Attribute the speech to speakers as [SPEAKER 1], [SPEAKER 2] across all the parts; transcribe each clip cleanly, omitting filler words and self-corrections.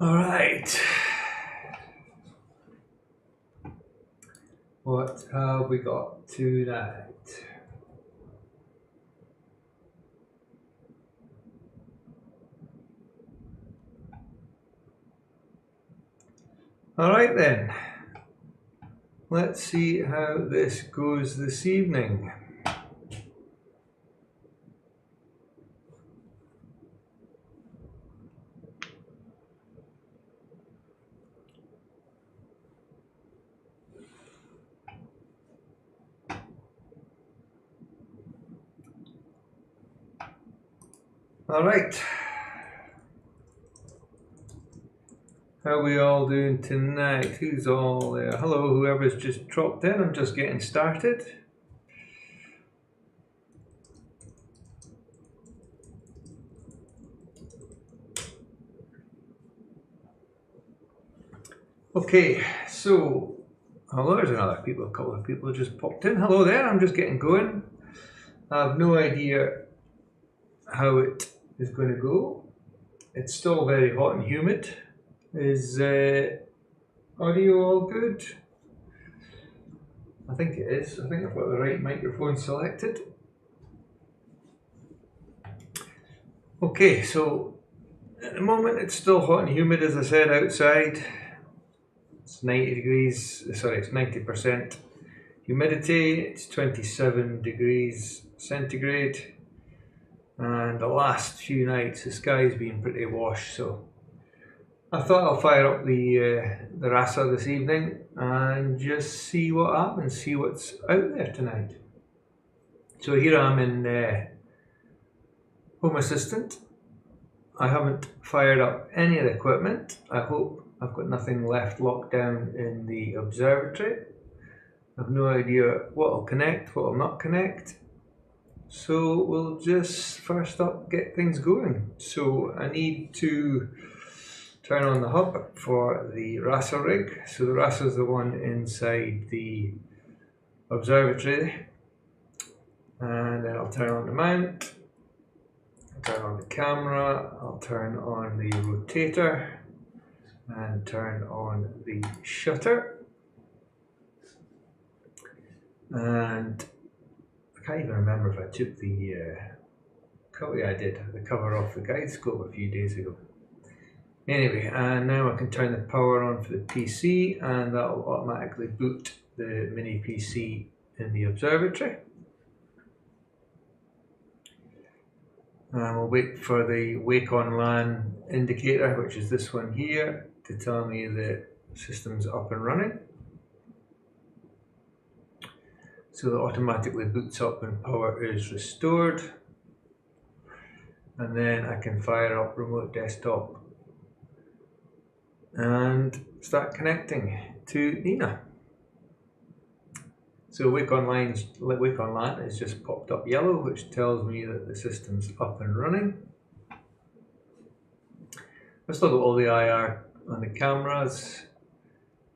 [SPEAKER 1] All right. What have we got tonight? All right then. Let's see how this goes this evening. All right. How are we all doing tonight? Who's all there? Hello, whoever's just dropped in. I'm just getting started. Okay, so hello, there's a couple of people just popped in. Hello there, I'm just getting going. I have no idea how it is going to go. It's still very hot and humid. Is audio all good? I think it is. I think I've got the right microphone selected. Okay, so at the moment it's still hot and humid, as I said, outside. It's 90 degrees, sorry, it's 90% humidity, it's 27 degrees centigrade, and the last few nights the sky's been pretty washed, so I thought I'll fire up the RASA this evening and just see what happens, see what's out there tonight. So here I am in Home Assistant. I haven't fired up any of the equipment. I hope I've got nothing left locked down in the observatory. I've no idea what will connect, what will not connect. So we'll just first up get things going. So I need to turn on the hub for the RASA rig. So the RASA is the one inside the observatory. And then I'll turn on the mount, I'll turn on the camera, I'll turn on the rotator, and turn on the shutter. And I can't even remember if I took the cover. I did the cover off the guidescope a few days ago. Anyway, and now I can turn the power on for the PC, and that will automatically boot the mini PC in the observatory. And we'll wait for the wake on LAN indicator, which is this one here, to tell me the system's up and running. So it automatically boots up when power is restored. And then I can fire up remote desktop and start connecting to Nina. So wake on LAN has just popped up yellow, which tells me that the system's up and running. I've still got all the IR on the cameras,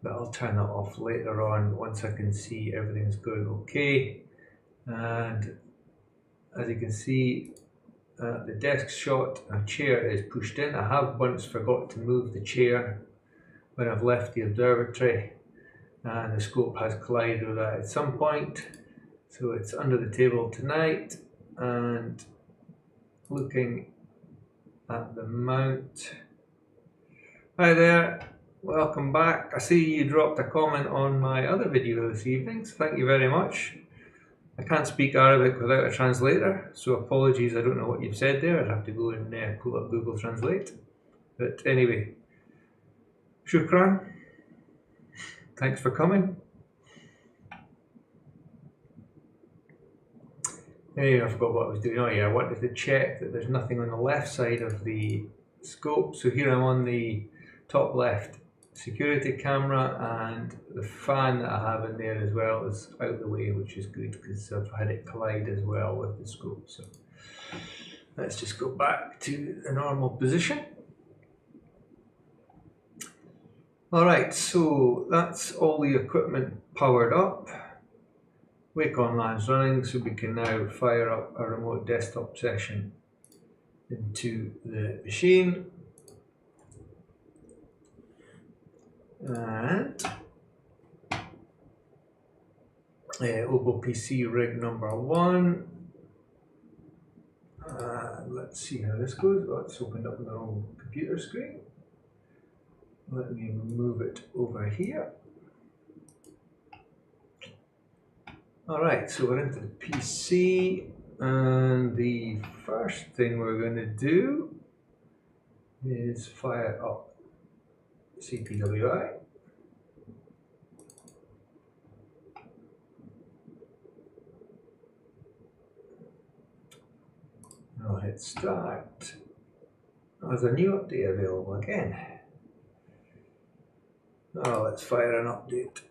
[SPEAKER 1] but I'll turn that off later on once I can see everything's going okay. And as you can see, the desk shot, a chair is pushed in. I have once forgot to move the chair when I've left the observatory, and the scope has collided with that at some point. So it's under the table tonight, and looking at the mount. Hi there, welcome back. I see you dropped a comment on my other video this evening, so thank you very much. I can't speak Arabic without a translator, so apologies, I don't know what you've said there. I'd have to go and pull up Google Translate. But anyway, shukran. Thanks for coming. Anyway, I forgot what I was doing. Oh yeah, I wanted to check that there's nothing on the left side of the scope. So here I'm on the top left security camera, and the fan that I have in there as well is out the way, which is good because I've had it collide as well with the scope. So let's just go back to the normal position. Alright, so that's all the equipment powered up. Wake on LAN's running, so we can now fire up a remote desktop session into the machine. And Opal PC rig number 1. Let's see how this goes. Oh, it's opened up on the wrong computer screen. Let me move it over here. Alright, so we're into the PC, and the first thing we're going to do is fire up CPWI. I'll hit start. There's a new update available again. Oh, let's fire an update.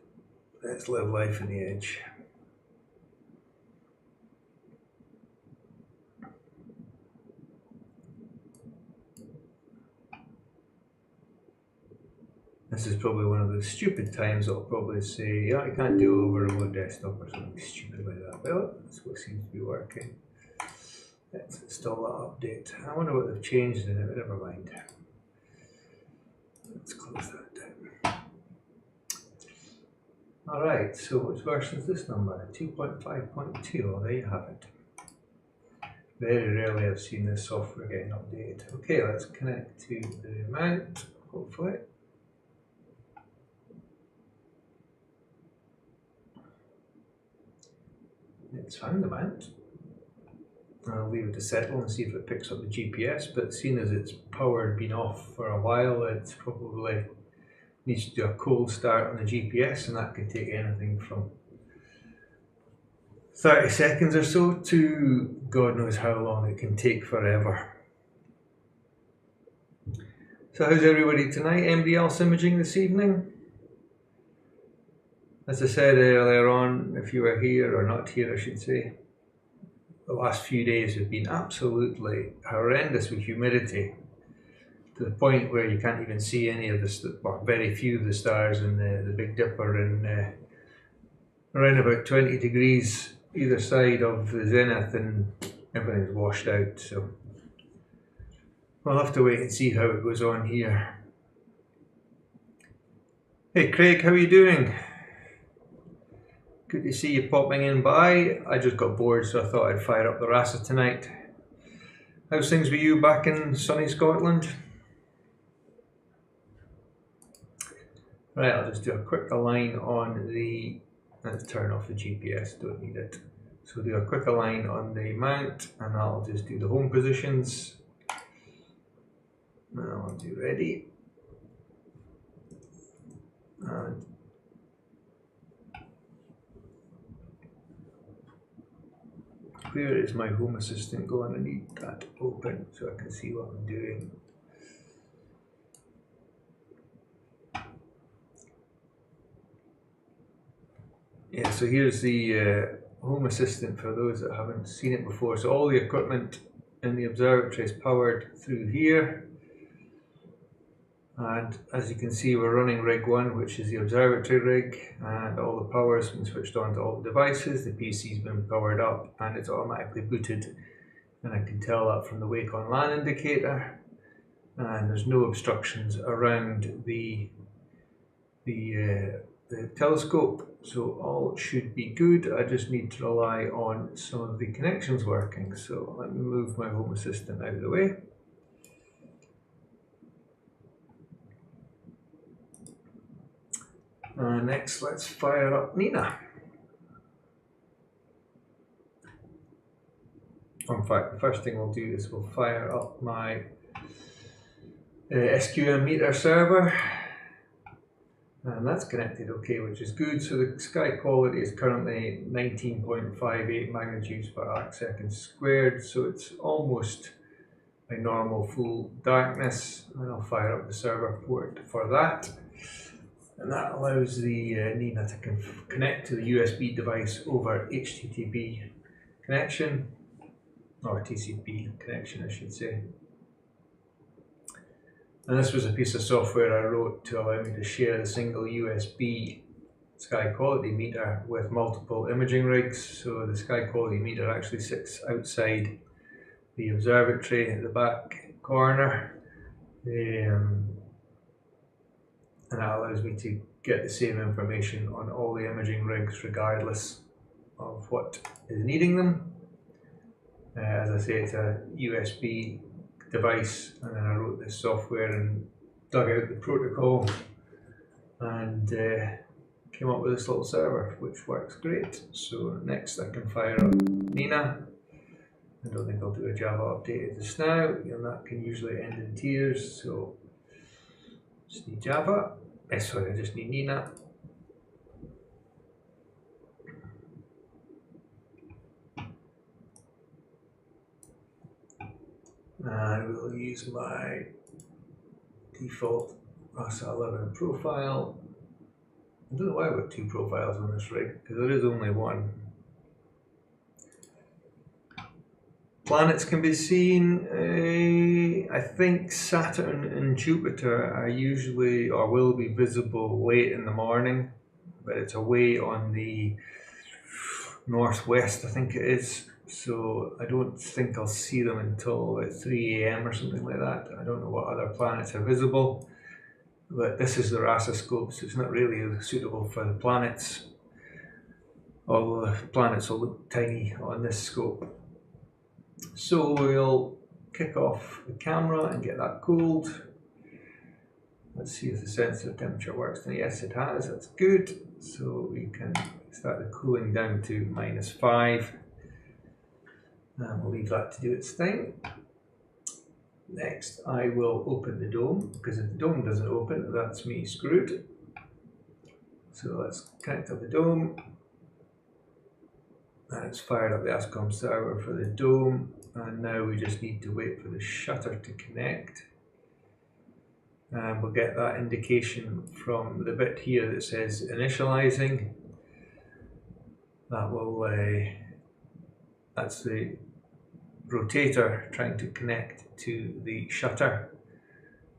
[SPEAKER 1] Let's live life in the Edge. This is probably one of the stupid times I'll probably say, yeah, I can't do it over a remote desktop or something stupid like that. Well, that's what seems to be working. Let's install that update. I wonder what they've changed in it, but never mind. Let's close that down. Alright, so which version is this number? 2.5.2, well there you have it. Very rarely I've seen this software getting updated. Okay, let's connect to the mount, hopefully. It's found the mount. I'll leave it to settle and see if it picks up the GPS, but seeing as it's powered been off for a while, it probably needs to do a cold start on the GPS, and that could take anything from 30 seconds or so to God knows how long. It can take forever. So how's everybody tonight? Anybody else imaging this evening? As I said earlier on, if you were here, or not here I should say, the last few days have been absolutely horrendous with humidity, to the point where you can't even see any of the, well, very few of the stars in the Big Dipper, and around about 20 degrees either side of the zenith, and everything's washed out. So we'll have to wait and see how it goes on here. Hey Craig, how are you doing? Good to see you popping in by. I just got bored, so I thought I'd fire up the RASA tonight. How's things with you back in sunny Scotland? Right, I'll just do a quick align on the, let's turn off the GPS, don't need it. So do a quick align on the mount, and I'll just do the home positions. Now I'll do ready. And where is my Home Assistant going? I need that open so I can see what I'm doing. Yeah, so here's the Home Assistant for those that haven't seen it before. So all the equipment in the observatory is powered through here. And as you can see, we're running rig 1, which is the observatory rig, and all the power has been switched on to all the devices. The PC's been powered up and it's automatically booted, and I can tell that from the wake on LAN indicator. And there's no obstructions around the telescope, so all should be good. I just need to rely on some of the connections working. So let me move my Home Assistant out of the way. Next, let's fire up Nina. In fact, the first thing we'll do is we'll fire up my SQM meter server, and that's connected okay, which is good. So the sky quality is currently 19.58 magnitudes per arc second squared, so it's almost a normal full darkness. And I'll fire up the server port for that. And that allows the Nina to connect to the USB device over HTTP connection, or TCP connection I should say. And this was a piece of software I wrote to allow me to share the single USB sky quality meter with multiple imaging rigs. So the sky quality meter actually sits outside the observatory at the back corner. and that allows me to get the same information on all the imaging rigs regardless of what is needing them. As I say, it's a USB device, and then I wrote this software and dug out the protocol and came up with this little server which works great. So next I can fire up Nina. I don't think I'll do a Java update just now, and that can usually end in tears, so just need Java. Sorry, I just need Nina. And we'll use my default RASA 11 profile. I don't know why I've got two profiles on this rig, because there is only one. Planets can be seen. I think Saturn and Jupiter are usually, or will be visible late in the morning, but it's away on the northwest, I think it is. So I don't think I'll see them until about 3 AM or something like that. I don't know what other planets are visible, but this is the RASA scope, so it's not really suitable for the planets, although the planets will look tiny on this scope. So we'll kick off the camera and get that cooled. Let's see if the sensor temperature works. And yes, it has, that's good. So we can start the cooling down to -5. And we'll leave that to do its thing. Next, I will open the dome, because if the dome doesn't open, that's me screwed. So let's connect up the dome. And it's fired up the ASCOM server for the dome, and now we just need to wait for the shutter to connect. And we'll get that indication from the bit here that says initializing. That will, that's the rotator trying to connect to the shutter.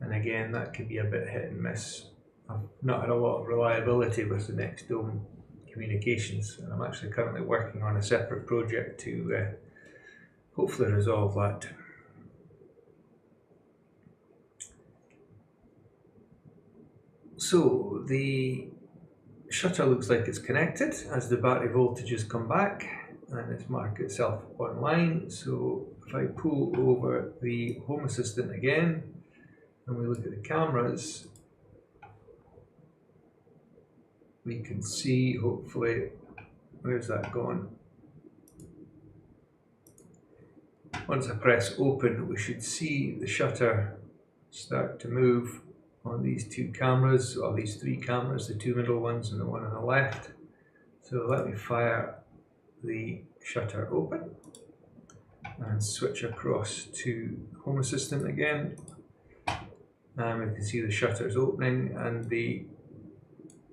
[SPEAKER 1] And again, that can be a bit hit and miss. I've not had a lot of reliability with the next dome communications, and I'm actually currently working on a separate project to hopefully resolve that. So the shutter looks like it's connected as the battery voltages come back, and it's marked itself online. So if I pull over the Home Assistant again and we look at the cameras, we can see, hopefully, where's that gone? Once I press open, we should see the shutter start to move on these two cameras, or these three cameras, the two middle ones and the one on the left. So let me fire the shutter open and switch across to Home Assistant again. And we can see the shutters opening, and the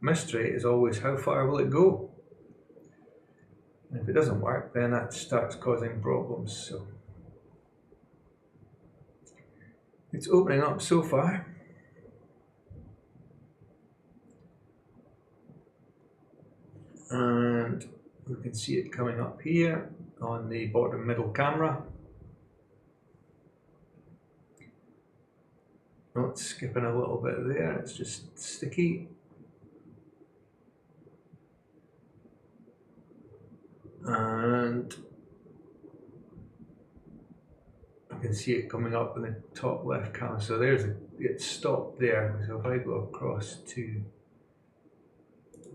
[SPEAKER 1] mystery is always how far will it go? And if it doesn't work, then that starts causing problems. So it's opening up so far. And we can see it coming up here on the bottom middle camera. Oh, it's skipping a little bit there, it's just sticky. And I can see it coming up in the top left camera. So there's it stopped there. So if I go across to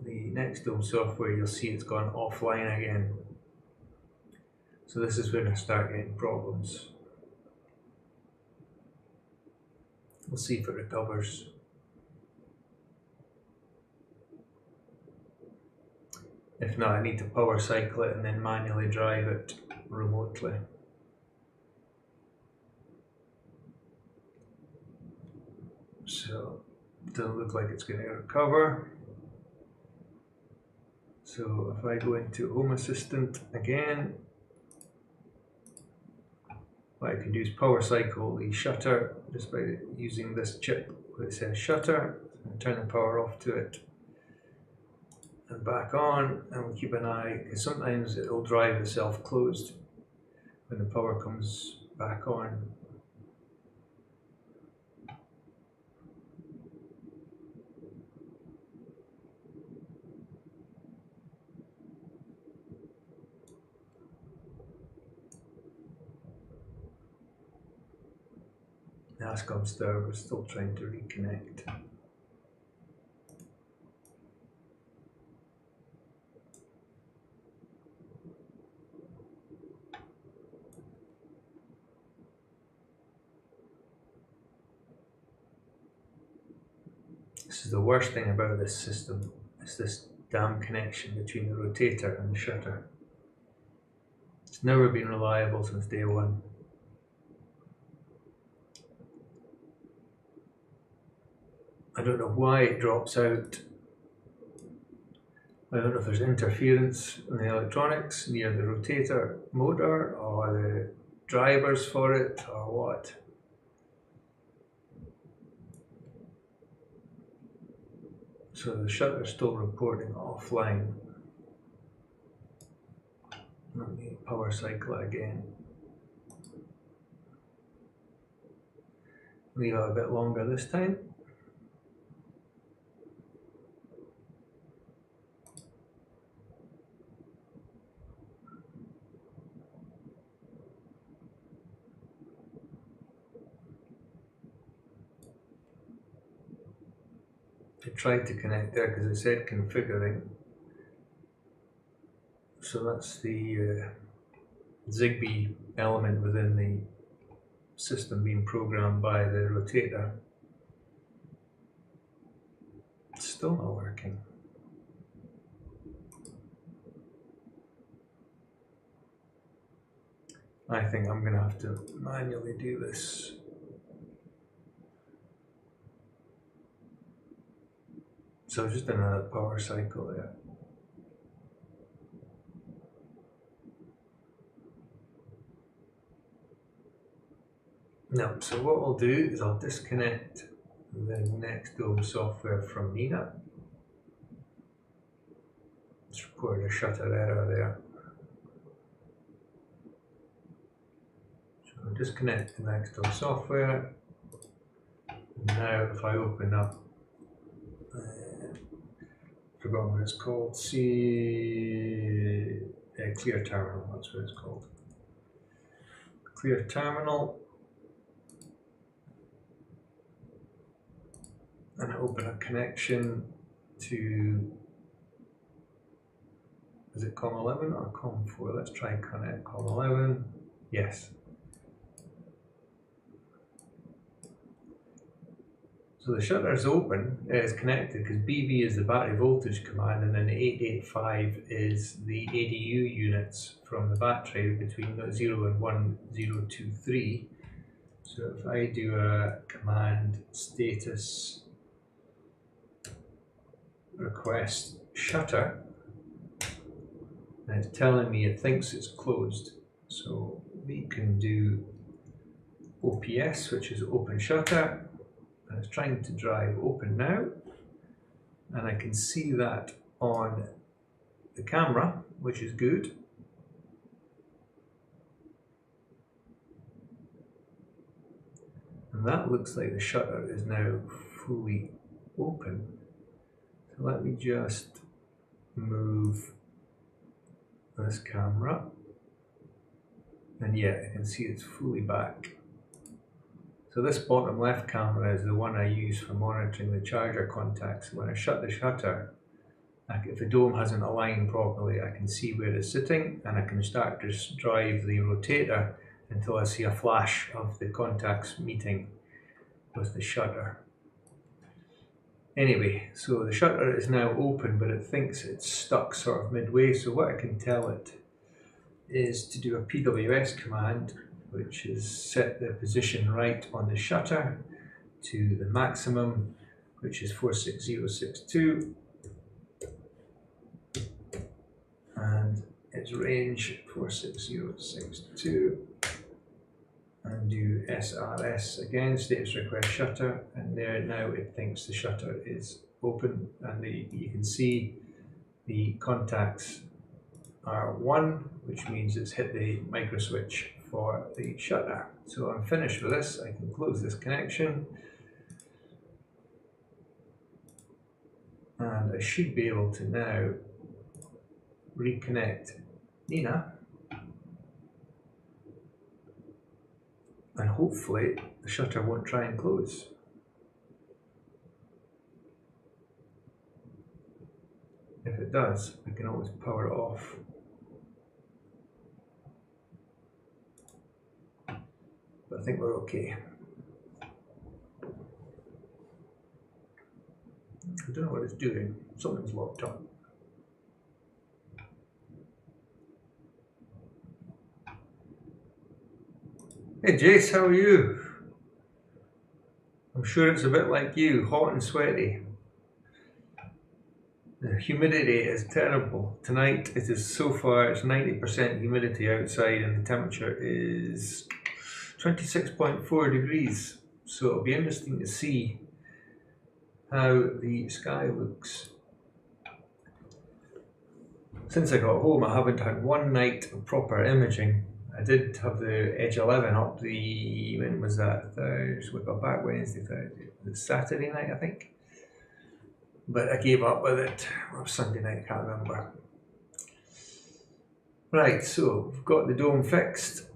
[SPEAKER 1] the next dome software, you'll see it's gone offline again. So this is when I start getting problems. We'll see if it recovers. If not, I need to power cycle it and then manually drive it remotely. So it doesn't look like it's going to recover. So if I go into Home Assistant again, what I can do is power cycle the shutter just by using this chip that says shutter, and turn the power off to it and back on, and we'll keep an eye, because sometimes it will drive itself closed when the power comes back on. . ASCOM stir, we're still trying to reconnect. This is the worst thing about this system, is this damn connection between the rotator and the shutter. It's never been reliable since day one. I don't know why it drops out. I don't know if there's interference in the electronics near the rotator motor or the drivers for it or what. So the shutter is still reporting offline. Let me power cycle it again. Leave it a bit longer this time. I tried to connect there because it said configuring. So that's the Zigbee element within the system being programmed by the rotator. It's still not working. I think I'm going to have to manually do this. So just another power cycle there. Now, so what I'll do is I'll disconnect the NextDome software from Nina. It's reported a shutter error there. So I'll disconnect the NextDome software. Now if I open up, forgotten what it's called, Clear Terminal, that's what it's called. Clear Terminal. And open a connection to, is it COM11 or COM4? Let's try connect COM11. Yes. So the shutter is open, is connected because BV is the battery voltage command, and then the 885 is the ADU units from the battery between 0 and 1023. So if I do a command status request shutter, and it's telling me it thinks it's closed. So we can do OPS, which is open shutter, and it's trying to drive open now, and I can see that on the camera, which is good. And that looks like the shutter is now fully open. So let me just move this camera, and yeah, I can see it's fully back. So this bottom left camera is the one I use for monitoring the charger contacts. When I shut the shutter, if the dome hasn't aligned properly, I can see where it's sitting, and I can start to drive the rotator until I see a flash of the contacts meeting with the shutter. Anyway, so the shutter is now open, but it thinks it's stuck sort of midway. So what I can tell it is to do a PWS command, which is set the position right on the shutter to the maximum, which is 46062, and its range 46062, and do SRS again, status request shutter, and there now it thinks the shutter is open, and you can see the contacts are 1, which means it's hit the micro switch for the shutter. So I'm finished with this. I can close this connection, and I should be able to now reconnect Nina and hopefully the shutter won't try and close. If it does, we can always power it off. But I think we're okay. I don't know what it's doing. Something's locked up. Hey Jace, how are you? I'm sure it's a bit like you, hot and sweaty. The humidity is terrible. Tonight it is so far, it's 90% humidity outside and the temperature is 26.4 degrees. So it'll be interesting to see how the sky looks. Since I got home I haven't had one night of proper imaging. I did have the Edge 11 up when was that? Thursday, we got back Wednesday, Thursday, Saturday night I think. But I gave up with it, or Sunday night, I can't remember. Right, so we've got the dome fixed,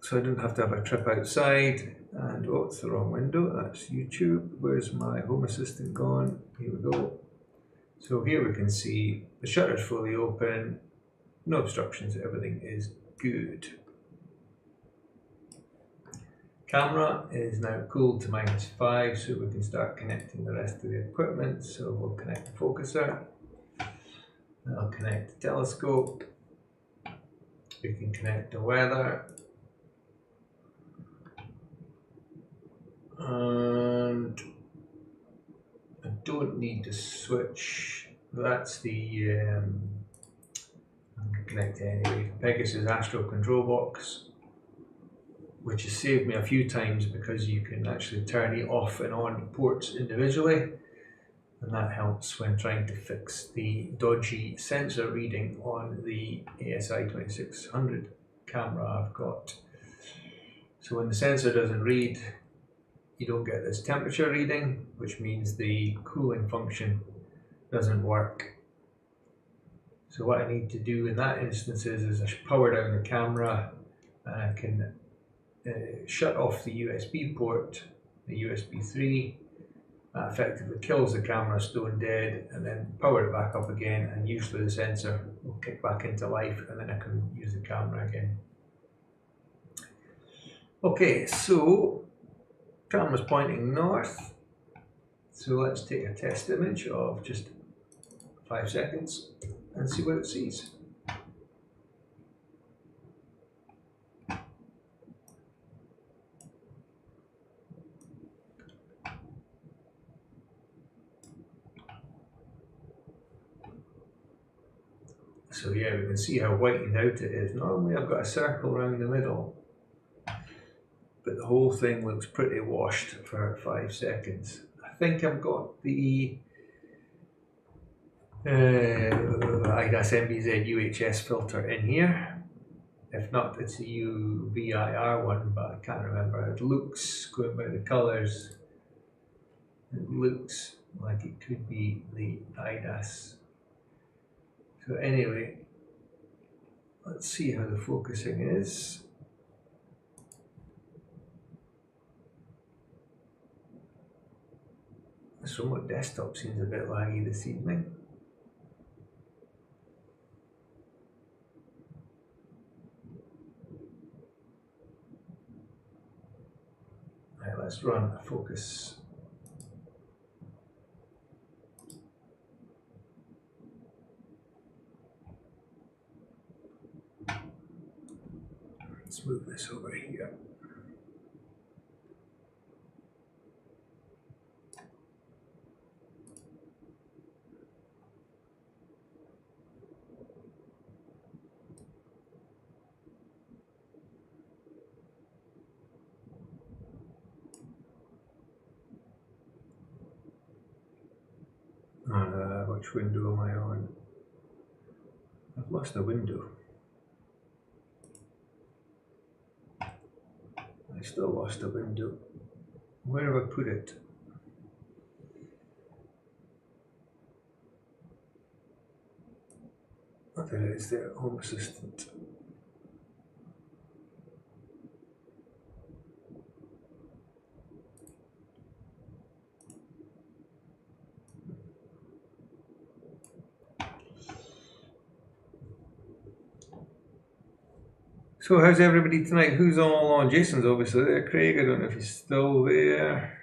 [SPEAKER 1] so I didn't have to have a trip outside. And oh, it's the wrong window, that's YouTube. Where's my Home Assistant gone? Here we go. So here we can see the shutter's fully open, no obstructions, everything is good. Camera is now cooled to -5, so we can start connecting the rest of the equipment. So we'll connect the focuser, I'll connect the telescope, we can connect the weather, and I don't need to switch. That's the I'm going to connect it anyway. Pegasus Astro control box, which has saved me a few times because you can actually turn it off and on ports individually, and that helps when trying to fix the dodgy sensor reading on the ASI2600 camera I've got. So when the sensor doesn't read, you don't get this temperature reading, which means the cooling function doesn't work. So what I need to do in that instance is I power down the camera and I can shut off the USB port, the USB 3, that effectively kills the camera stone dead, and then power it back up again, and usually the sensor will kick back into life and then I can use the camera again. Okay, so camera's pointing north, so let's take a test image of just 5 seconds and see what it sees. So yeah, we can see how whitened out it is. Normally I've got a circle around the middle, but the whole thing looks pretty washed for 5 seconds. I think I've got the IDAS MBZ UHS filter in here. If not, it's a UVIR one, but I can't remember. It looks, going by the colours, it looks like it could be the IDAS. So anyway, let's see how the focusing is. This remote desktop seems a bit laggy this evening. Right, let's run a focus. Let's move this over here. Which window am I on? I've lost the window. I still lost the window. Where have I put it? Oh, there it is there, Home Assistant. So how's everybody tonight? Who's all on? Jason's obviously there. Craig, I don't know if he's still there.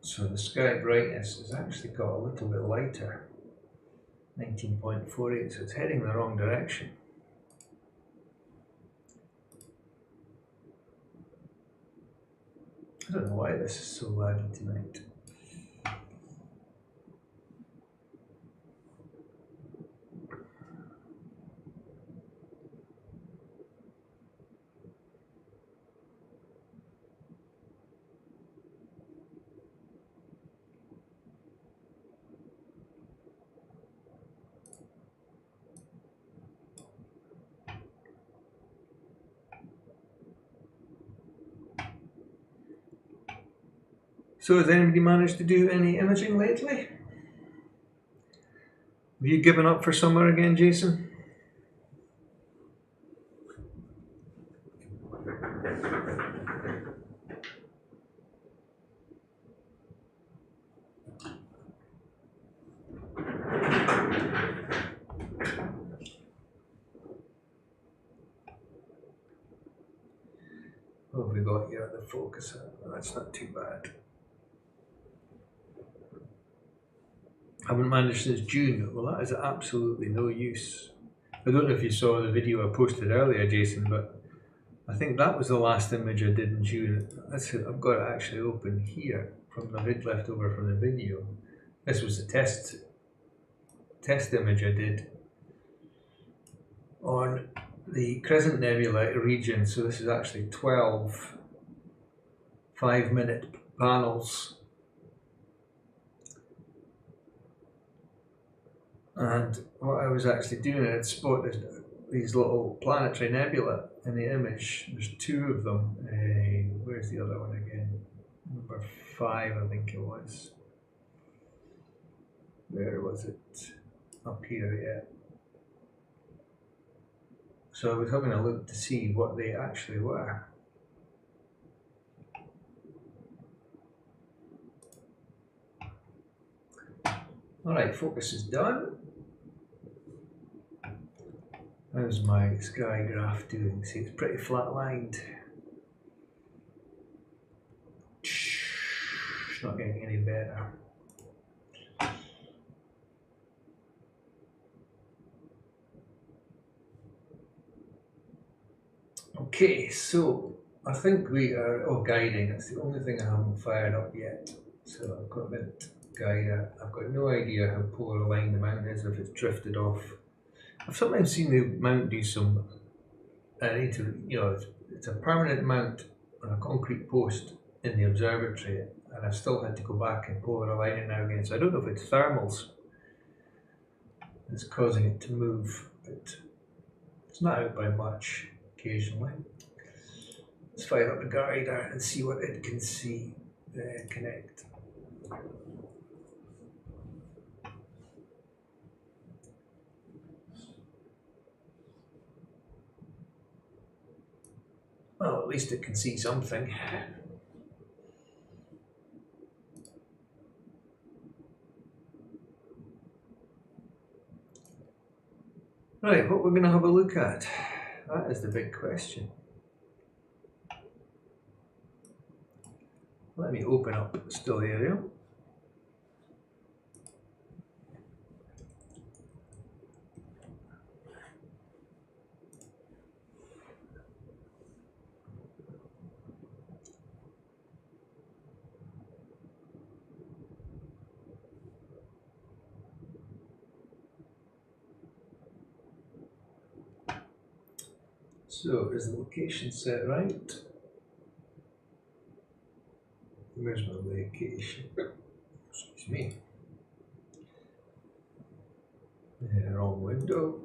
[SPEAKER 1] So the sky brightness has actually got a little bit lighter, 19.48, so it's heading the wrong direction. I don't know why this is so laggy tonight. So has anybody managed to do any imaging lately? Have you given up for summer again, Jason? What have we got here at the focus? That's not too bad. Haven't managed since June. Well, that is absolutely no use. I don't know if you saw the video I posted earlier, Jason, but I think that was the last image I did in June. That's it. I've got it actually open here from the vid left over from the video. This was the test image I did on the Crescent Nebula region. So this is actually 12 5-minute panels. And what I was actually doing, I'd spotted these little planetary nebula in the image. There's 2 of them. Where's the other one again? Number 5, I think it was. Where was it? Up here, yeah. So I was having a look to see what they actually were. Alright, focus is done. How's my sky graph doing? See, it's pretty flat-lined. It's not getting any better. Okay, so I think we are guiding. That's the only thing I haven't fired up yet. So equipment, guide. I've got no idea how polar aligned the mount is, if it's drifted off. I've sometimes seen the mount do some, it's a permanent mount on a concrete post in the observatory, and I've still had to go back and polar align it now again. So I don't know if it's thermals that's causing it to move, but it's not out by much occasionally. Let's fire up the guider and see what it can see, connect. Well, at least it can see something. Right, what we're going to have a look at, that is the big question. Let me open up still area. So is the location set right? Where's my location? Excuse me. Wrong window.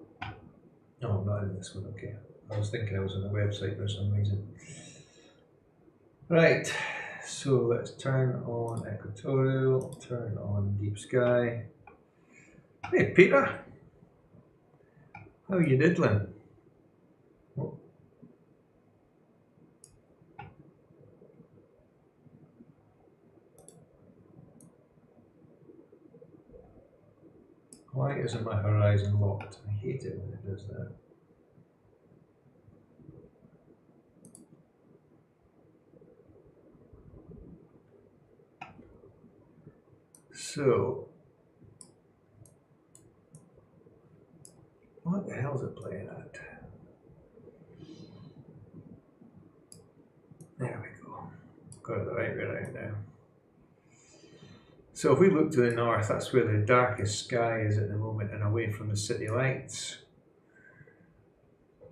[SPEAKER 1] No, I'm not in this one, okay. I was thinking I was on the website for some reason. Right, so let's turn on equatorial, turn on deep sky. Hey Peter, how are you diddling? Why isn't my horizon locked? I hate it when it does that. So, what the hell is it playing at? There we go. Got it the right way around now. So if we look to the north, that's where the darkest sky is at the moment and away from the city lights.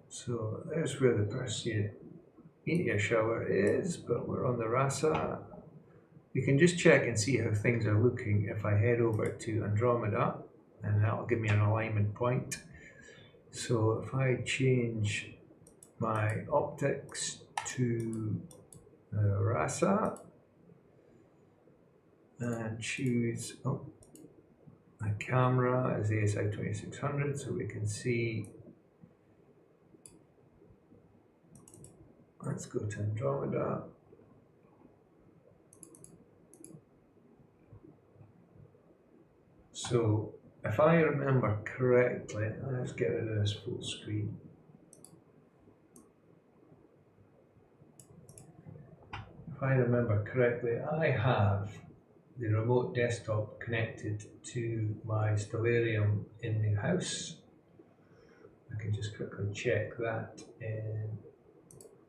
[SPEAKER 1] So there's where the Perseid meteor shower is, but we're on the RASA. We can just check and see how things are looking if I head over to Andromeda, and that'll give me an alignment point. So if I change my optics to RASA and choose my camera is the ASI2600, so we can see. Let's go to Andromeda. So if I remember correctly, let's get rid of this full screen. If I remember correctly, I have the remote desktop connected to my Stellarium in the house. I can just quickly check that in,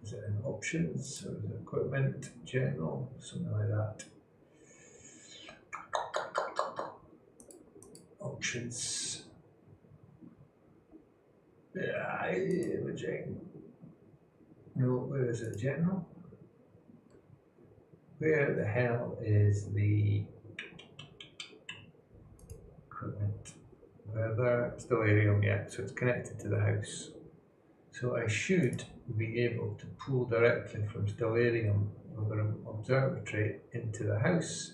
[SPEAKER 1] is it in options or is it equipment, general, something like that. Options. Yeah, imaging. No, where is it? General? Where the hell is the equipment? Weather, Stellarium, yeah, so it's connected to the house. So I should be able to pull directly from Stellarium over an observatory into the house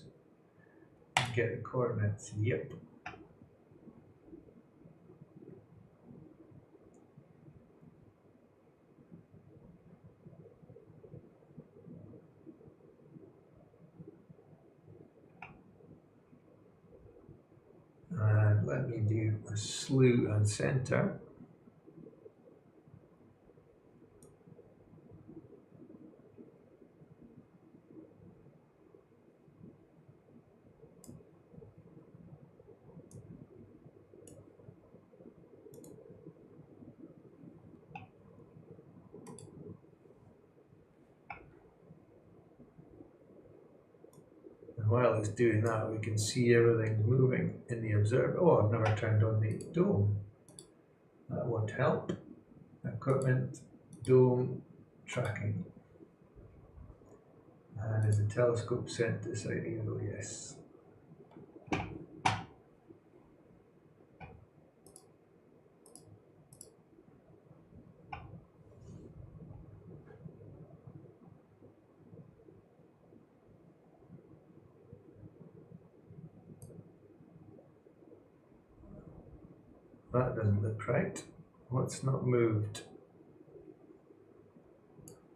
[SPEAKER 1] and get the coordinates. Yep. And let me do a slew and center. And while it's doing that, we can see everything moving in the observer. Oh, I've never turned on the dome. That won't help. Equipment, dome, tracking. And is the telescope sent to side eagle? Yes. That doesn't look right. What's not moved?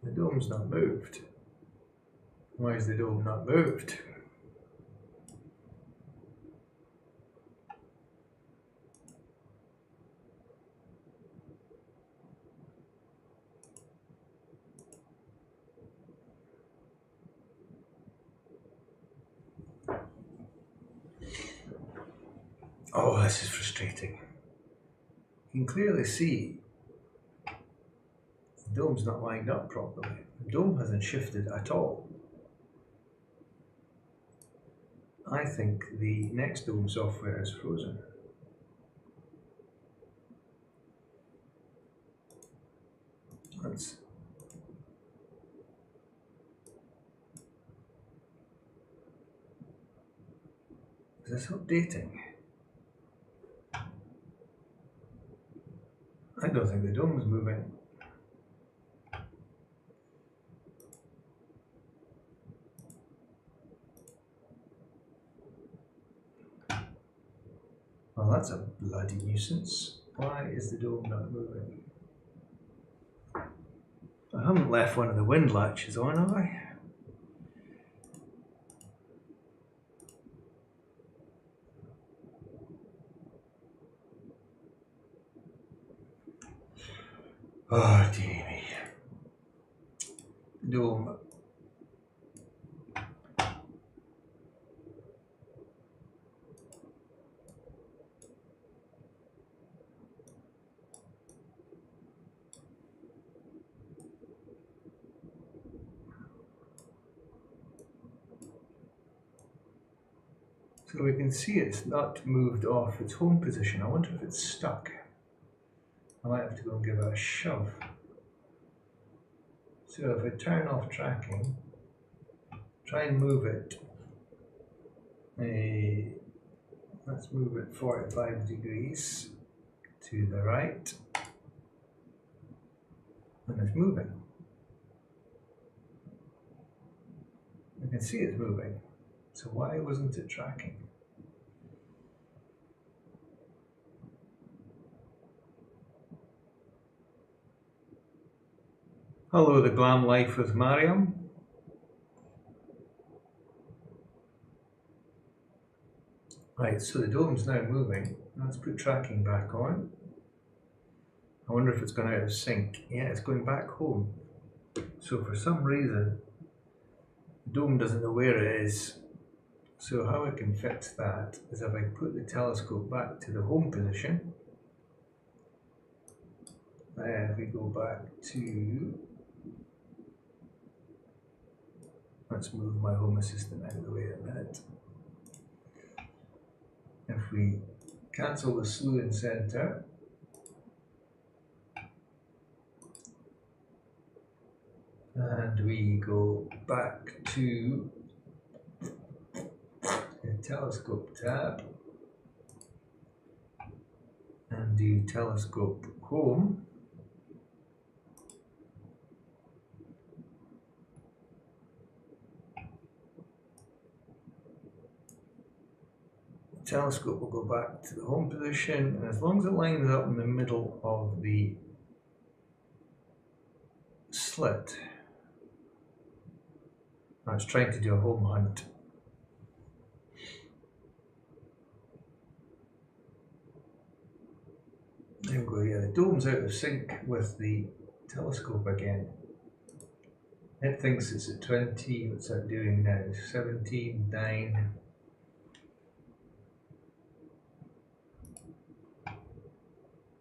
[SPEAKER 1] The dome's not moved. Why is the dome not moved? Oh, this is frustrating. You can clearly see the dome's not lined up properly. The dome hasn't shifted at all. I think the next dome software is frozen. Is this updating? I don't think the dome is moving. Well, that's a bloody nuisance. Why is the dome not moving? I haven't left one of the wind latches on, have I? Oh dear me. Dome. So we can see it's not moved off its home position. I wonder if it's stuck. I might have to go and give it a shove. So if I turn off tracking, try and move it. Let's move it 45 degrees to the right. And it's moving. You can see it's moving. So why wasn't it tracking? Hello, the Glam Life with Mariam. Right, so the dome's now moving. Let's put tracking back on. I wonder if it's gone out of sync. Yeah, it's going back home. So for some reason, the dome doesn't know where it is. So how I can fix that is if I put the telescope back to the home position. If we go back to, let's move my home assistant out of the way a minute. If we cancel the slew and center, and we go back to the telescope tab and do telescope home, the telescope will go back to the home position, and as long as it lines up in the middle of the slit. I was trying to do a home hunt. There we go, yeah, the dome's out of sync with the telescope again. It thinks it's at 20, what's that doing now? 17, 9.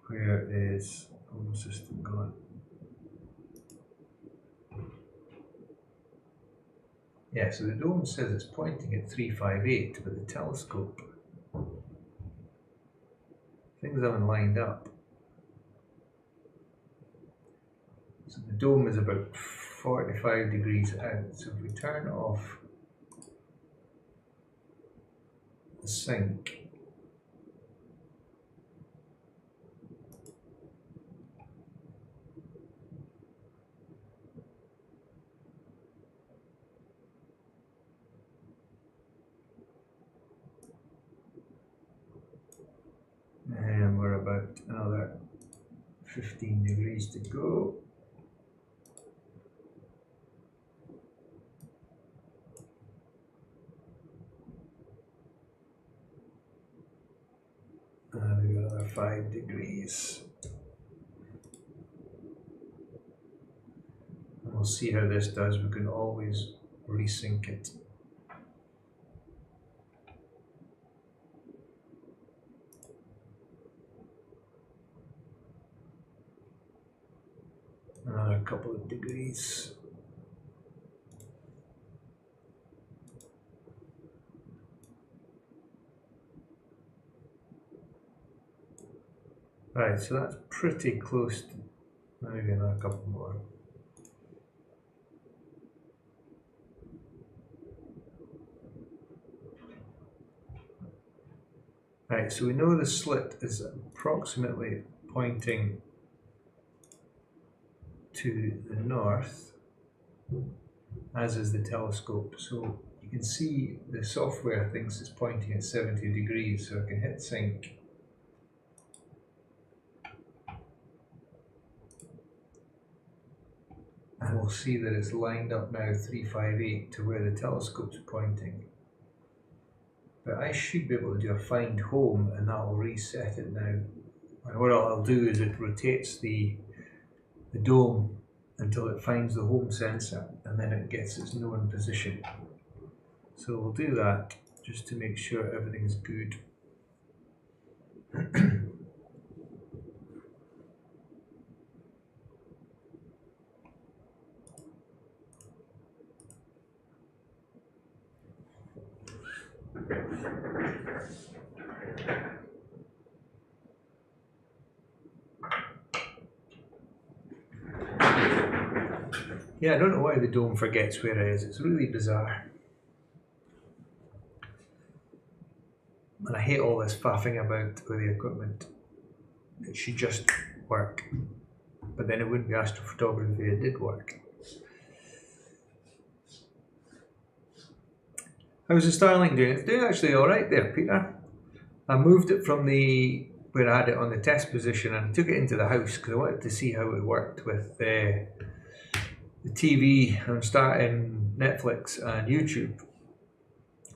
[SPEAKER 1] Where is home system gone? Yeah, so the dome says it's pointing at 358, but the telescope, things haven't lined up. So the dome is about 45 degrees out. So if we turn off the sync, and we're about another 15 degrees to go. And we've got another 5 degrees. And we'll see how this does. We can always resync it. Another couple of degrees. Right, so that's pretty close to, maybe another couple more. Right, so we know the slit is approximately pointing to the north, as is the telescope. So you can see the software thinks it's pointing at 70 degrees, so I can hit sync. And we'll see that it's lined up now 358 to where the telescope's pointing. But I should be able to do a find home, and that will reset it now. And what I'll do is it rotates the the dome until it finds the home sensor, and then it gets its known position. So we'll do that just to make sure everything's good. Yeah, I don't know why the dome forgets where it is. It's really bizarre. And I hate all this faffing about with the equipment. It should just work. But then it wouldn't be astrophotography if it did work. How's the styling doing? It's doing actually alright there, Peter. I moved it from where I had it on the test position, and I took it into the house because I wanted to see how it worked with the TV. I'm starting Netflix and YouTube.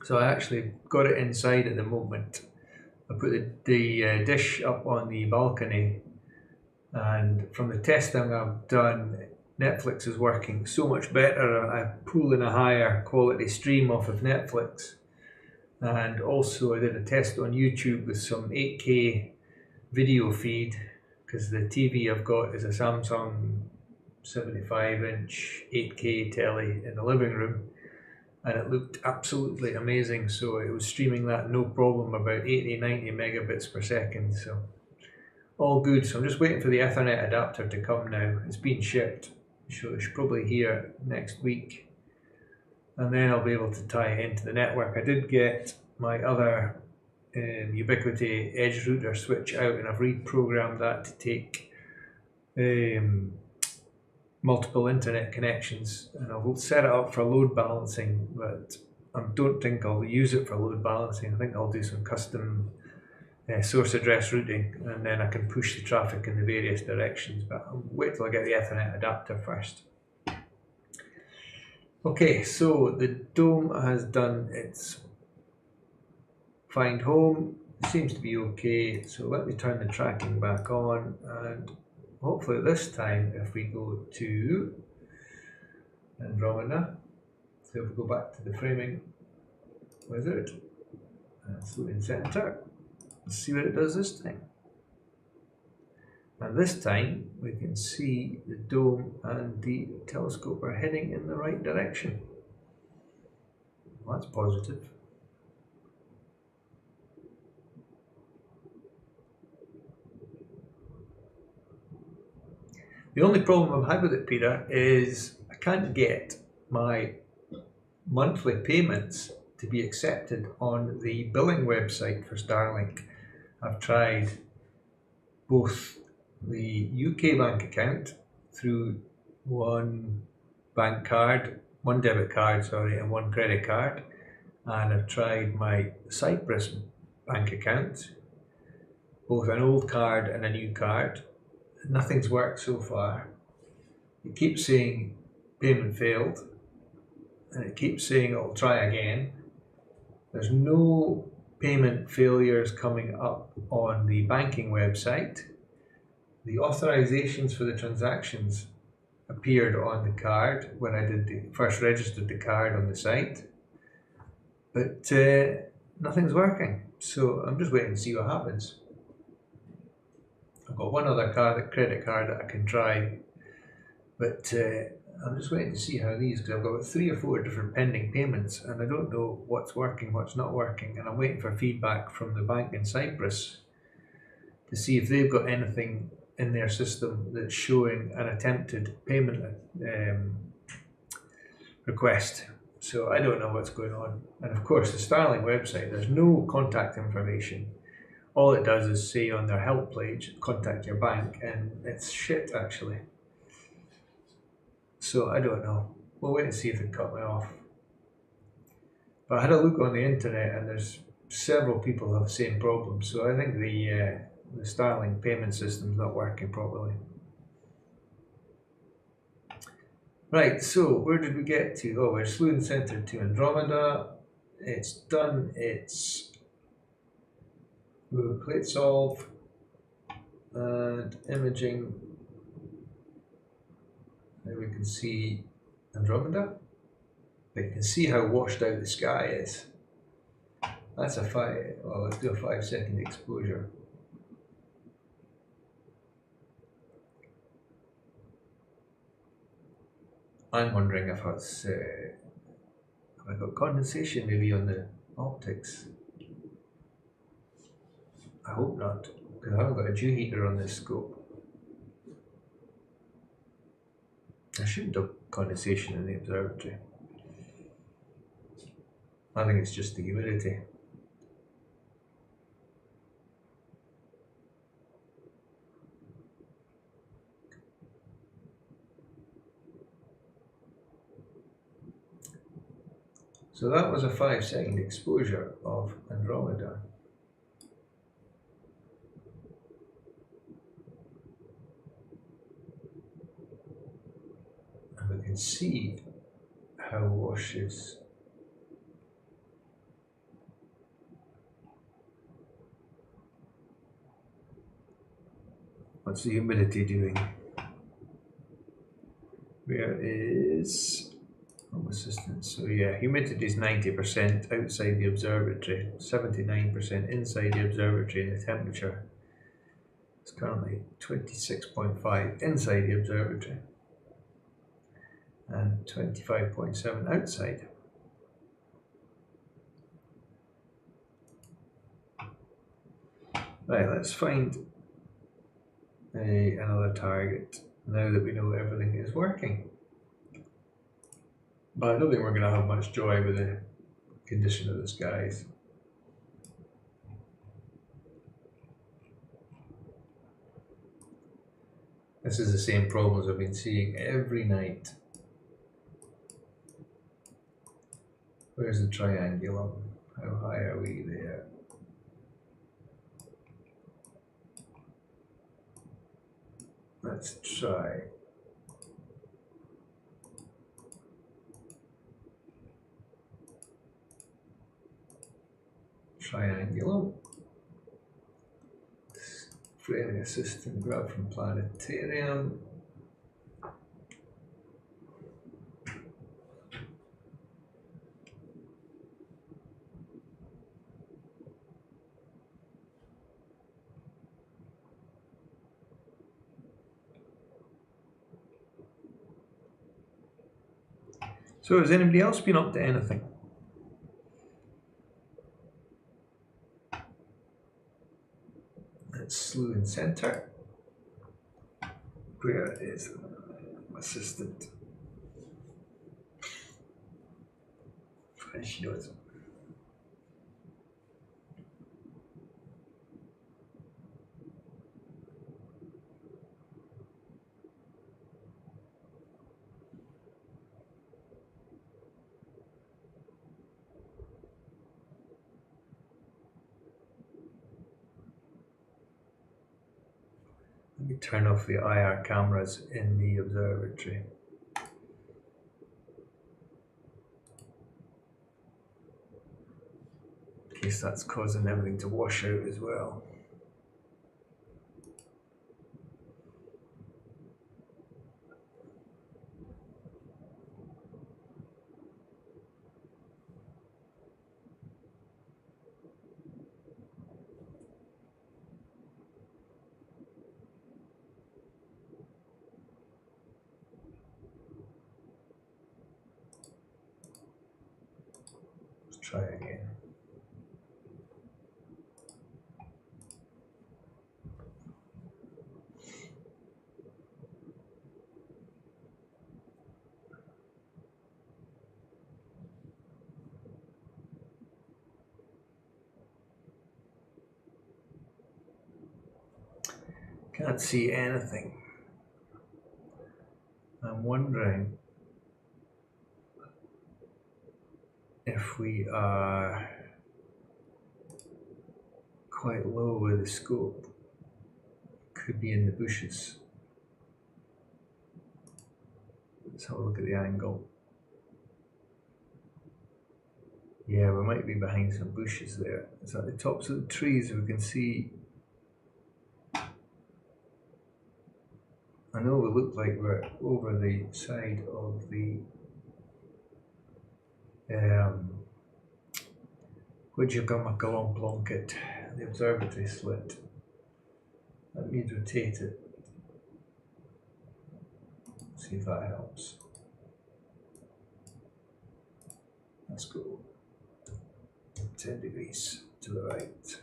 [SPEAKER 1] So I actually got it inside at the moment. I put the dish up on the balcony, and from the testing I've done, Netflix is working so much better. I pull in a higher quality stream off of Netflix. And also I did a test on YouTube with some 8K video feed, because the TV I've got is a Samsung 75-inch 8K telly in the living room, and it looked absolutely amazing. So it was streaming that no problem, about 80-90 megabits per second, so all good. So I'm just waiting for the Ethernet adapter to come now. It's been shipped, so it's probably here next week, and then I'll be able to tie it into the network. I did get my other Ubiquiti Edge router switch out, and I've reprogrammed that to take multiple internet connections, and I'll set it up for load balancing, but I don't think I'll use it for load balancing. I think I'll do some custom source address routing, and then I can push the traffic in the various directions, but I'll wait till I get the Ethernet adapter first. Okay, so the dome has done its find home. It seems to be okay, so let me turn the tracking back on, and hopefully this time if we go to Andromeda, so if we go back to the framing wizard and slow in center, let's see what it does this time. And this time we can see the dome and the telescope are heading in the right direction. Well, that's positive. The only problem I've had with it, Peter, is I can't get my monthly payments to be accepted on the billing website for Starlink. I've tried both the UK bank account through one debit card, and one credit card, and I've tried my Cyprus bank account, both an old card and a new card. Nothing's worked so far. It keeps saying payment failed, and it keeps saying it'll try again. There's no payment failures coming up on the banking website. The authorizations for the transactions appeared on the card when I first registered the card on the site, but nothing's working. So I'm just waiting to see what happens. I've got one other credit card that I can try, but I'm just waiting to see how these, because I've got 3 or 4 different pending payments, and I don't know what's working, what's not working, and I'm waiting for feedback from the bank in Cyprus to see if they've got anything in their system that's showing an attempted payment request. So I don't know what's going on. And of course the Starlink website, there's no contact information. All it does is say on their help page, contact your bank, and it's shit actually. So I don't know. We'll wait and see if it cut me off. But I had a look on the internet, and there's several people who have the same problem. So I think the Starlink payment system's not working properly. Right, so where did we get to? Oh, we're slew and centered to Andromeda. It's done its plate solve and imaging Now we can see Andromeda. But you can see how washed out the sky is. That's a let's do a 5-second exposure. I'm wondering if it's, have I got condensation maybe on the optics? I hope not, because I haven't got a dew heater on this scope. I shouldn't have condensation in the observatory. I think it's just the humidity. So that was a 5-second exposure of Andromeda. And we can see how washes. What's the humidity doing? Where is home assistant? So yeah, humidity is 90% outside the observatory, 79% inside the observatory, and the temperature is currently 26.5 inside the observatory and 25.7 outside. Right, let's find another target now that we know everything is working. But I don't think we're going to have much joy with the condition of the skies. This is the same problems I've been seeing every night. Where's the triangulum? How high are we there? Let's try. Triangulum. Framing assistant grab from planetarium. So has anybody else been up to anything? Let's slew in center. Where is my assistant? She knows. Let me turn off the IR cameras in the observatory. In case that's causing everything to wash out as well. Try again. Can't see anything. I'm wondering if we are quite low with the scope. Could be in the bushes. Let's have a look at the angle. Yeah, we might be behind some bushes there. It's at the tops of the trees we can see I know we look like we're over the side of the Plonket, the observatory slit. Let me rotate it. See if that helps. Let's go 10 degrees to the right.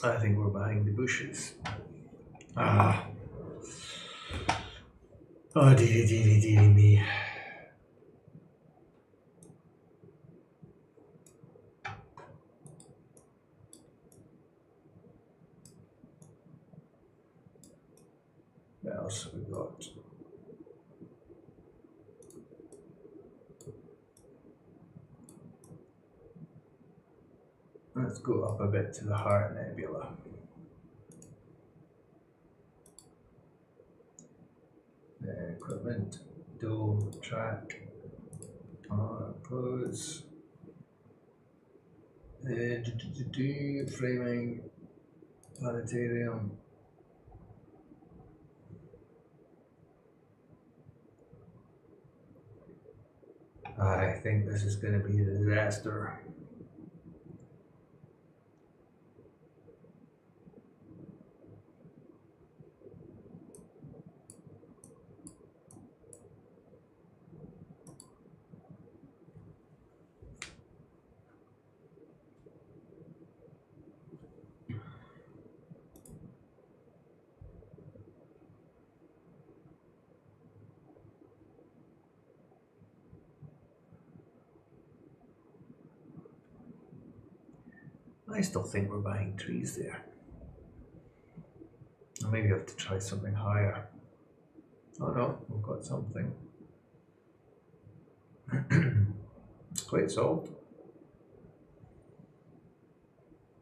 [SPEAKER 1] I think we're behind the bushes. Ah. Oh, dearie me. What else have we got? Let's go up a bit to the Heart Nebula. Equipment, dome, track, close, framing, planetarium. I think this is going to be a disaster. I still think we're buying trees there. Or maybe I have to try something higher. Oh no, we've got something. It's quite solved.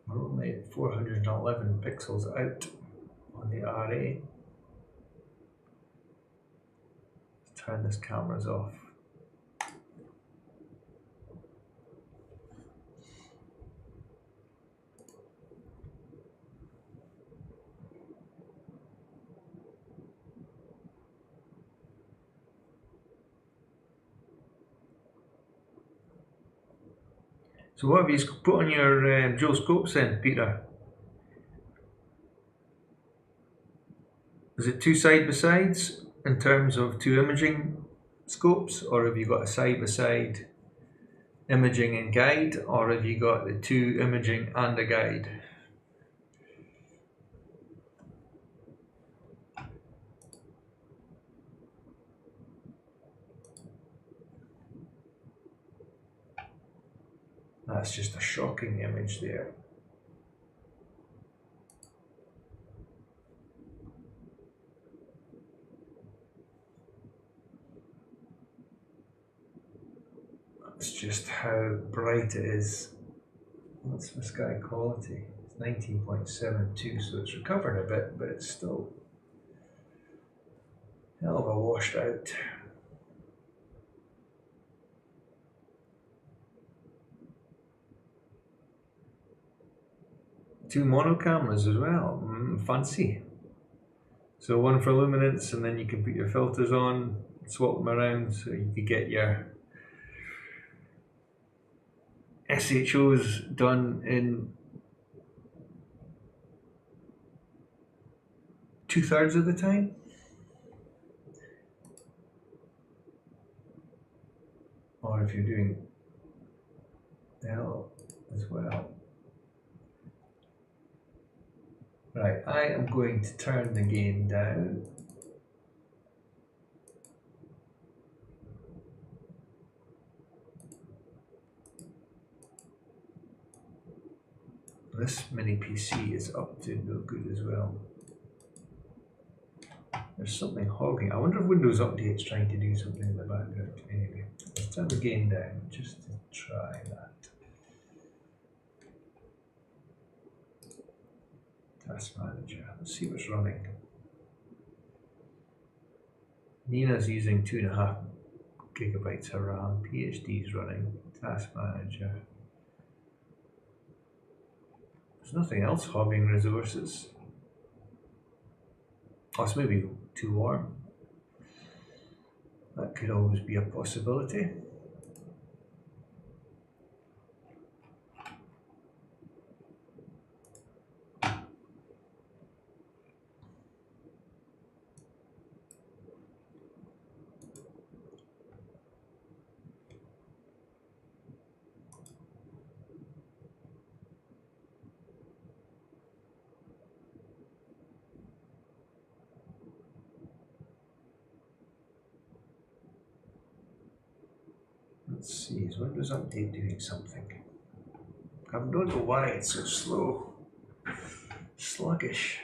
[SPEAKER 1] We're only at 411 pixels out on the RA. Let's turn this camera's off. So what have you put on your dual scopes then, Peter? Is it two side-by-sides in terms of two imaging scopes, or have you got a side-by-side imaging and guide, or have you got the two imaging and a guide? That's just a shocking image there. That's just how bright it is. What's the sky quality? It's 19.72, so it's recovered a bit, but it's still hell of a washed out. Two mono cameras as well, fancy. So one for luminance, and then you can put your filters on, swap them around, so you could get your SHOs done in 2/3 of the time. Or if you're doing L as well. Right, I am going to turn the gain down. This mini PC is up to no good as well. There's something hogging. I wonder if Windows Update's trying to do something in the background. Anyway, let's turn the game down just to try that. Task Manager. Let's see what's running. Nina's using 2.5 gigabytes of RAM. PhD's running. Task Manager. There's nothing else hogging resources. Oh, it's maybe too warm. That could always be a possibility. Let's see, is Windows Update doing something? I don't know why it's so slow. Sluggish.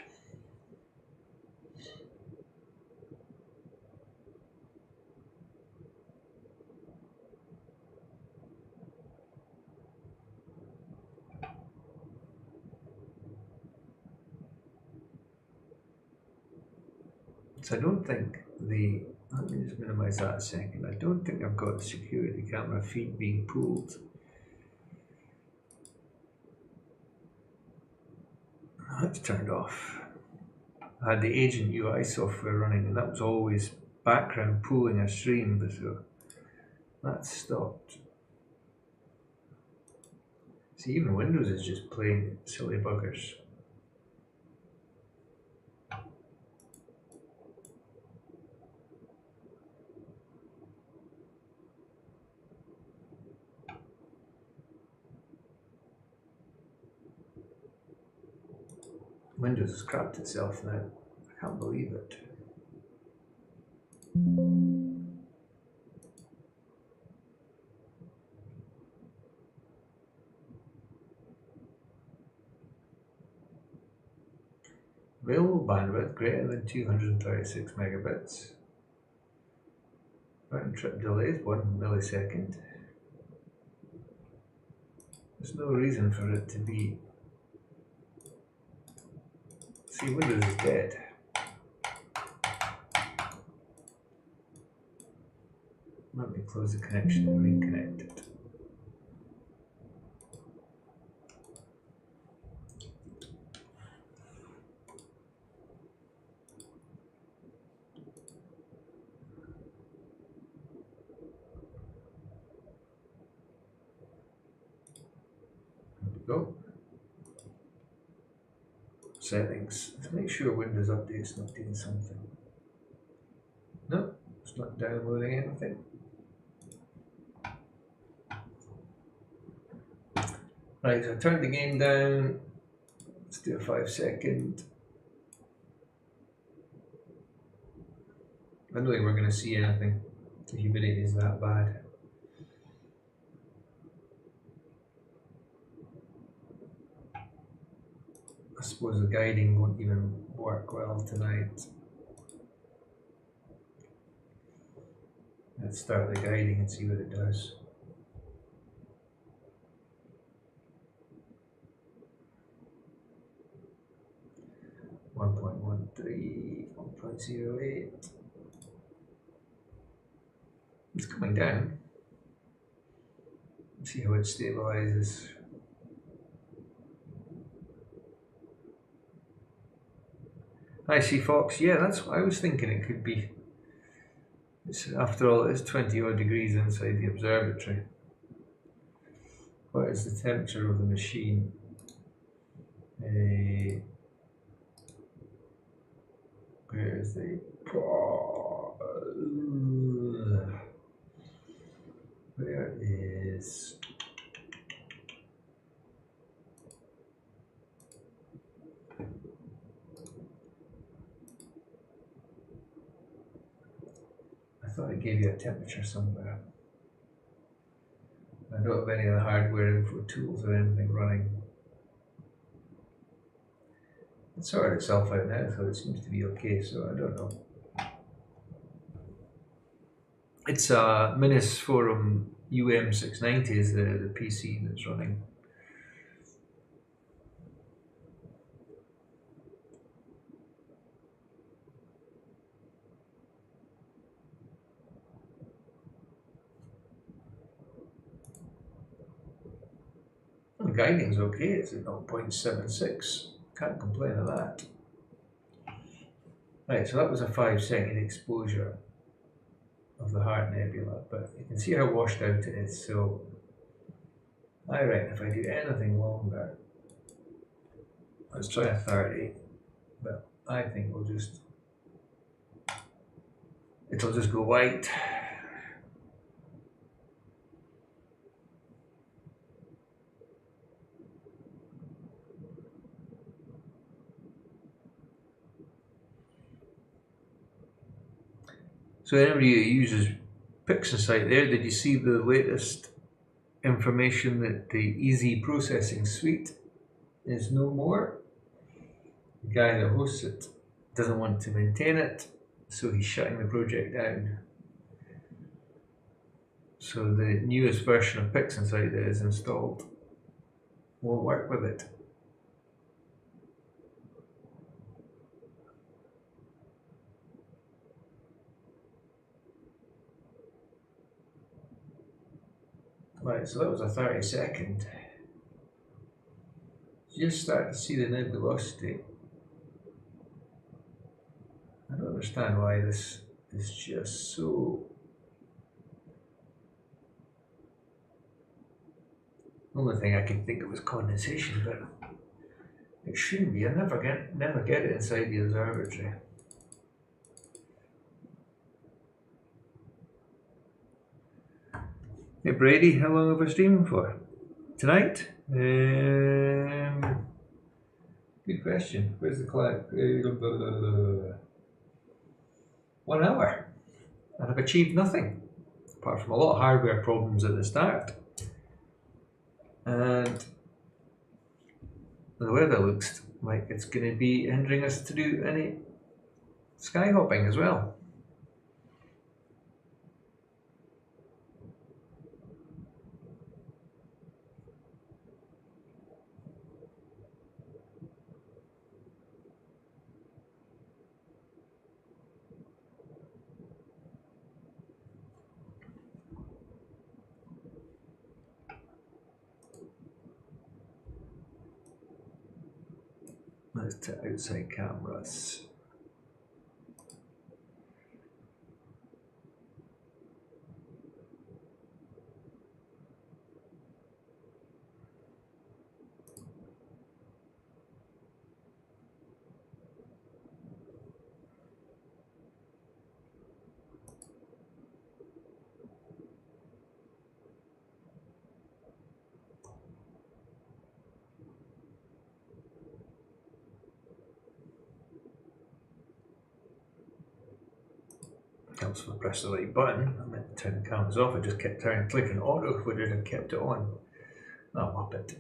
[SPEAKER 1] So I don't think let me just minimize that a second. I don't think I've got the security camera feed being pulled. That's turned off. I had the Agent UI software running and that was always background pulling a stream, but so that's stopped. See, even Windows is just playing silly buggers. Windows has crapped itself now. I can't believe it. Available bandwidth greater than 236 megabits. Round trip delays 1 millisecond. There's no reason for it to be. See, Windows is dead. Let me close the connection and reconnect it. There we go. Settings. Let's make sure Windows Update's not doing something. No, it's not downloading anything. Right, so I turned the game down. Let's do a 5-second. I don't think we're going to see anything. The humidity is that bad. I suppose the guiding won't even work well tonight. Let's start the guiding and see what it does. One 1.13, 1.08. It's coming down. Let's see how it stabilizes. I see Fox. Yeah, that's what I was thinking it could be. After all, it's 20 odd degrees inside the observatory. What is the temperature of the machine? Where is the... Where is... I thought it gave you a temperature somewhere. I don't have any of the hardware info tools or anything running. It's sorted itself out now, so it seems to be okay, so I don't know. It's a Minis Forum UM690 is the PC that's running. The guiding's okay, it's at 0.76. Can't complain of that. Right, so that was a 5-second exposure of the Heart Nebula, but you can see how washed out it is, so I reckon if I do anything longer, let's try a 30, but I think it'll just go white. So anybody who uses PixInsight there, did you see the latest information that the Easy Processing Suite is no more? The guy that hosts it doesn't want to maintain it, so he's shutting the project down. So the newest version of PixInsight that is installed won't work with it. Right, so that was a 30-second. You just start to see the nebulosity. I don't understand why this is just so. The only thing I can think of is condensation, but it shouldn't be. I never get it inside the observatory. Hey Brady, how long have I streaming for? Tonight? Good question. Where's the clock? 1 hour. And I've achieved nothing, apart from a lot of hardware problems at the start. And the weather looks like it's going to be hindering us to do any sky hopping as well. Let's to outside cameras. Helps if I press the right button. I meant to turn the cameras off. I just kept clicking auto if it had kept it on. Oh, muppet.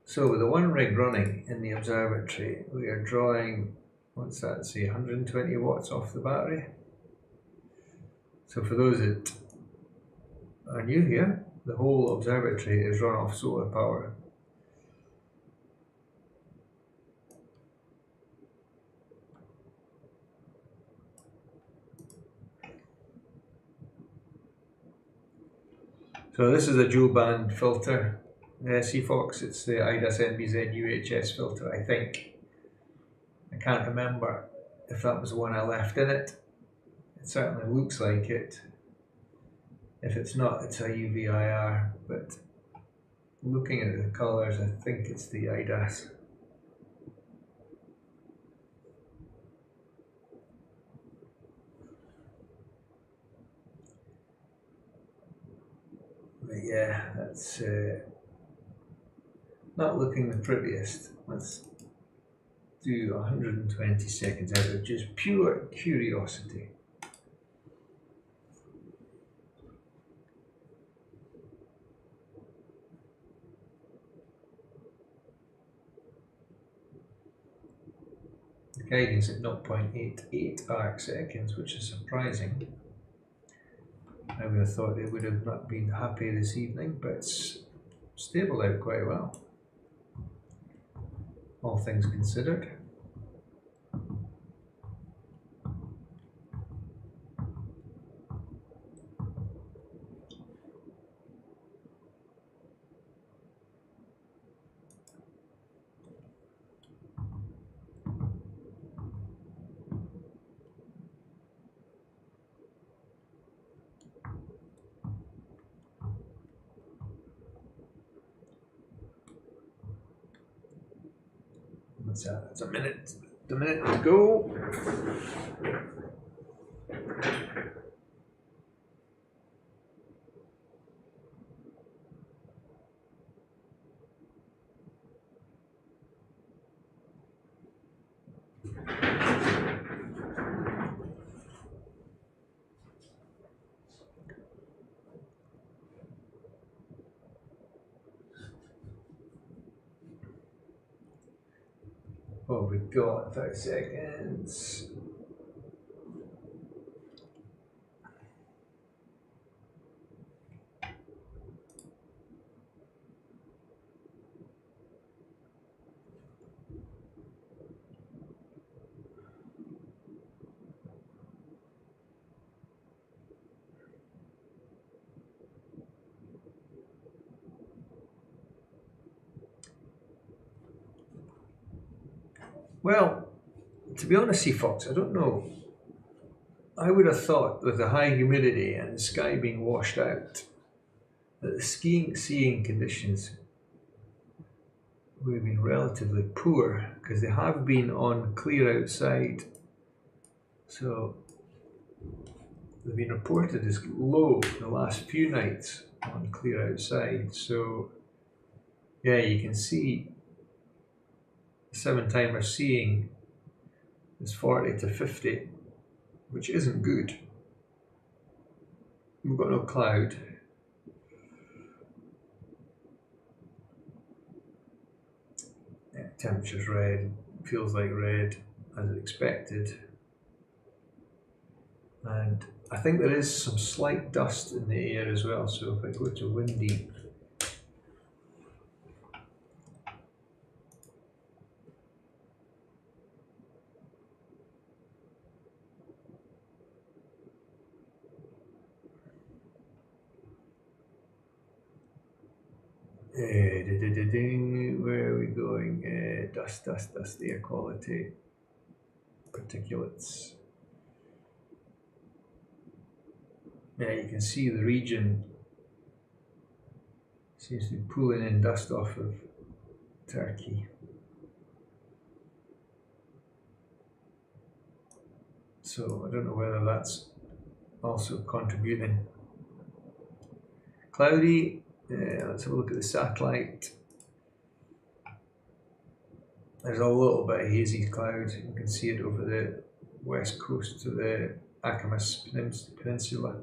[SPEAKER 1] So with the one rig running in the observatory, we are drawing, what's that say, 120 watts off the battery. So for those that are new here, the whole observatory is run off solar power. So this is a dual band filter, the CFOX. It's the IDAS NBZ UHS filter, I think. I can't remember if that was the one I left in it. It certainly looks like it. If it's not, it's a UVIR, but looking at the colours, I think it's the IDAS. But yeah, that's not looking the prettiest. Let's do 120 seconds out of just pure curiosity. Guiding's at 0.88 arc seconds, which is surprising. I would have thought they would have not been happy this evening, but it's stable out quite well, all things considered. That's a minute to go. What have we got? 5 seconds. Well, to be honest, Fox, I don't know. I would have thought with the high humidity and the sky being washed out, that the seeing conditions would have been relatively poor, because they have been on clear outside. So they've been reported as low the last few nights on clear outside. So yeah, you can see 7-timer seeing is 40 to 50, which isn't good. We've got no cloud. Yeah, temperature's red, feels like red as expected. And I think there is some slight dust in the air as well, so if I go to windy, where are we going? Dust, air quality, particulates. Yeah, you can see the region seems to be pulling in dust off of Turkey. So I don't know whether that's also contributing. Cloudy. Let's have a look at the satellite. There's a little bit of hazy cloud. You can see it over the west coast of the Akamas Peninsula.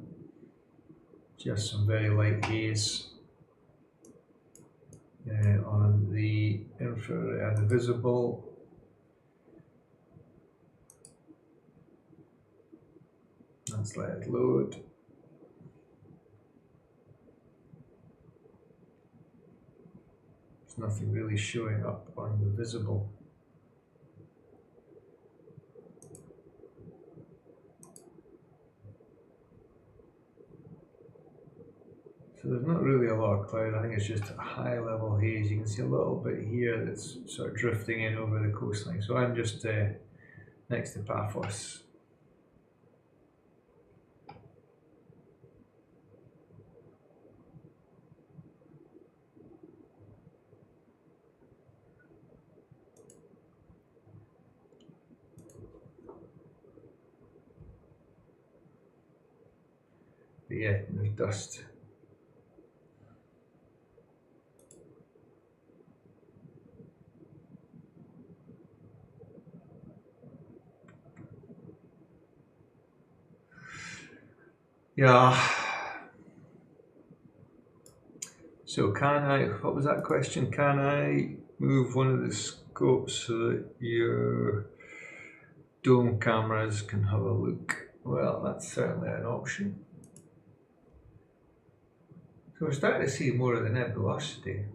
[SPEAKER 1] Just some very light haze on the infrared and the visible. Let's let it load. There's nothing really showing up on the visible. So there's not really a lot of cloud. I think it's just a high level haze. You can see a little bit here that's sort of drifting in over the coastline. So I'm just next to Paphos. But yeah, there's dust. Yeah. So what was that question? Can I move one of the scopes so that you're dome cameras can have a look. Well, that's certainly an option. So we're starting to see more of the nebulosity.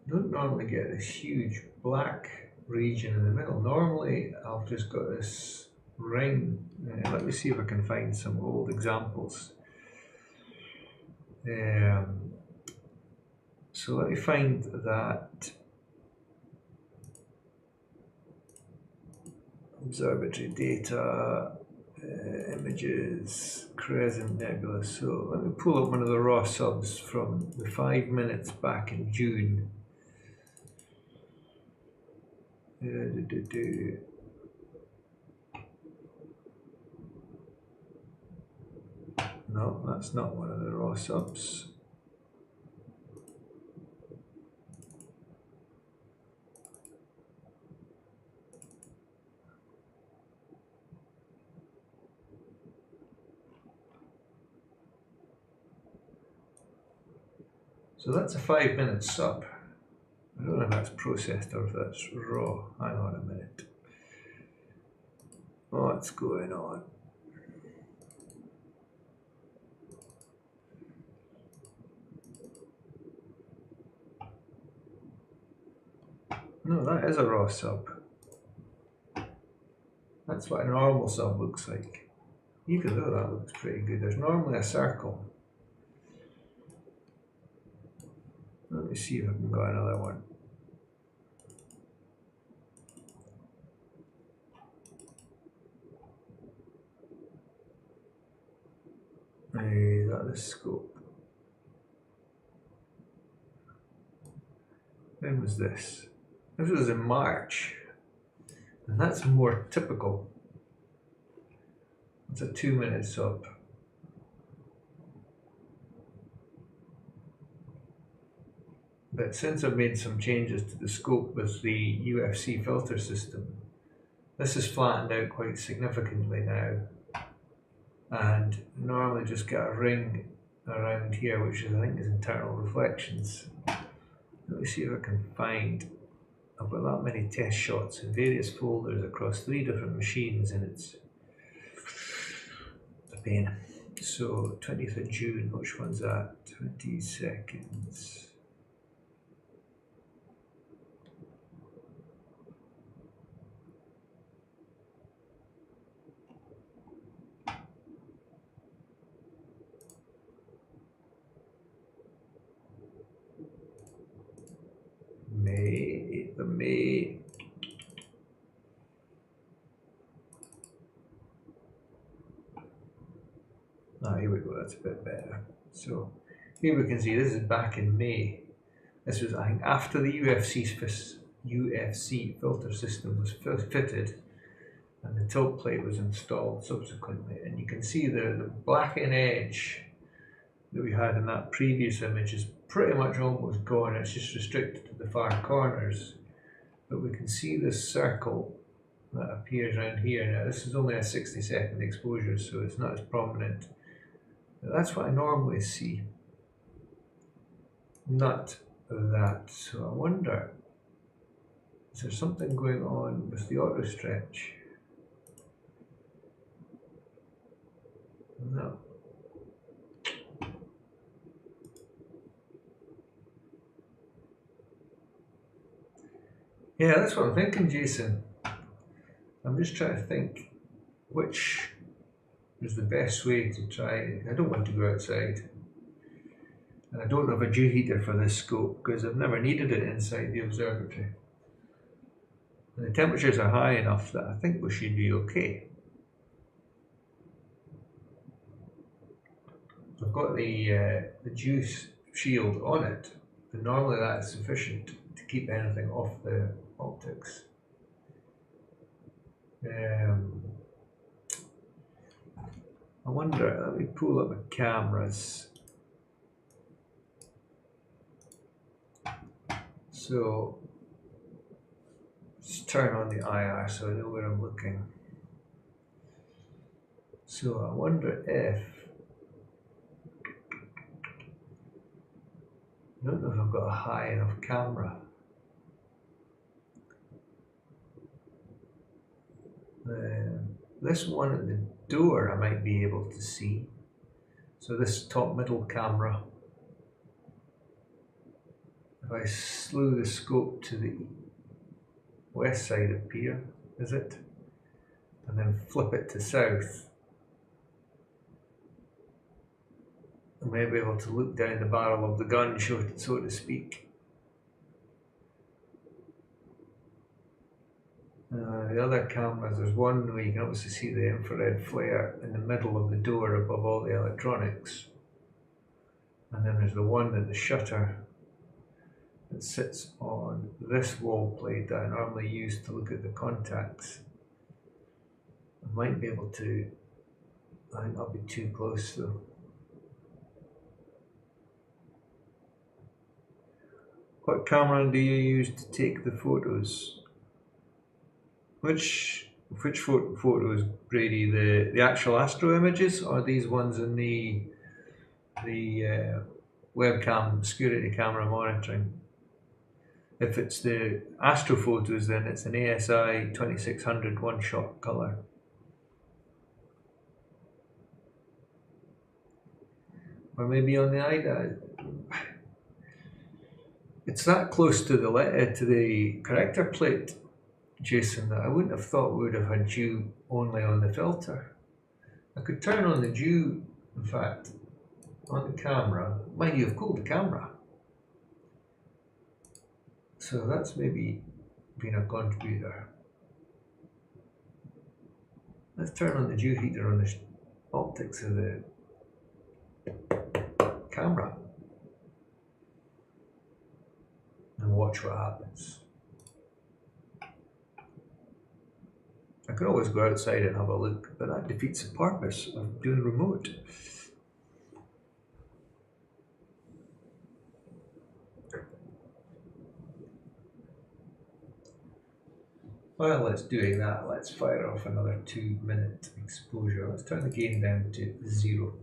[SPEAKER 1] You don't normally get this huge black region in the middle. Normally I've just got this ring. Let me see if I can find some old examples. So let me find that observatory data, images, crescent nebula. So let me pull up one of the raw subs from the 5 minutes back in June. No, that's not one of the raw subs. So that's a 5 minute sub. I don't know if that's processed or if that's raw. Hang on a minute. What's going on? No, that is a raw sub. That's what a normal sub looks like. Even though that looks pretty good, there's normally a circle. Let me see if I can get another one. Is that the scope? When was this? This was in March. And that's more typical. It's a 2 minute sub. But since I've made some changes to the scope with the UFC filter system, this is flattened out quite significantly now. And normally just get a ring around here, which is, I think, is internal reflections. Let me see if I can find. I've got that many test shots in various folders across 3 different machines, and it's a pain. So 20th of June, which one's that? 20 seconds. May, 8th of May. Here we go, that's a bit better. So here we can see this is back in May. This was, I think, after the UFC filter system was fitted and the tilt plate was installed subsequently. And you can see the blackened edge that we had in that previous image is pretty much almost gone. It's just restricted to the far corners. But we can see this circle that appears around here. Now this is only a 60-second exposure, so it's not as prominent. But that's what I normally see. Not that. So I wonder, is there something going on with the auto stretch? No. Yeah, that's what I'm thinking, Jason. I'm just trying to think which is the best way to try. I don't want to go outside. And I don't have a dew heater for this scope because I've never needed it inside the observatory. And the temperatures are high enough that I think we should be okay. I've got the juice shield on it, and normally that is sufficient to keep anything off the optics. I wonder, let me pull up my cameras. So let's turn on the IR so I know where I'm looking. So I wonder if I don't know if I've got a high enough camera. This one at the door I might be able to see. So this top middle camera, if I slew the scope to the west side of here, is it? And then flip it to south, I may be able to look down the barrel of the gun, so to speak. The other cameras, there's one where you can obviously see the infrared flare in the middle of the door above all the electronics. And then there's the one at the shutter that sits on this wall plate that I normally use to look at the contacts. I might be able to, I think I'll be too close though. What camera do you use to take the photos? Which photos, Brady? The actual astro images, or these ones in the webcam security camera monitoring? If it's the astro photos, then it's an ASI2600 one-shot colour. Or maybe on the IDA. It's that close to the corrector plate, Jason, that I wouldn't have thought we would have had dew only on the filter. I could turn on the dew, in fact, on the camera. Mind you, I've cooled the camera. So that's maybe been a contributor. Let's turn on the dew heater on the optics of the camera and watch what happens. I could always go outside and have a look, but that defeats the purpose of doing remote. While it's doing that, let's fire off another 2-minute exposure. Let's turn the gain down to 0.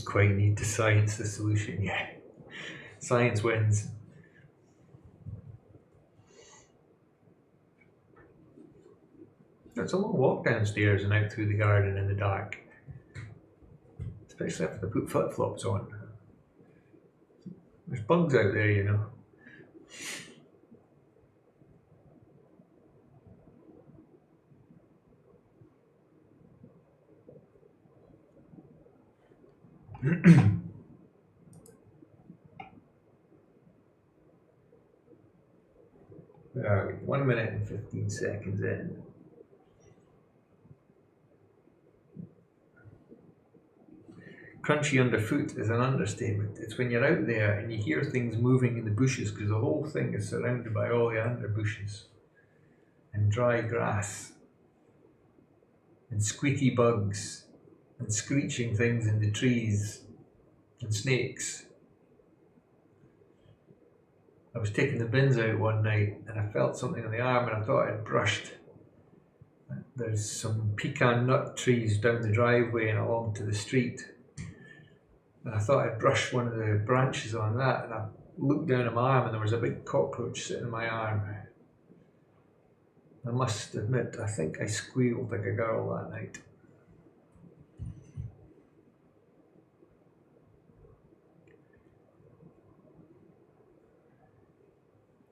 [SPEAKER 1] Quite need to science the solution, yeah. Science wins. It's a long walk downstairs and out through the garden in the dark. Especially after I put flip-flops on. There's bugs out there, you know. Where are we? 1 minute and 15 seconds in. Crunchy underfoot is an understatement. It's when you're out there and you hear things moving in the bushes, because the whole thing is surrounded by all the underbushes and dry grass and squeaky bugs and screeching things in the trees and snakes. I was taking the bins out one night and I felt something on the arm and I thought I'd brushed. There's some pecan nut trees down the driveway and along to the street. And I thought I'd brushed one of the branches on that, and I looked down at my arm and there was a big cockroach sitting in my arm. I must admit, I think I squealed like a girl that night.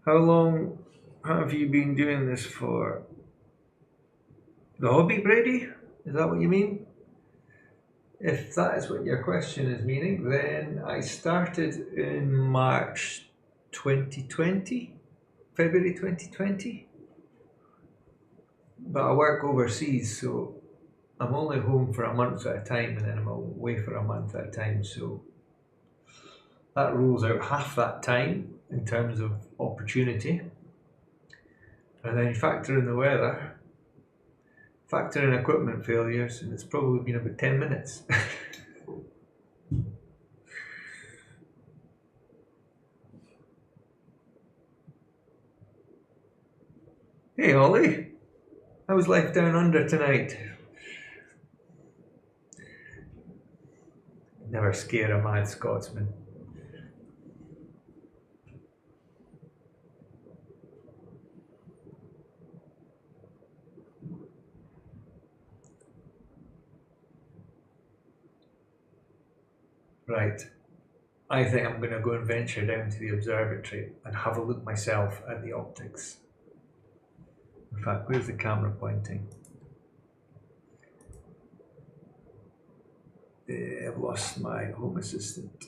[SPEAKER 1] How long have you been doing this for? The hobby, Brady? Is that what you mean? If that is what your question is meaning, then I started in March 2020, February 2020. but I work overseas, so I'm only home for a month at a time, and then I'm away for a month at a time, so that rules out half that time in terms of opportunity. And then you factor in the weather, factor in equipment failures, and it's probably been about 10 minutes. Hey Ollie, how's life down under tonight? Never scare a mad Scotsman. Right, I think I'm going to go and venture down to the observatory and have a look myself at the optics. In fact, where's the camera pointing? I've lost my home assistant.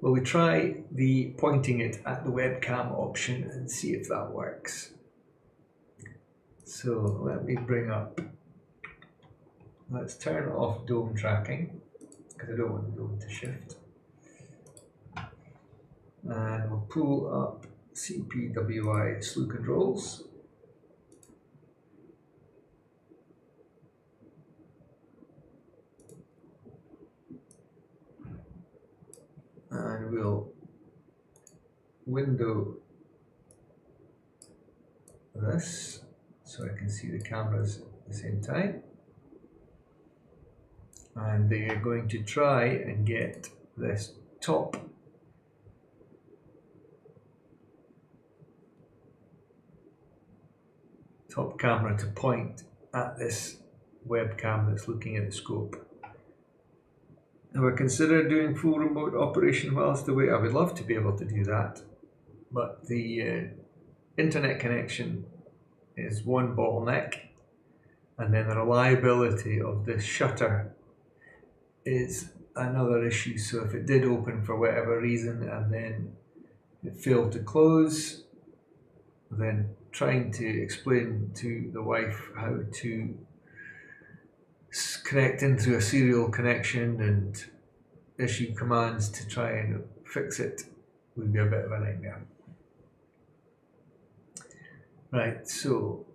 [SPEAKER 1] Well, we try the pointing it at the webcam option and see if that works. So let me bring up, let's turn off dome tracking, because I don't want the dome to shift. And we'll pull up CPWI slew controls. And we'll window this so I can see the cameras at the same time. And they are going to try and get this top camera to point at this webcam that's looking at the scope. Have I considered doing full remote operation whilst away? I would love to be able to do that, but the internet connection is one bottleneck, and then the reliability of this shutter is another issue. So if it did open for whatever reason and then it failed to close, then trying to explain to the wife how to connect in through a serial connection and issue commands to try and fix it would be a bit of a nightmare. Right, so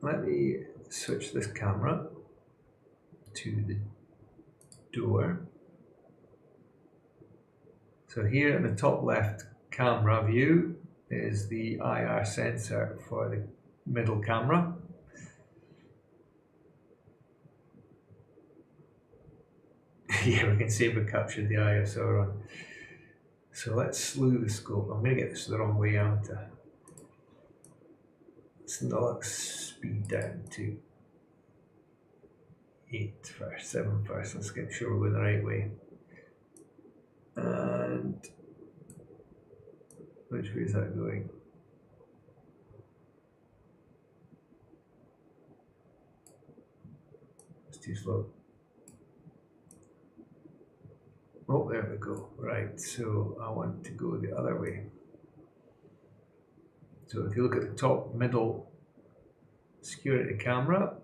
[SPEAKER 1] let me switch this camera to the door. So here in the top left camera view is the IR sensor for the middle camera. Yeah, we can see we captured the ISO on. So let's slew the scope. I'm going to get this the wrong way, aren't I? Let's knock speed down to 8 first, 7 first. Let's get sure we're going the right way. And which way is that going? It's too slow. Oh, there we go. Right, so I want to go the other way. So if you look at the top middle security camera,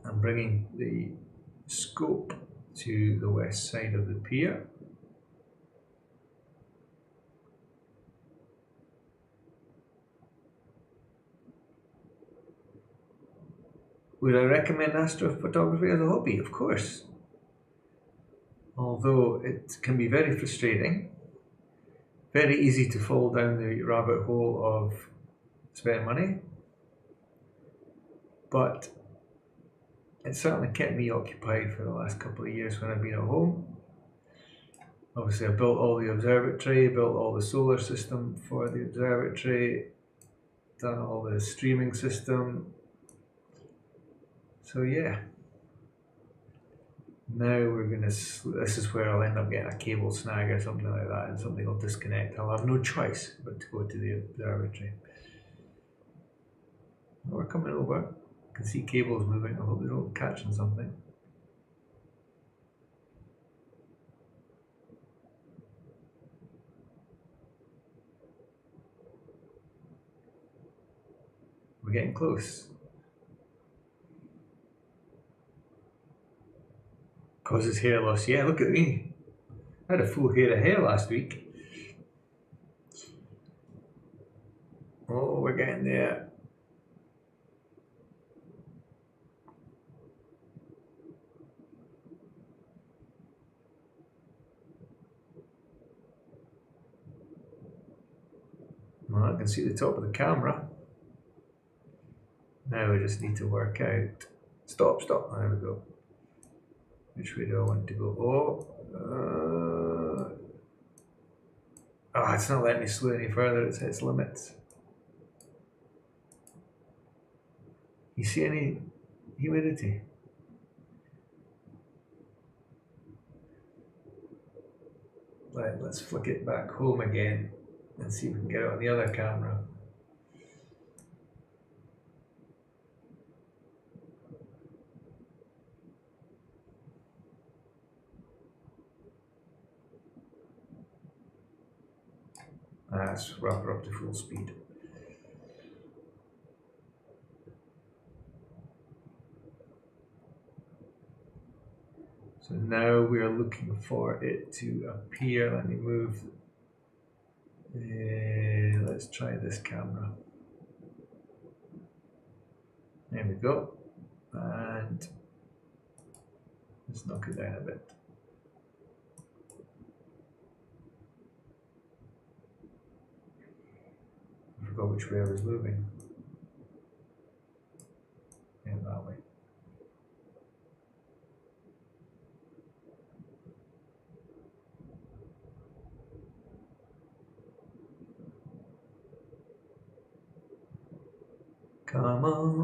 [SPEAKER 1] I'm bringing the scope to the west side of the pier. Would I recommend astrophotography as a hobby? Of course. Although it can be very frustrating, very easy to fall down the rabbit hole of spend money, but it certainly kept me occupied for the last couple of years when I've been at home. Obviously I built all the observatory, built all the solar system for the observatory, done all the streaming system. So yeah, now we're going to, this is where I'll end up getting a cable snag or something like that, and something will disconnect. I'll have no choice but to go to the observatory. We're coming over. I can see cables moving. I hope they don't catch on something. getting close. Causes hair loss. Yeah, look at me. I had a full head of hair last week. Oh, we're getting there. Well, I can see the top of the camera. Now we just need to work out. Stop. There we go. Which way do I want to go? Oh, it's not letting me slow any further. It's its limits. You see any humidity? Right, let's flick it back home again and see if we can get it on the other camera. That's wrap up to full speed. So now we are looking for it to appear. Let me move. Let's try this camera. There we go. And let's knock it down a bit. I forgot which way I was moving. Yeah, that way. Come on.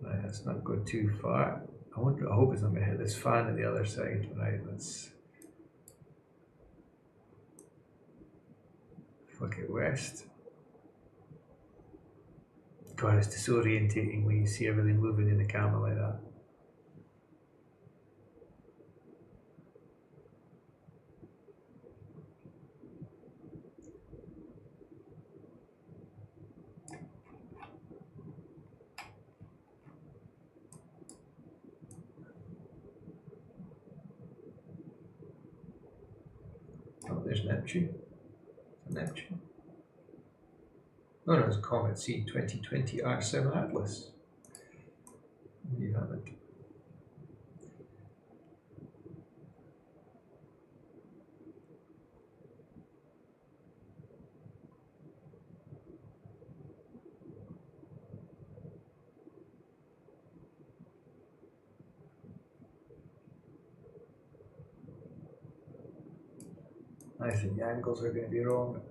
[SPEAKER 1] Right, let's not go too far. I hope it's not going to hit this fan on the other side. Right, let's flick it west. God, it's disorientating when you see everything moving in the camera like that. Oh, there's Neptune. Neptune. Oh no, it's a Comet C 2020 R7 Atlas. You have it. I think the angles are going to be wrong.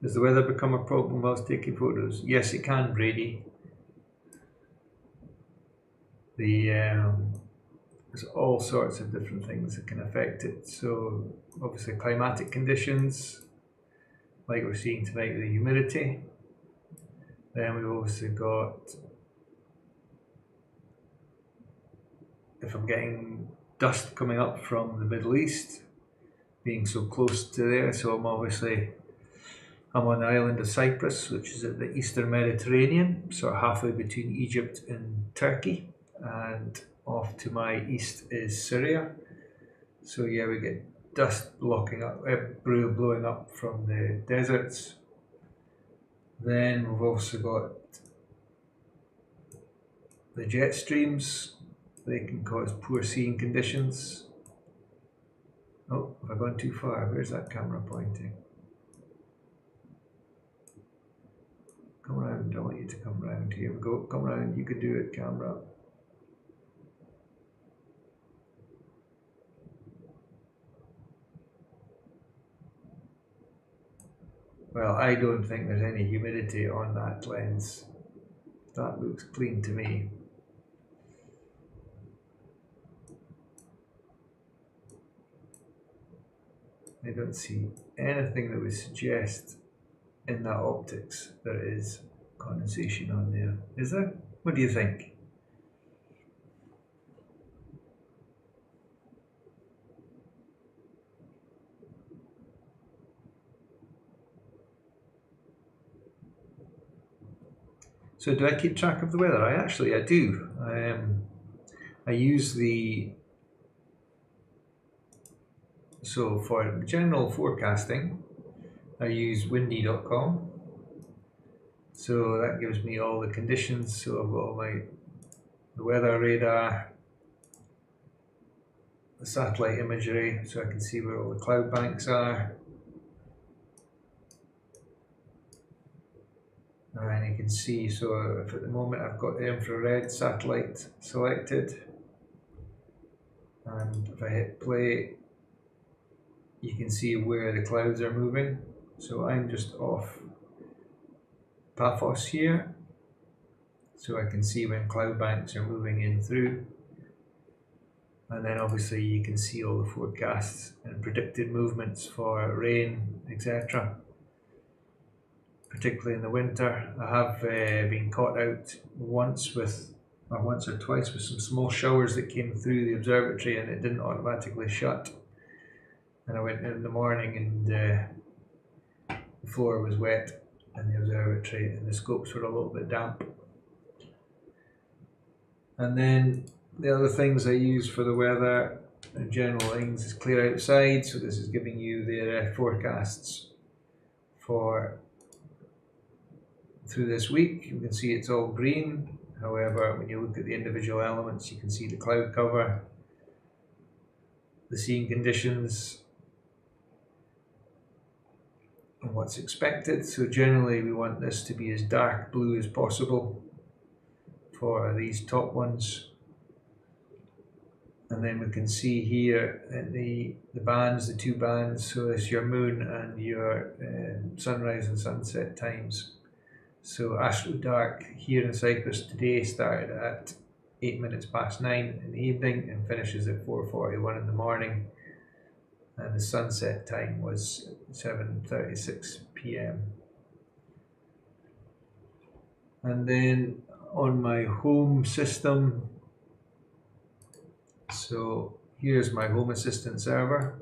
[SPEAKER 1] Does the weather become a problem whilst taking photos? Yes, it can, Brady. There's all sorts of different things that can affect it. So obviously climatic conditions, like we're seeing tonight with the humidity. Then we've also got, if I'm getting dust coming up from the Middle East, being so close to there, so I'm on the island of Cyprus, which is at the Eastern Mediterranean, sort of halfway between Egypt and Turkey, and off to my east is Syria. So yeah, we get dust blowing up from the deserts. Then we've also got the jet streams. They can cause poor seeing conditions. Oh, have I gone too far? Where's that camera pointing? Come around, I want you to come round. Here we go, come round, you can do it, camera. Well, I don't think there's any humidity on that lens. That looks clean to me. I don't see anything that would suggest in that optics there is condensation on there. Is there? What do you think? So do I keep track of the weather? I do. I use so for general forecasting, I use windy.com. So that gives me all the conditions. So I've got all the weather radar, the satellite imagery, so I can see where all the cloud banks are. And you can see, so if at the moment I've got the infrared satellite selected, and if I hit play, you can see where the clouds are moving. So I'm just off Paphos here, so I can see when cloud banks are moving in through. And then obviously you can see all the forecasts and predicted movements for rain, etc. Particularly in the winter. I have been caught out once or twice with some small showers that came through the observatory and it didn't automatically shut. And I went in the morning and the floor was wet in the observatory and the scopes were a little bit damp. And then the other things I use for the weather and general things is Clear Outside. So this is giving you their forecasts for through this week. You can see it's all green. However, when you look at the individual elements, you can see the cloud cover, the seeing conditions, and what's expected. So generally we want this to be as dark blue as possible for these top ones. And then we can see here at the bands, the two bands, so it's your moon and your sunrise and sunset times. So Astro Dark here in Cyprus today started at 8 minutes past 9 in the evening and finishes at 4:41 in the morning. And the sunset time was 7:36 p.m. And then on my home system, so here's my Home Assistant server.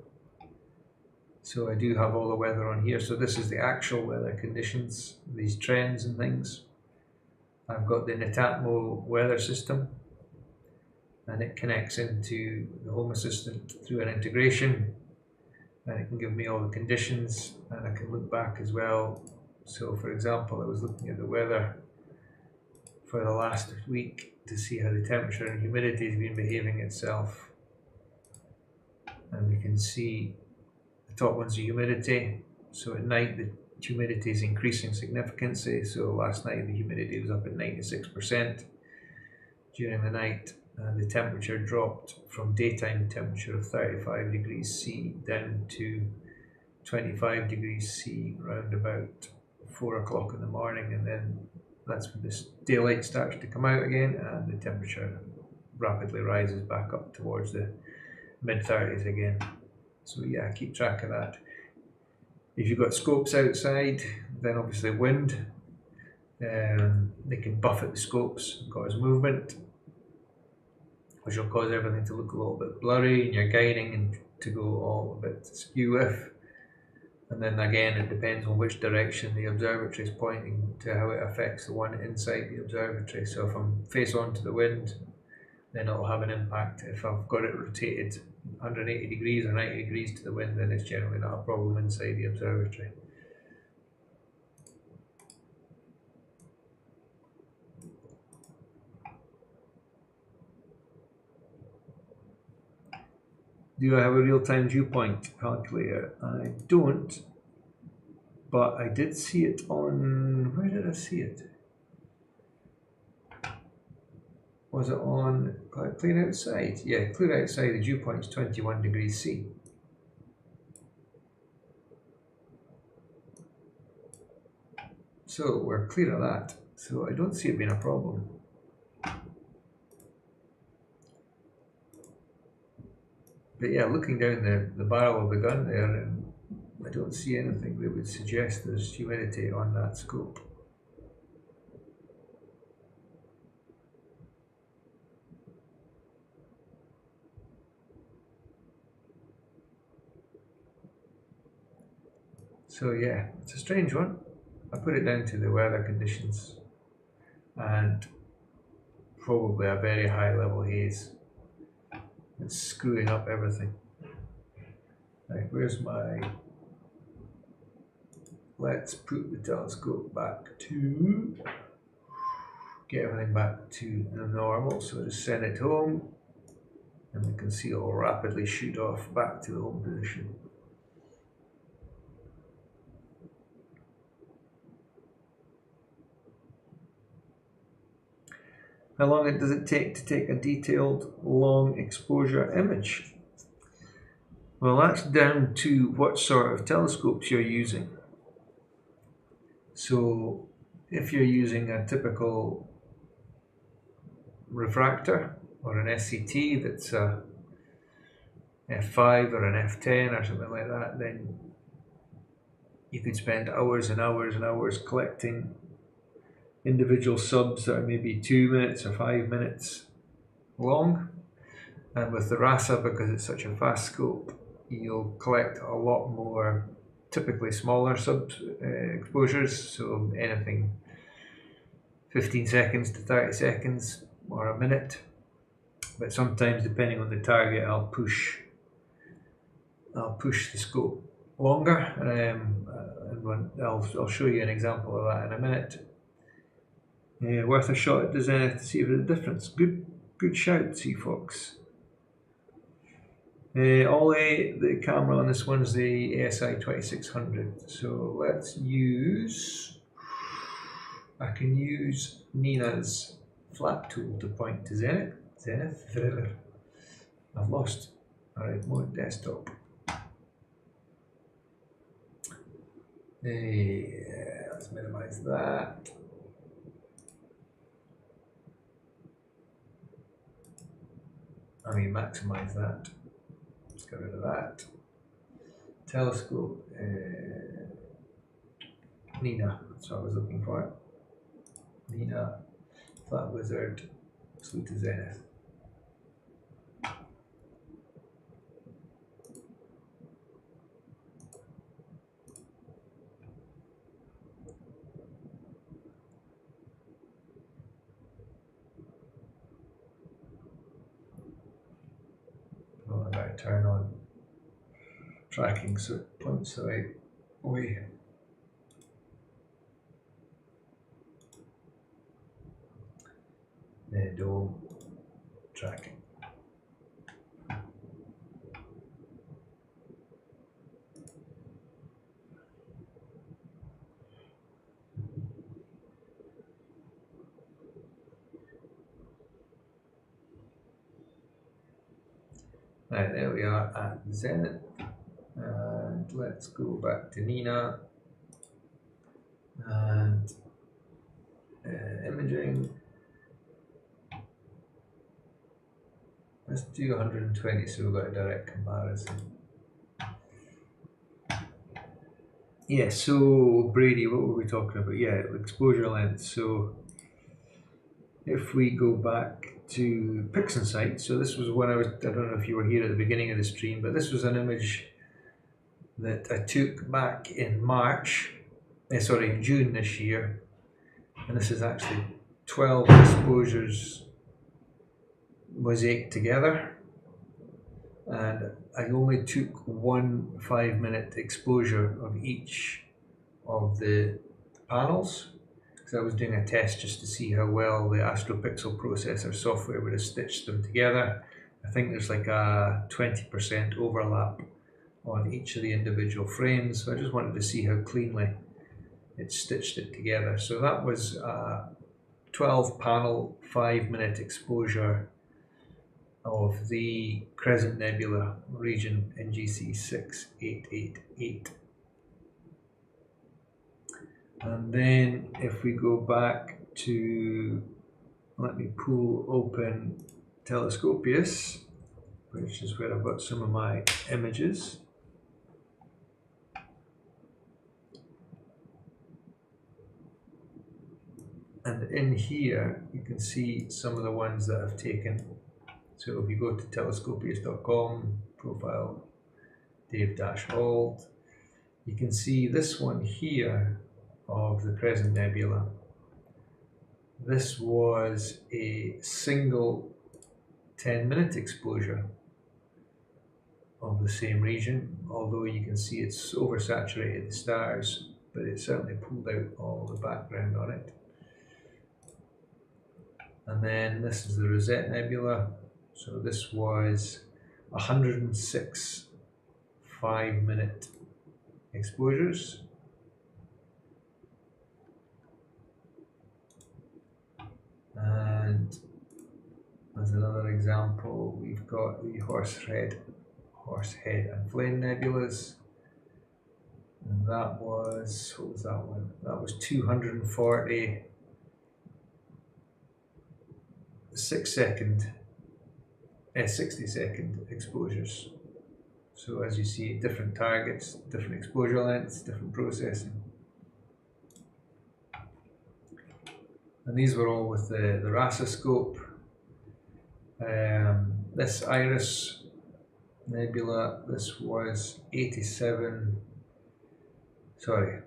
[SPEAKER 1] So I do have all the weather on here. So this is the actual weather conditions, these trends and things. I've got the Netatmo weather system and it connects into the Home Assistant through an integration, and it can give me all the conditions and I can look back as well. So for example, I was looking at the weather for the last week to see how the temperature and humidity has been behaving itself. And we can see the top one's the humidity. So at night the humidity is increasing significantly. So last night the humidity was up at 96% during the night, and the temperature dropped from daytime temperature of 35 degrees C down to 25 degrees C round about 4 o'clock in the morning, and then that's when this daylight starts to come out again and the temperature rapidly rises back up towards the mid-30s again. So yeah, keep track of that. If you've got scopes outside, then obviously wind, they can buffet the scopes and cause movement, which will cause everything to look a little bit blurry, and your guiding and to go all a bit skew with. And then again, it depends on which direction the observatory is pointing to how it affects the one inside the observatory. So if I'm face on to the wind, then it'll have an impact. If I've got it rotated 180 degrees or 90 degrees to the wind, then it's generally not a problem inside the observatory. Do I have a real-time viewpoint calculator? I don't, but I did see it on, where did I see it? Was it on Clear Outside? Yeah, Clear Outside, the dew point's 21 degrees C. So we're clear of that. So I don't see it being a problem. But yeah, looking down the barrel of the gun there, I don't see anything that would suggest there's humidity on that scope. So yeah, it's a strange one. I put it down to the weather conditions and probably a very high level haze. It's screwing up everything. Right, where's my... Let's put the telescope back to... Get everything back to the normal, so just send it home and we can see it will rapidly shoot off back to the home position. How long does it take to take a detailed long exposure image? Well, that's down to what sort of telescopes you're using. So if you're using a typical refractor or an SCT that's a f5 or an f10 or something like that, then you could spend hours and hours and hours collecting individual subs that are maybe 2 minutes or 5 minutes long. And with the RASA, because it's such a fast scope, you'll collect a lot more typically smaller sub exposures, so anything 15 seconds to 30 seconds or a minute. But sometimes, depending on the target, I'll push the scope longer, and I'll show you an example of that in a minute. Worth a shot at the zenith to see if there's a difference. Good shout, Sea Fox. The camera on this one's the ASI2600. So let's use... I can use Nina's flat tool to point to zenith. I've lost. Alright, mode desktop. Let's minimize that. Maximize that. Let's get rid of that. Telescope. Nina, that's what I was looking for. Nina, flat wizard, slew to zenith. Oh, I better turn on tracking so it points the right way. Dome tracking. Right, there we are at zenith, and let's go back to Nina and imaging. Let's do 120 so we've got a direct comparison. Yeah, so Brady, what were we talking about? Yeah, exposure length. So if we go back to PixInsight, so this was when I don't know if you were here at the beginning of the stream, but this was an image that I took back in in June this year, and this is actually 12 exposures mosaic together, and I only took one 5-minute exposure of each of the panels, because I was doing a test just to see how well the AstroPixel processor software would have stitched them together. I think there's like a 20% overlap on each of the individual frames, so I just wanted to see how cleanly it stitched it together. So that was a 12 panel 5-minute exposure of the Crescent Nebula region NGC 6888. And then if we go back to, let me pull open Telescopius, which is where I've got some of my images. And in here, you can see some of the ones that I've taken. So if you go to telescopius.com, profile, Dave-Hold, you can see this one here of the Crescent Nebula. This was a single 10-minute exposure of the same region, although you can see it's oversaturated the stars, but it certainly pulled out all the background on it. And then this is the Rosette Nebula. So this was 106 5-minute exposures. And as another example, we've got the Horsehead and Flame Nebulas. And that was, what was that one? That was 240 60-second exposures. So as you see, different targets, different exposure lengths, different processing. And these were all with the RASA scope. This Iris Nebula, this was 87, sorry,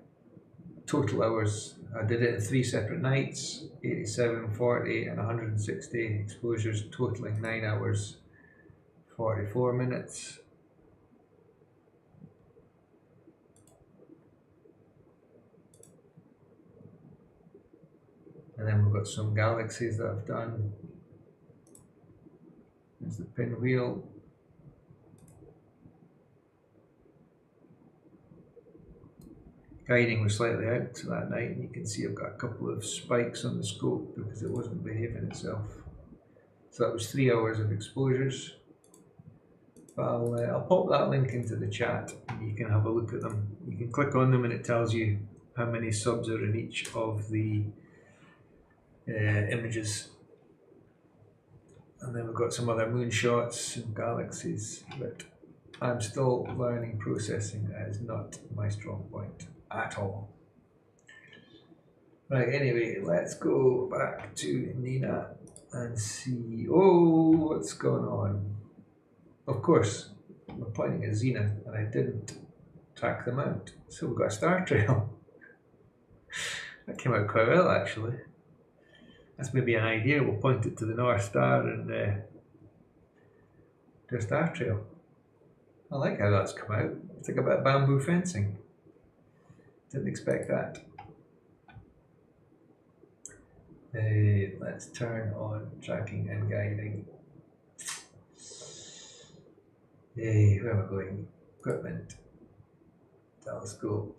[SPEAKER 1] total hours. I did it in 3 separate nights, 87, 40 and 160 exposures, totaling 9 hours, 44 minutes. And then we've got some galaxies that I've done. There's the pinwheel. Guiding was slightly out that night, and you can see I've got a couple of spikes on the scope because it wasn't behaving itself. So that was 3 hours of exposures. But I'll pop that link into the chat and you can have a look at them. You can click on them and it tells you how many subs are in each of the images. And then we've got some other moonshots and galaxies, but I'm still learning processing. That is not my strong point at all. Right, anyway, let's go back to Nina and see, oh, what's going on. Of course, we're pointing at zenith and I didn't track them out. So we've got a star trail. That came out quite well, actually. That's maybe an idea. We'll point it to the North Star and do a star trail. I like how that's come out. It's like a bit of bamboo fencing. Didn't expect that. Let's turn on tracking and guiding. Where am I going? Equipment. Telescope.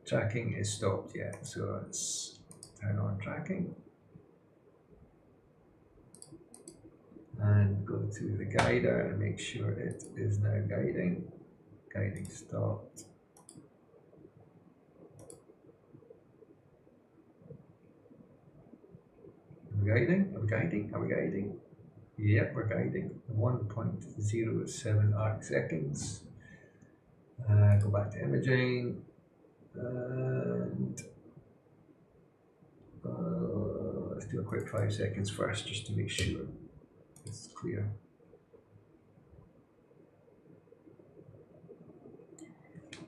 [SPEAKER 1] Tracking is stopped yet, so let's turn on tracking and go to the guider and make sure it is now guiding. Guiding stopped. Are we guiding? Are we guiding? Are we guiding? Yep, we're guiding. 1.07 arc seconds. Go back to imaging and let's do a quick 5 seconds first just to make sure it's clear.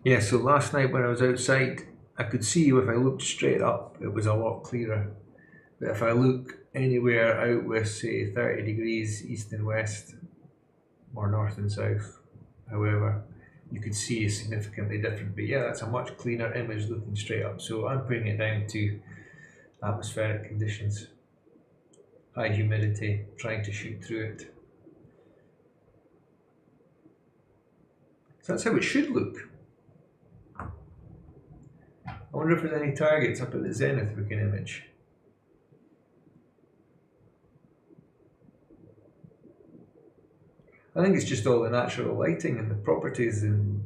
[SPEAKER 1] Yeah, so last night when I was outside, I could see if I looked straight up, it was a lot clearer. But if I look anywhere out with, say, 30 degrees east and west, or north and south, however, you could see is significantly different. But yeah, that's a much cleaner image looking straight up. So I'm putting it down to atmospheric conditions, high humidity, trying to shoot through it. So that's how it should look. I wonder if there's any targets up at the zenith we can image. I think it's just all the natural lighting and the properties, and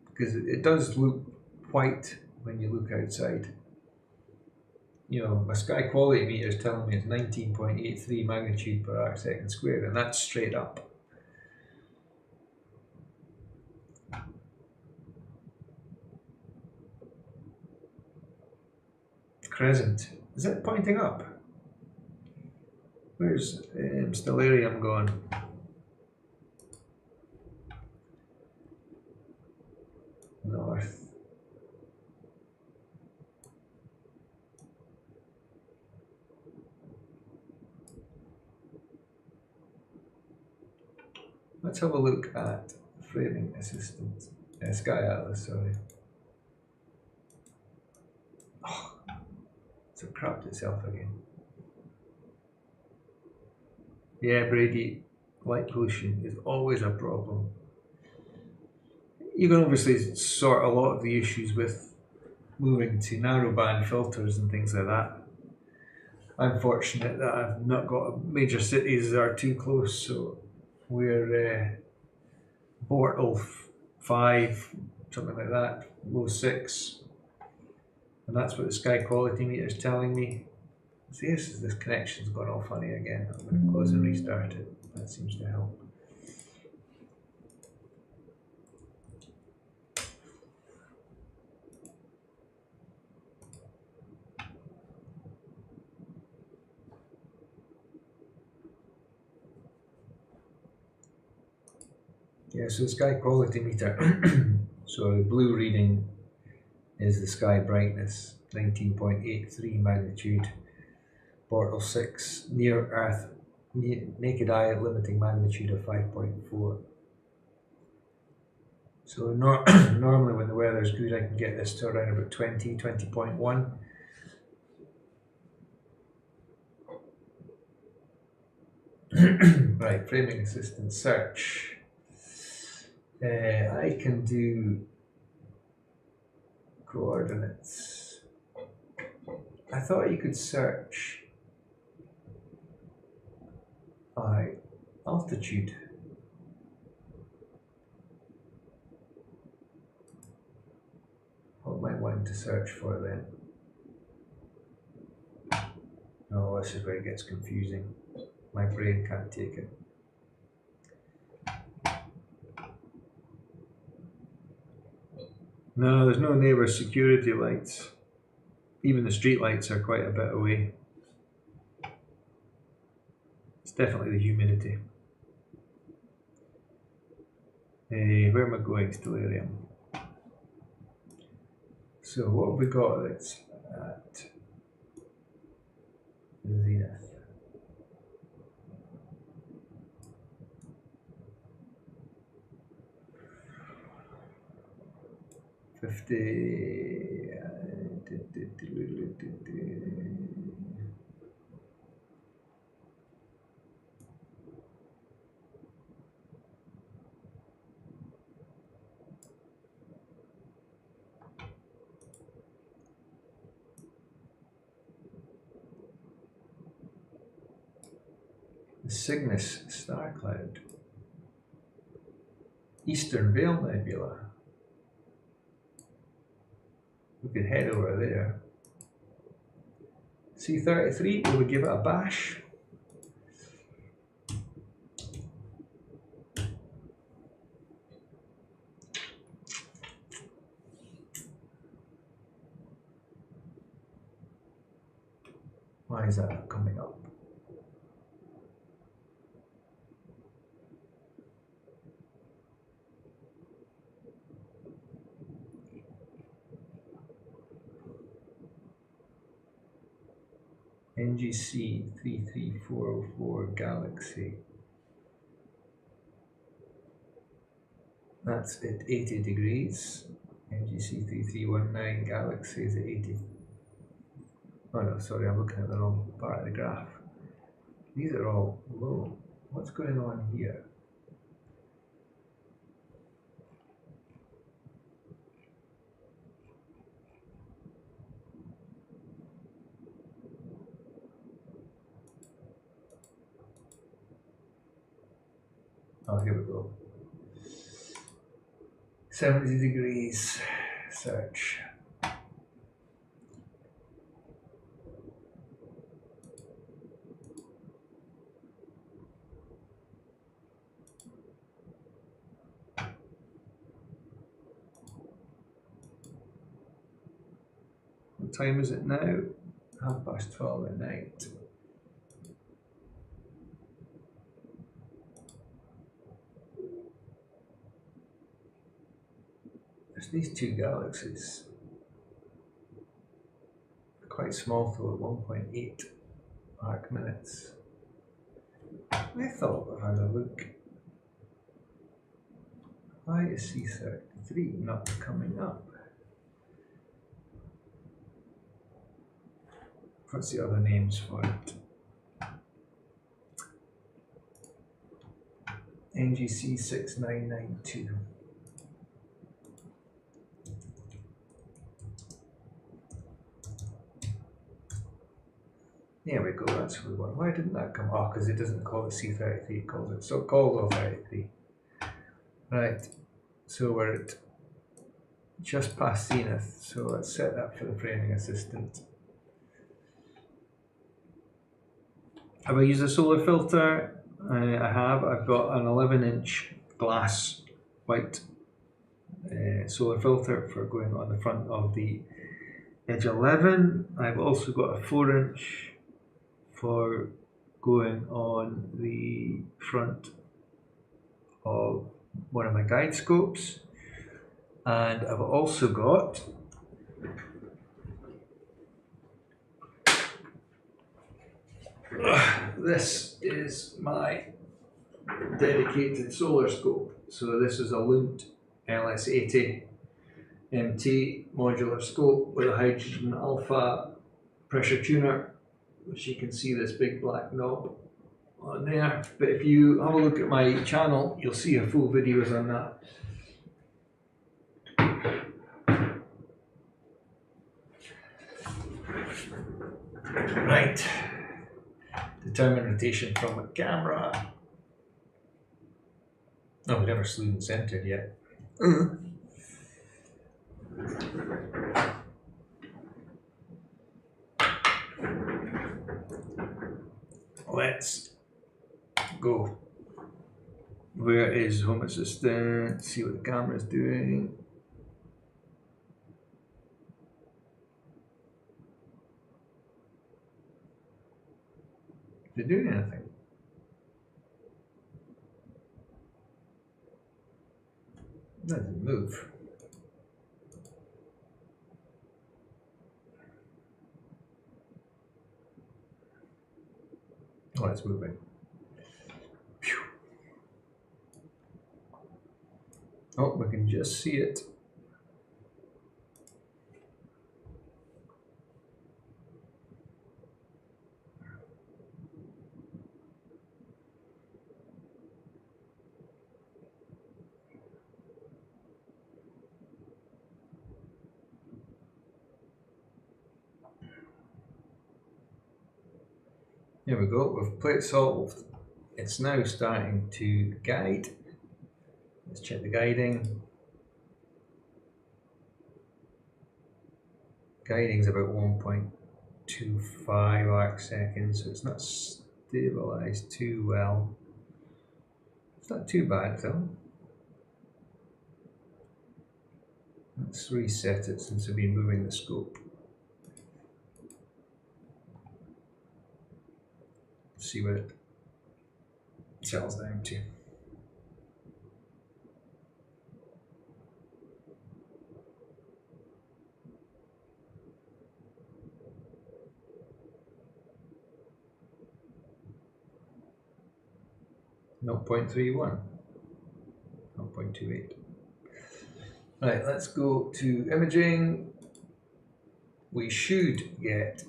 [SPEAKER 1] because it does look white when you look outside. You know, my sky quality meter is telling me it's 19.83 magnitude per arc second squared, and that's straight up. Crescent. Is it pointing up? Where's stellarium gone? North. Let's have a look at framing assistant. Sky Atlas, sorry. Oh, it's crapped itself again. Yeah, Brady, light pollution is always a problem. You can obviously sort a lot of the issues with moving to narrowband filters and things like that. I'm fortunate that I've not got major cities that are too close, so we're Bortle 5, something like that, low 6, and that's what the sky quality meter is telling me. See, this connection's gone all funny again. I'm going to close and restart it. That seems to help. Yeah, so the sky quality meter, so the blue reading is the sky brightness, 19.83 magnitude, Bortle 6, near Earth, naked eye limiting magnitude of 5.4. So normally when the weather is good, I can get this to around about 20, 20.1. Right, framing assistant search. I can do coordinates. I thought you could search by altitude. What am I wanting to search for then? Oh, this is where it gets confusing. My brain can't take it. No, there's no neighbour security lights. Even the street lights are quite a bit away. It's definitely the humidity. Where am I going? Stellarium. So what have we got that's at zenith? The Cygnus star cloud. Eastern Veil Nebula. We could head over there. C33, will we give it a bash? Why is that not coming up? NGC 33404 Galaxy. That's at 80 degrees. NGC 3319 Galaxy is at 80. Oh no, sorry, I'm looking at the wrong part of the graph. These are all low. What's going on here? Oh, here we go. 70 degrees search. What time is it now? 12:30 at night. There's these two galaxies. They're quite small though, at 1.8 arc minutes. I thought I'd had a look. Why is C33 not coming up? What's the other names for it? NGC 6992. There we go, that's the one. Why didn't that come? Oh, because it doesn't call it C33, it calls it, so it calls 33. Right, so we're at just past zenith, so let's set that for the framing assistant. Have I used a solar filter? I have. I've got an 11-inch glass white solar filter for going on the front of the Edge 11. I've also got a 4-inch for going on the front of one of my guide scopes, and I've also got this is my dedicated solar scope. So this is a Lunt LS80MT modular scope with a hydrogen alpha pressure tuner, which you can see this big black knob on there. But if you have a look at my channel, you'll see a full videos on that. Right. Determine rotation from a camera. Oh, we never slewed and centered yet. Let's go. Where is Home Assistant? See what the camera is doing. Is it doing anything? It doesn't move. Oh, it's moving. Phew. Oh, we can just see it. There we go, we've plate solved. It's now starting to guide. Let's check the guiding. Guiding is about 1.25 arc seconds, so it's not stabilized too well. It's not too bad though. Let's reset it since we've been moving the scope. See what it settles down to. No 0.31, 0.28. Right, let's go to imaging. We should get,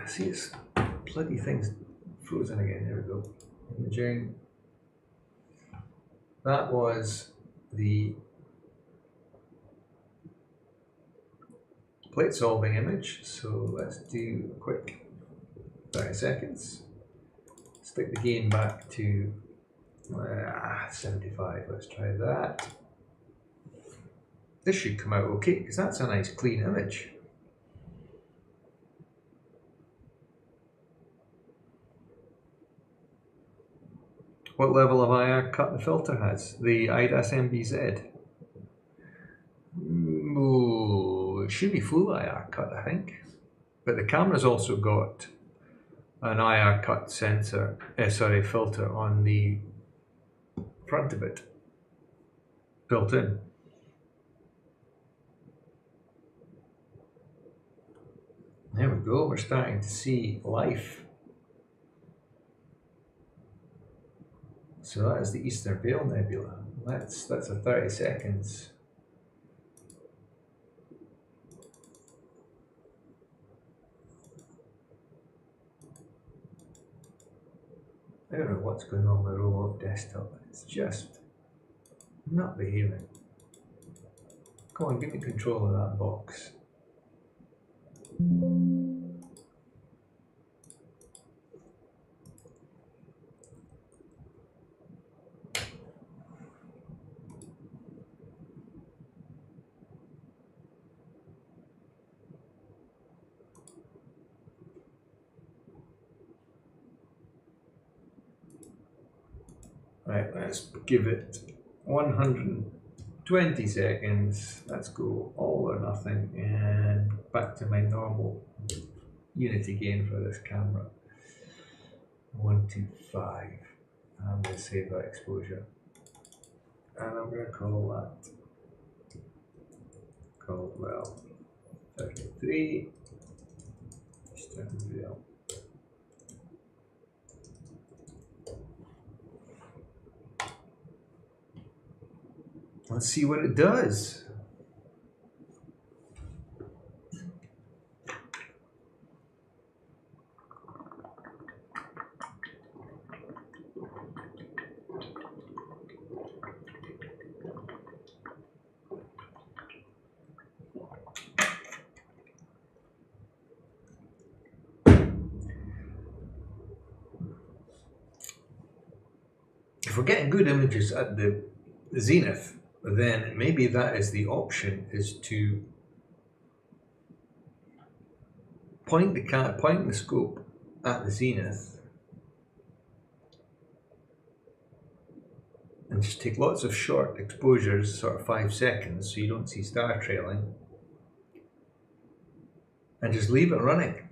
[SPEAKER 1] see it's bloody thing's frozen again, there we go. Imaging. That was the plate solving image, so let's do a quick 30 seconds. Stick the gain back to 75, let's try that. This should come out okay, because that's a nice clean image. What level of IR cut the filter has? The IDAS MBZ. It should be full IR cut, I think. But the camera's also got an IR cut sensor, filter on the front of it, built in. There we go, we're starting to see life. So that is the Eastern Veil Nebula. That's a 30 seconds. I don't know what's going on with my remote desktop. It's just not behaving. Come on, give me control of that box. Right, let's give it 120 seconds. Let's go all or nothing and back to my normal unity gain for this camera. 125. I'm going to save that exposure. And I'm going to call that, well, 33. Eastern Veil. Let's see what it does. If we're getting good images at the zenith, then maybe that is the option, is to point the scope at the zenith and just take lots of short exposures, sort of 5 seconds, so you don't see star trailing, and just leave it running.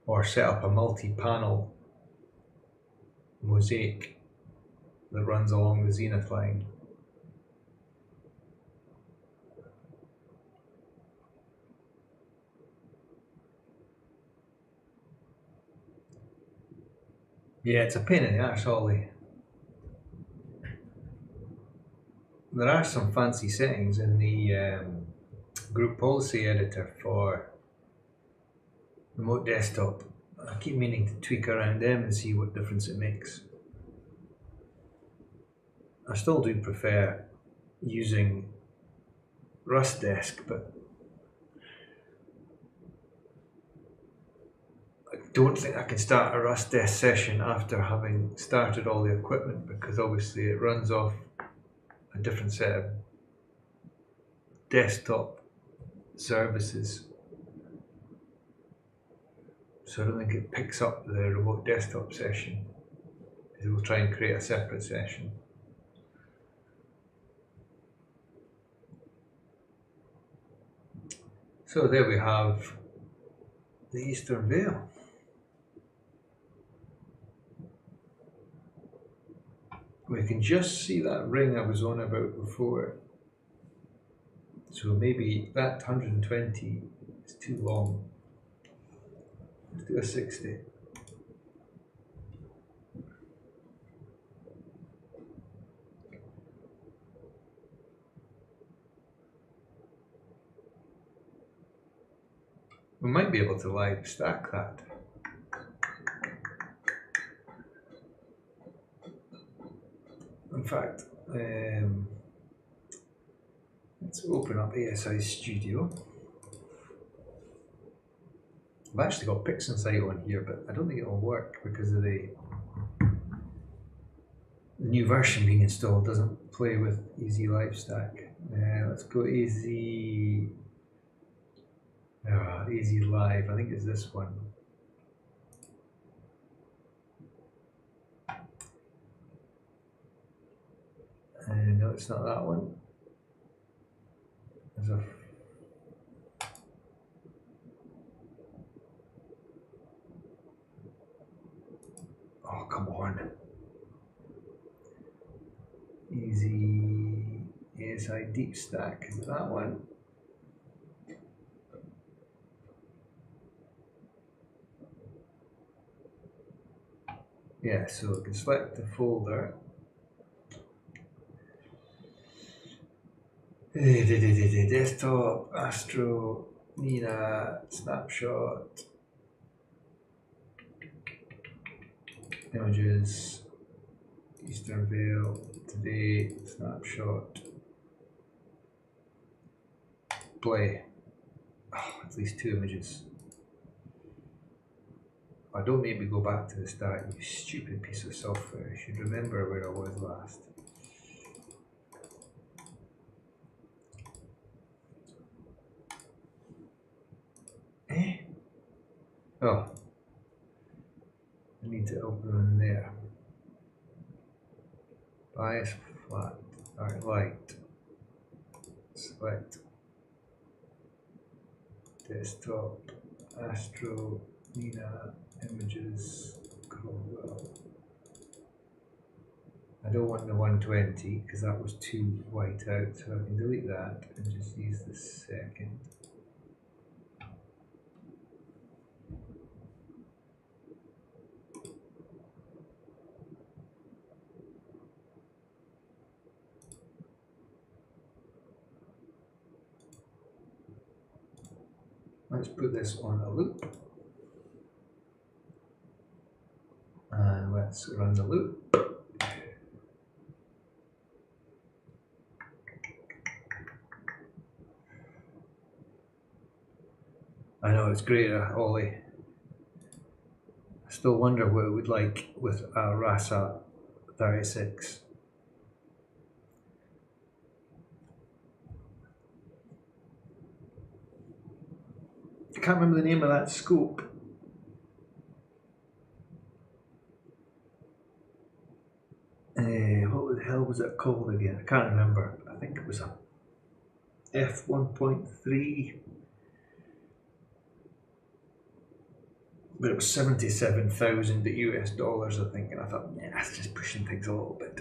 [SPEAKER 1] Or set up a multi-panel mosaic that runs along the zenith line. Yeah, it's a pain in the arse, Ollie. There are some fancy settings in the group policy editor for remote desktop. I keep meaning to tweak around them and see what difference it makes. I still do prefer using RustDesk, but I don't think I can start a RustDesk session after having started all the equipment, because obviously it runs off a different set of desktop services. So I don't think it picks up the remote desktop session. It will try and create a separate session. So there we have the Eastern Veil. We can just see that ring I was on about before. So maybe that 120 is too long. Let's do a 60. We might be able to live stack that. In fact, let's open up ASI Studio. I've actually got PixInsight on here, but I don't think it will work because of the new version being installed doesn't play with Easy Live Stack. Let's go Easy Live. I think it's this one. No, it's not that one. There's a oh, come on. Easy ASI Deep Stack. Is it that one? Yeah, so I can select the folder. Desktop, Astro, Nina, Snapshot, Images, Eastern Vale, Today, Snapshot, Play. Oh, at least 2 images. Oh, don't make me go back to the start, you stupid piece of software. I should remember where I was last. Oh, I need to open in there. Bias flat, alright, light, select, desktop, Astro, Nina, Images, Crowell. I don't want the 120 because that was too white out, so I can delete that and just use the second. Let's put this on a loop. And let's run the loop. I know it's great, Ollie. I still wonder what it would like with a RASA 36. I can't remember the name of that scope. What the hell was it called again? I can't remember. I think it was a f1.3. But it was 77,000 US dollars, I think, and I thought, yeah, that's just pushing things a little bit.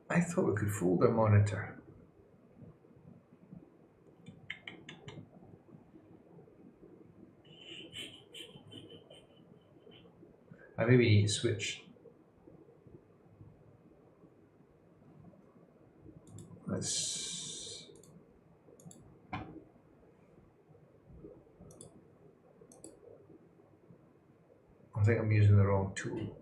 [SPEAKER 1] I thought we could folder monitor. I maybe need to switch. Let's. I think I'm using the wrong tool.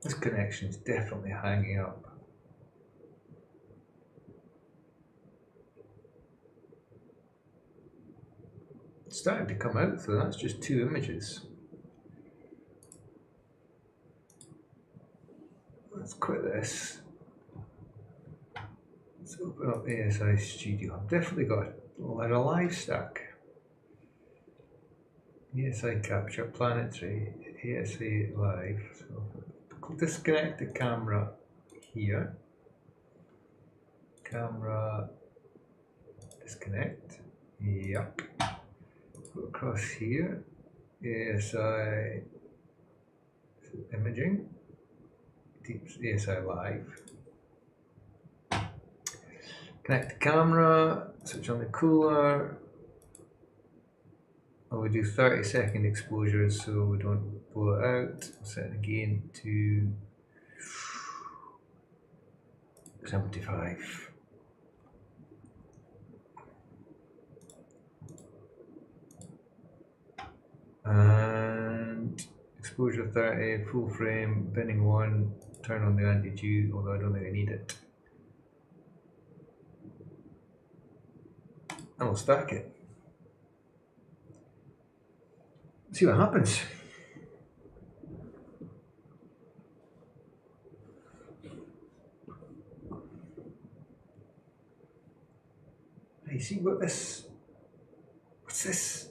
[SPEAKER 1] This connection is definitely hanging up. It's starting to come out, so that's just 2 images. Let's quit this. Let's open up ASI Studio. I've definitely got a live stack. ASI Capture, Planetary, ASI Live. So disconnect the camera here. Camera disconnect. Yep. Go across here. ASI imaging. ASI Live. Connect the camera. Switch on the cooler. I will do 30-second exposures so we don't blow it out. Set the gain to 75. And exposure 30, full frame, binning 1, turn on the anti-dew, although I don't think I need it. And we'll stack it. See what happens. Hey, see what this? What's this?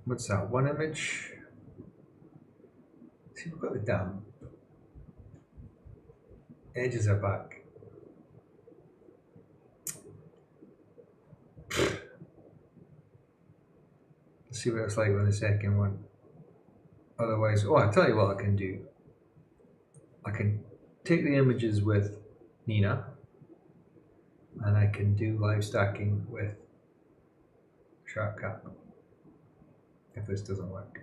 [SPEAKER 1] What's that? One image? See, we've got the damn edges are back. Let's see what it's like with the second one. Otherwise, oh, I'll tell you what I can do. I can take the images with Nina and I can do live stacking with SharpCap if this doesn't work.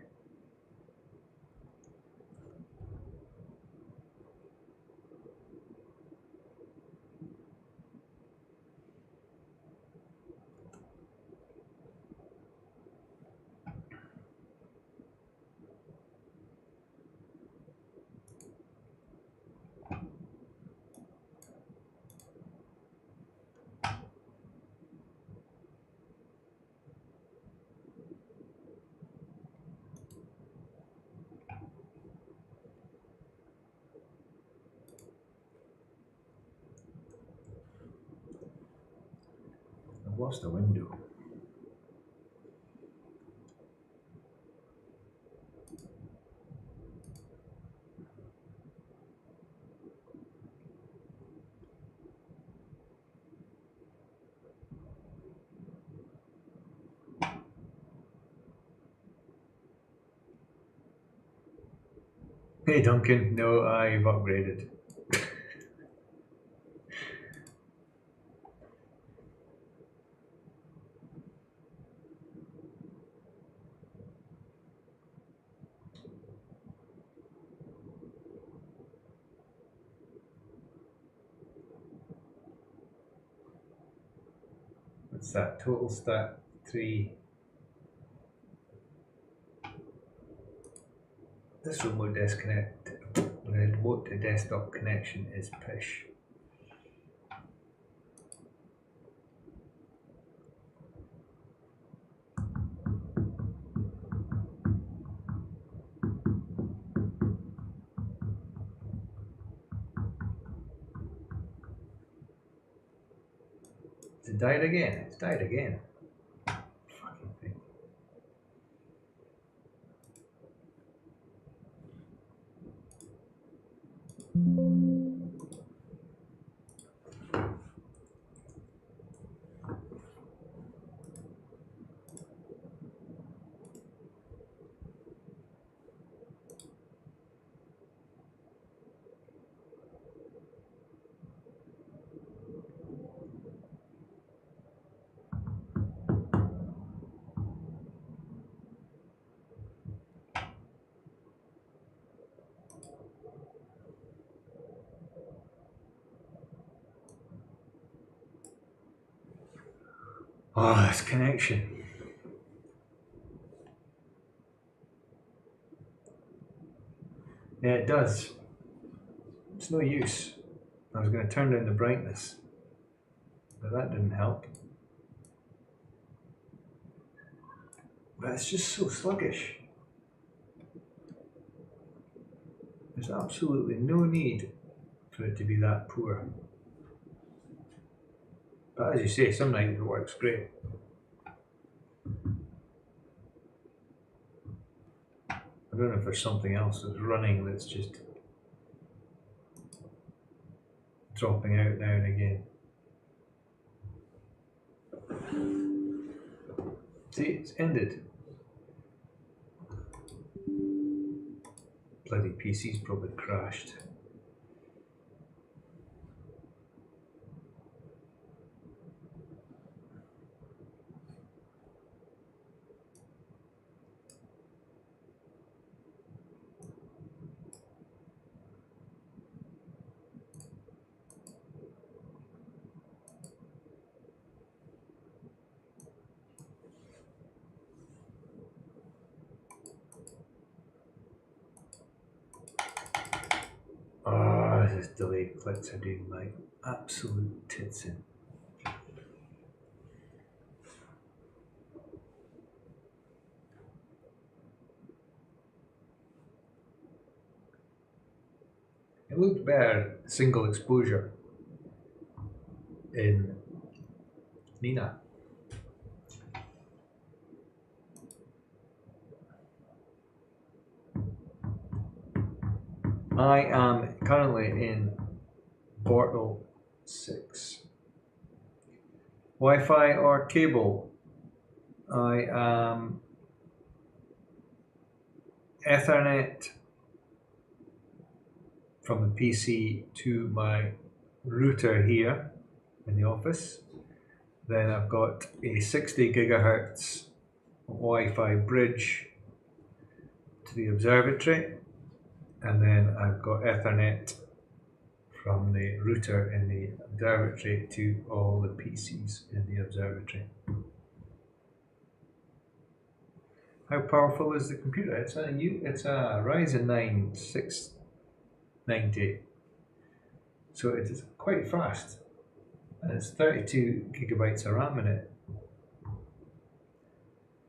[SPEAKER 1] I've lost the window. Hey Duncan, no, I've upgraded. What's that? Total stat 3. This remote to desktop connection is pish. It died again. It's died again. Fucking thing. Oh, this connection. Yeah, it does. It's no use. I was going to turn down the brightness, but that didn't help. But it's just so sluggish. There's absolutely no need for it to be that poor. But as you say, some nights it works great. I don't know if there's something else that's running that's just dropping out now and again. See, it's ended. Bloody PC's probably crashed. Oh, these delayed clicks are doing my absolute tits in. It looked better single exposure in Nina. I am currently in portal 6. Wi-Fi or cable? I am Ethernet from the PC to my router here in the office. Then I've got a 60 gigahertz Wi-Fi bridge to the observatory, and then I've got Ethernet from the router in the observatory to all the PCs in the observatory. How powerful is the computer? It's a Ryzen 9 690, so it is quite fast, and it's 32 gigabytes of RAM in it.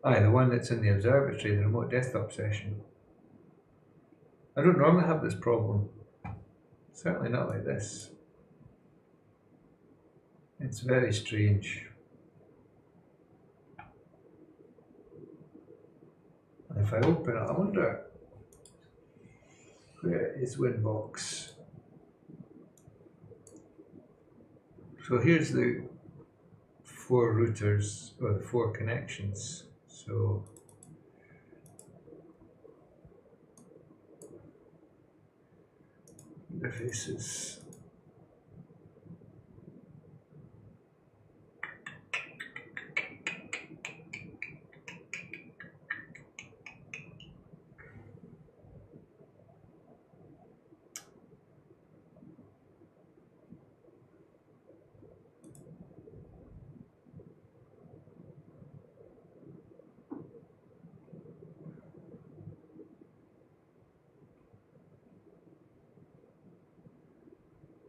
[SPEAKER 1] Aye, the one that's in the observatory, the remote desktop session. I don't normally have this problem. Certainly not like this. It's very strange. And if I open it, I wonder where is Winbox. So here's the 4 routers, or the 4 connections. So interfaces.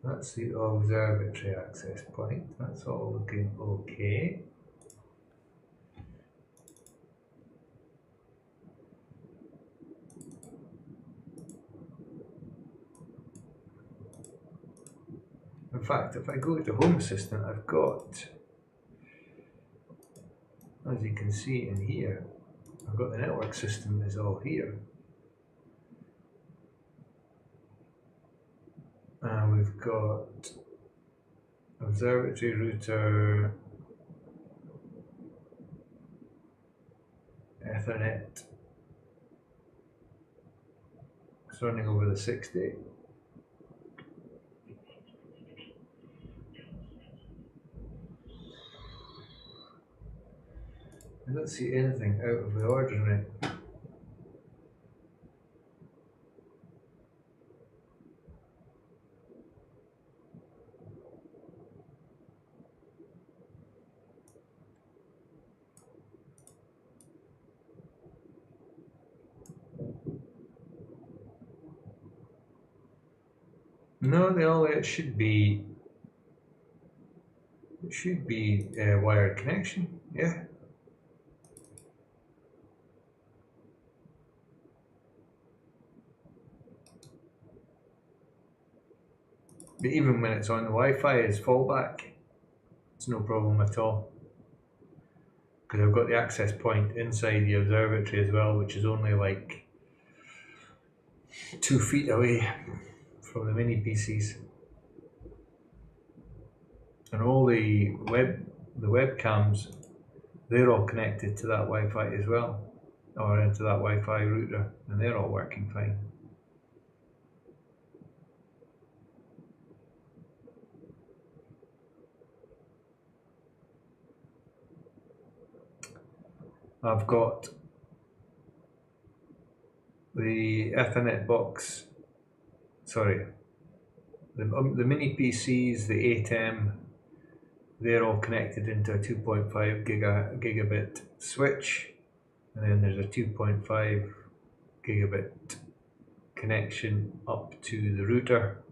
[SPEAKER 1] That's the observatory access point. That's all looking okay. In fact, if I go to Home Assistant, I've got, as you can see in here, I've got the network system is all here. And we've got observatory router, Ethernet. It's running over the 60. I don't see anything out of the ordinary. No, it should be a wired connection, yeah. But even when it's on the Wi-Fi as fallback, it's no problem at all. Because I've got the access point inside the observatory as well, which is only like 2 feet away from the mini PCs. And all the webcams, they're all connected to that Wi-Fi as well, or into that Wi-Fi router, and they're all working fine. I've got the Ethernet box, sorry, the mini PCs, the 8M, they're all connected into a 2.5 gigabit switch, and then there's a 2.5 gigabit connection up to the router,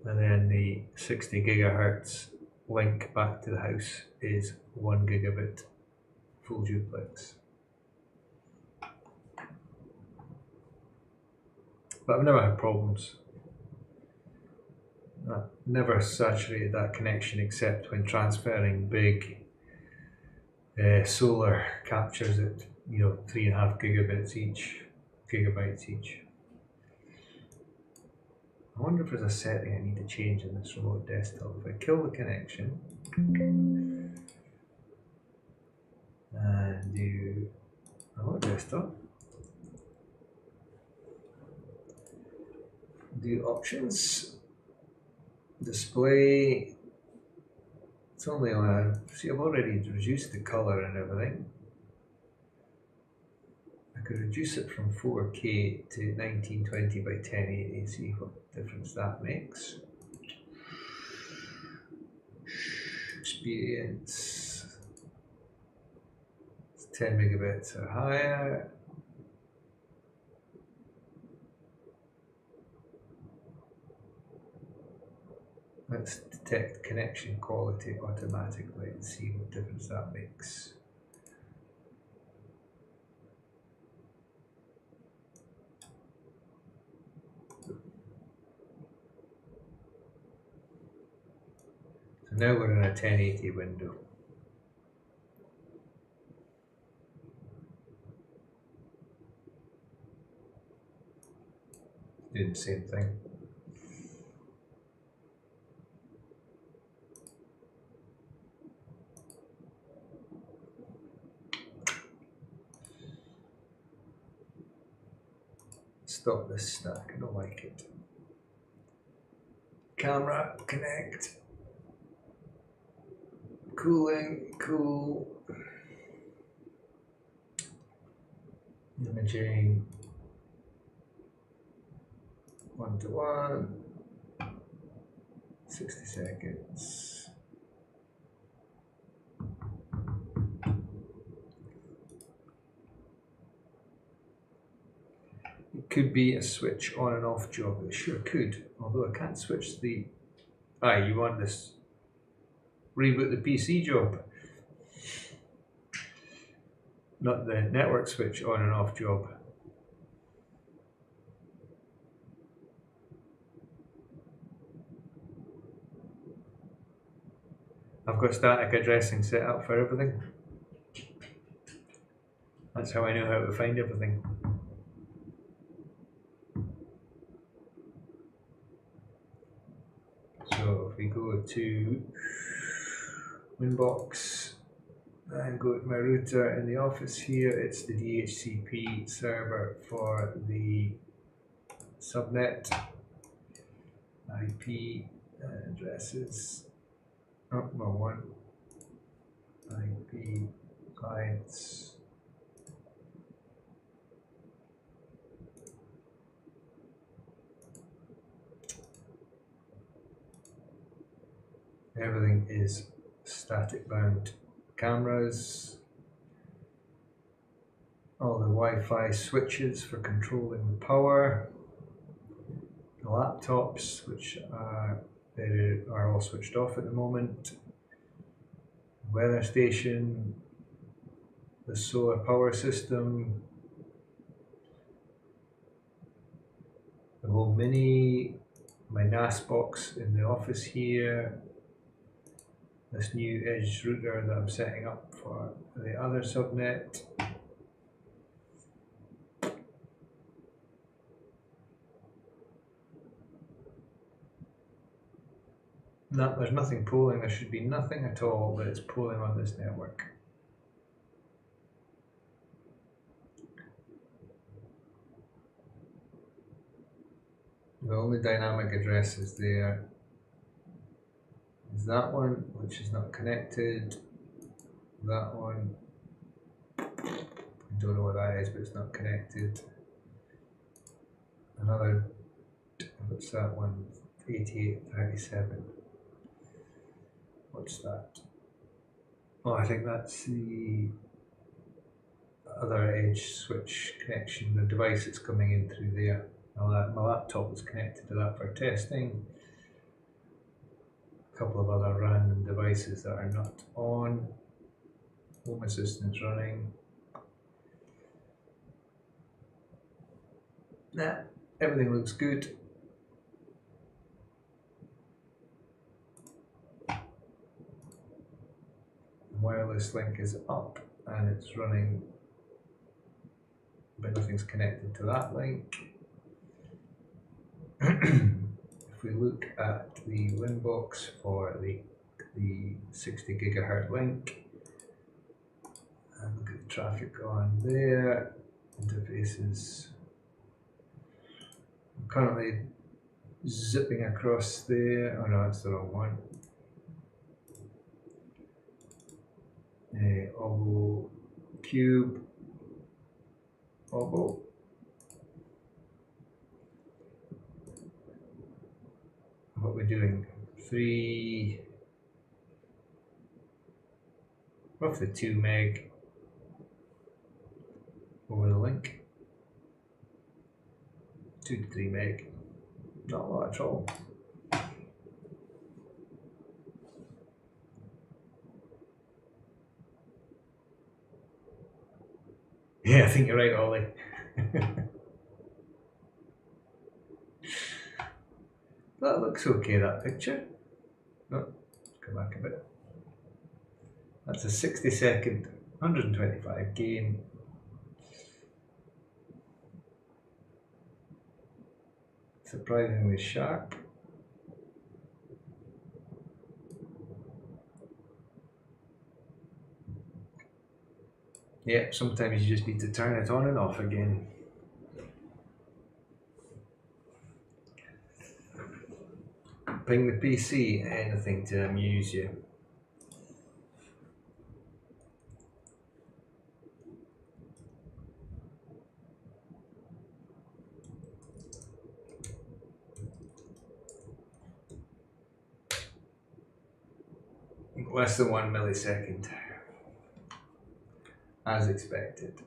[SPEAKER 1] and then the 60 gigahertz link back to the house is 1 gigabit full duplex. But I've never had problems. I've never saturated that connection except when transferring big solar captures at 3.5 gigabytes each. I wonder if there's a setting I need to change in this remote desktop. If I kill the connection and do remote desktop, do options, display. It's only on see, I've already reduced the color and everything. I could reduce it from 4K to 1920 by 1080, see what difference that makes. Experience, 10 megabits or higher. Let's detect connection quality automatically and see what difference that makes. So now we're in a 1080 window. Doing the same thing. Stop this stack, I don't like it. Camera, connect. Cooling, cool. Imaging. 1:1. 60 seconds. It could be a switch on and off job. It sure could, although I can't switch the. You want this reboot the PC job, not the network switch on and off job. I've got static addressing set up for everything. That's how I know how to find everything. So if we go to Winbox and go to my router in the office here, it's the DHCP server for the subnet. IP addresses, one IP clients. Everything is static bound. Cameras, all the Wi-Fi switches for controlling the power, the laptops, which are all switched off at the moment, the weather station, the solar power system, the whole mini, my NAS box in the office here, this new Edge router that I'm setting up for the other subnet. No, there's nothing pulling. There should be nothing at all that is pulling on this network. The only dynamic addresses there is that one, which is not connected. That one, I don't know what that is, but it's not connected. Another, what's that one? 8837. What's that? Oh, I think that's the other edge switch connection, the device that's coming in through there. My laptop is connected to that for testing. A couple of other random devices that are not on. Home Assistant's running. Nah, everything looks good. The wireless link is up and it's running, but nothing's connected to that link. If we look at the win box for the 60 gigahertz link and look at the traffic on there, interfaces. I'm currently zipping across there. Oh no, that's the wrong one. Oval, cube, oval. What we're doing, roughly 2 meg over the link, 2 to 3 meg, not a lot at all. Yeah, I think you're right, Ollie. That looks okay, that picture. No, let's go back a bit. That's a 60-second, 125 gain. Surprisingly sharp. Yeah, sometimes you just need to turn it on and off again. Ping the PC, anything to amuse you. Less than 1 millisecond, as expected.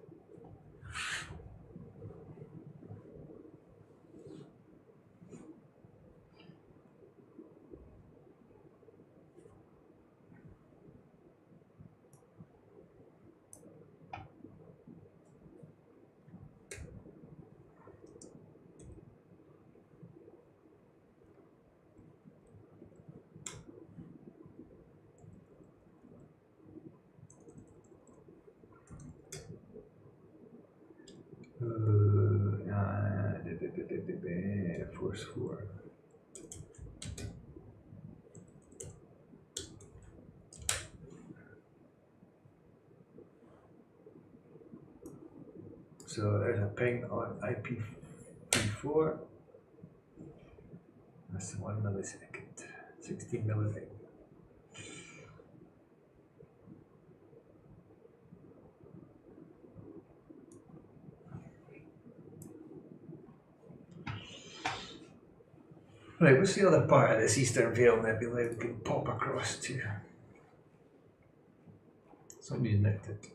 [SPEAKER 1] Force 4. So there's a ping on IP54. That's 1 millisecond, 16 millisecond. Right, what's the other part of this Eastern Veil Nebula we can pop across to? Somebody's nicked it.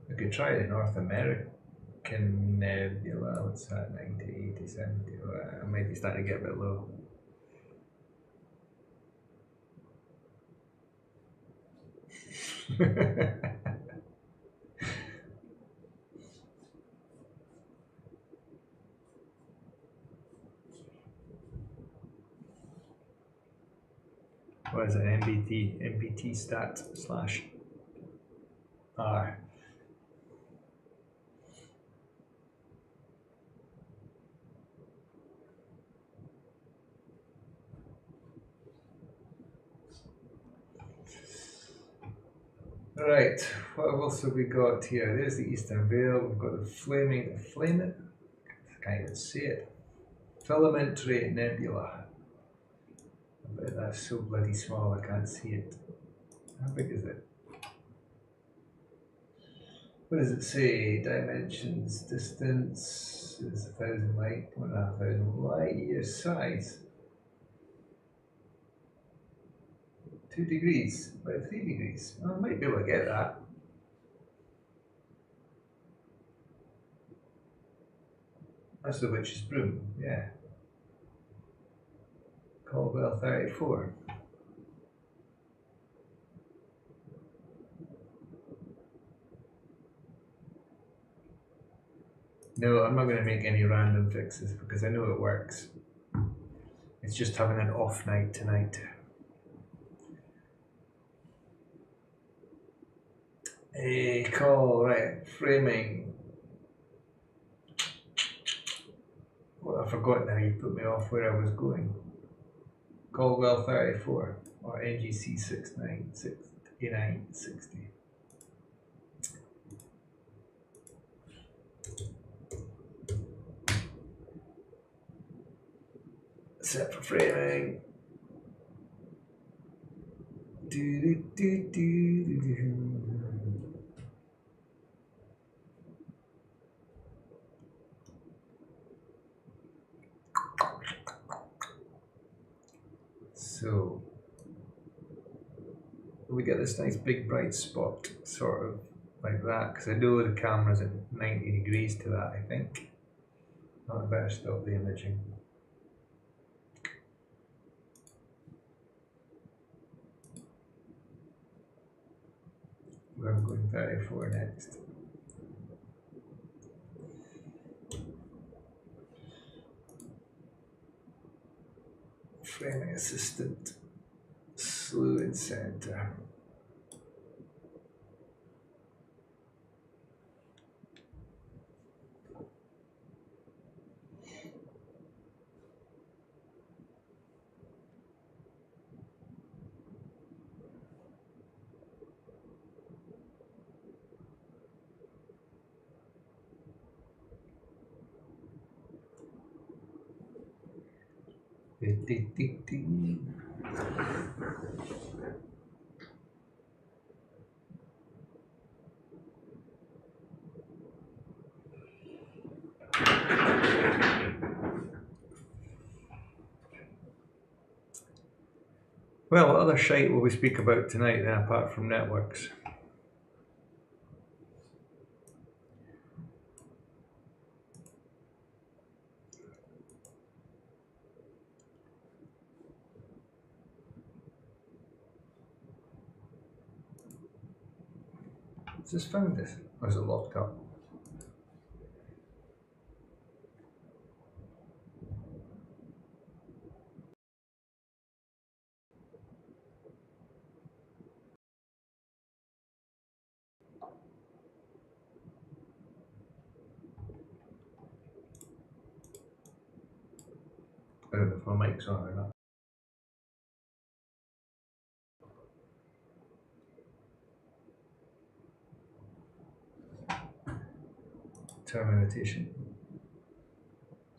[SPEAKER 1] We could try the North American Nebula. What's that? 90, 80, 70. I might be starting to get a bit low. what is it, MBT stat slash R. Right, what else have we got here? There's the Eastern Veil, we've got the Flaming, I can't even see it. Filamentary Nebula. I bet that's so bloody small I can't see it. How big is it? What does it say? Dimensions, distance is 1,000 light, 1,500 light years size. 2 degrees by 3 degrees. Well, I might be able to get that. That's the Witch's Broom, yeah. Caldwell 34. No, I'm not going to make any random fixes because I know it works. It's just having an off night tonight. A call, right, framing. Well, I forgot now, you put me off where I was going. Caldwell 34 or NGC 6960. Set for framing. So we get this nice big bright spot, sort of like that, because I know the camera's at 90 degrees to that, I think. Oh, I better stop the imaging. I'm going 34 next. Framing assistant, slew in center. Well, what other shite will we speak about tonight then, apart from networks? Has this found this? Or is it locked up? I don't know if my mic's on or not. Termination.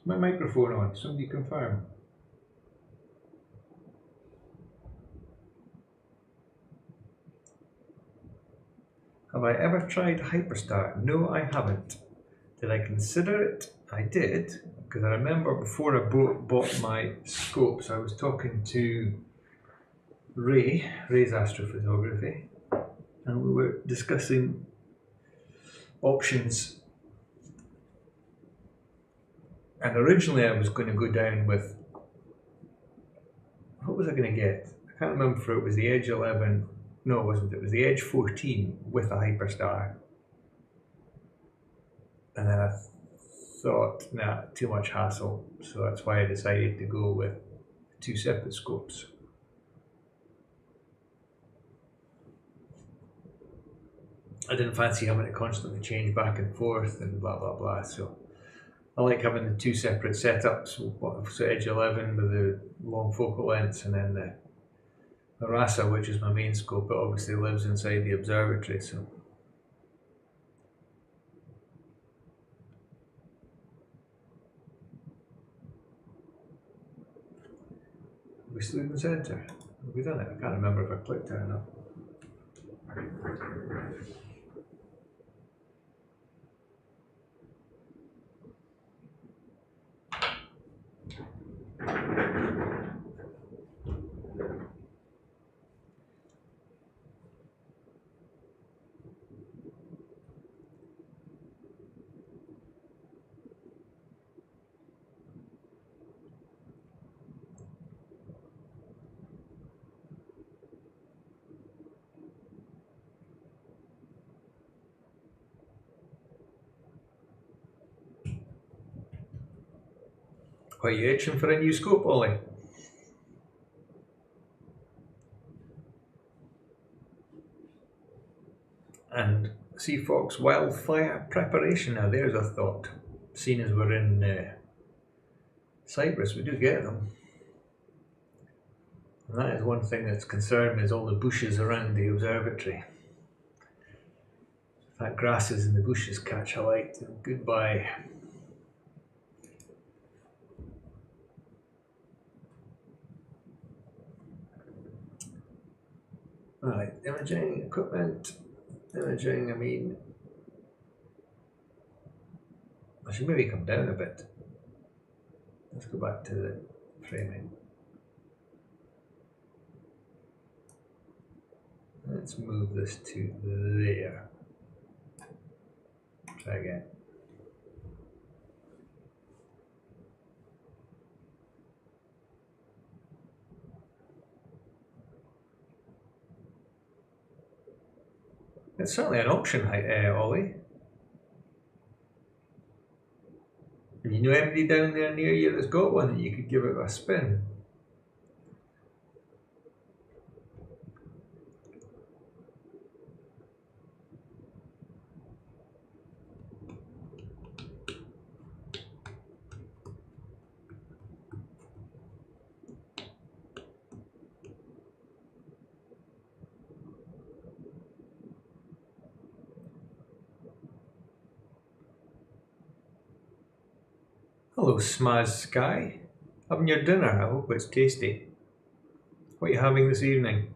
[SPEAKER 1] Is my microphone on? Somebody confirm. Have I ever tried Hyperstar? No, I haven't. Did I consider it? I did, because I remember before I bought my scopes, I was talking to Ray's Astrophotography, and we were discussing options. And originally I was going to go down with, what was I going to get? I can't remember if it was the Edge 11, no it wasn't, it was the Edge 14 with a Hyperstar. And then I thought, nah, too much hassle, so that's why I decided to go with 2 separate scopes. I didn't fancy having to constantly change back and forth and blah blah blah. So I like having the two separate setups. So Edge 11 with the long focal lengths, and then the RASA, which is my main scope. It obviously lives inside the observatory. So we still in the center. Have we done it? I can't remember if I clicked it or not. Are you itching for a new scope, Ollie? And Sea Fox wildfire preparation. Now there's a thought. Seeing as we're in Cyprus, we do get them. And that is one thing that's concerned me, is all the bushes around the observatory. If that grasses and the bushes catch alight, then goodbye. Right, imaging equipment. Imaging, I mean, I should maybe come down a bit. Let's go back to the framing. Let's move this to there. Try again. It's certainly an option, Ollie. And you know anybody down there near you that's got one that you could give it a spin? Hello, Smaz Sky. Having your dinner? I hope it's tasty. What are you having this evening?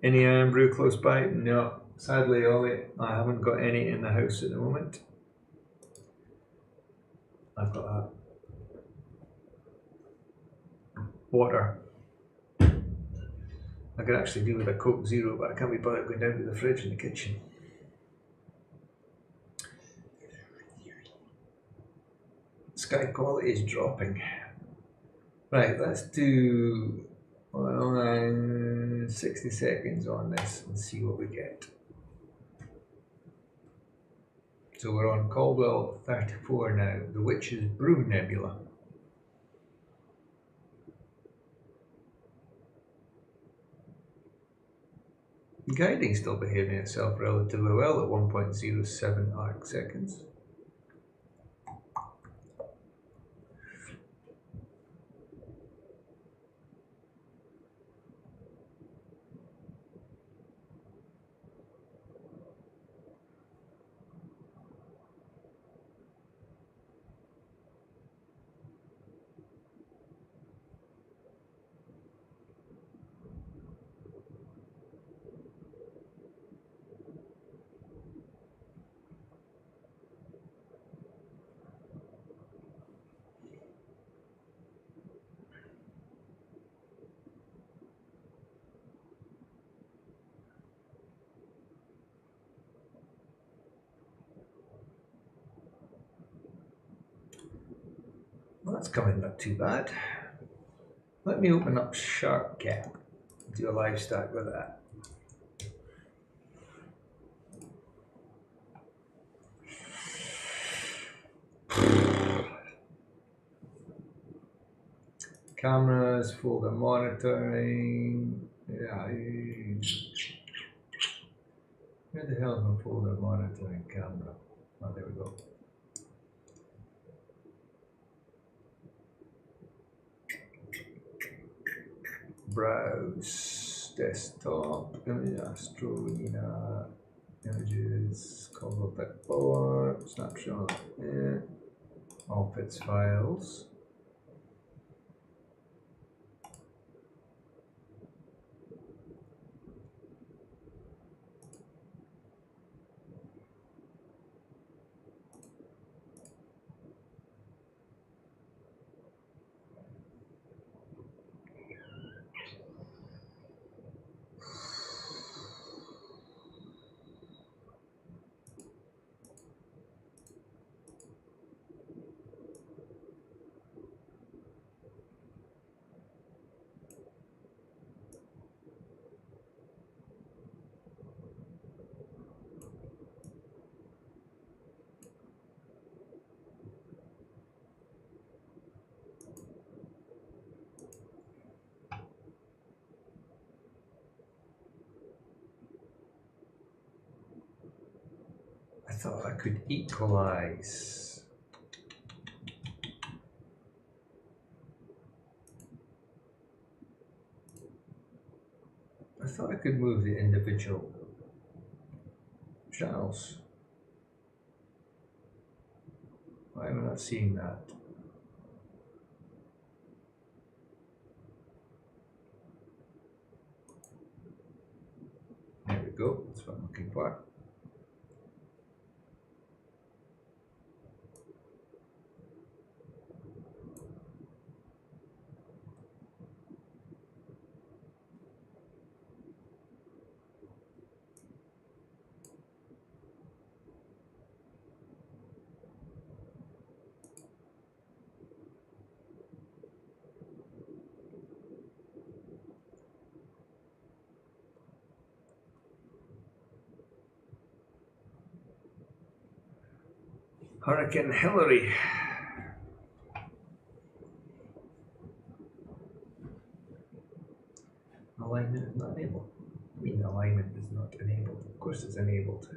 [SPEAKER 1] Any iron brew close by? No, sadly, Ollie, I haven't got any in the house at the moment. I've got a water. I could actually do with a Coke Zero, but I can't be bothered going down to the fridge in the kitchen. Sky quality is dropping. Right, let's do 60 seconds on this and see what we get. So we're on Caldwell 34 now, the Witch's Brew Nebula. Guiding still behaving itself relatively well at 1.07 arc seconds. Well, that's coming not too bad. Let me open up SharpCap and do a live stack with that. Cameras, folder monitoring. Yeah, where the hell is my folder monitoring camera? Oh, there we go. Browse, desktop, image, Astro, images, contact power, snapshot, all fits files. I thought I could equalize. I thought I could move the individual channels. Why am I not seeing that? There we go, that's what I'm looking for. Hurricane Hillary. Alignment is not enabled. I mean, alignment is not enabled. Of course it's enabled.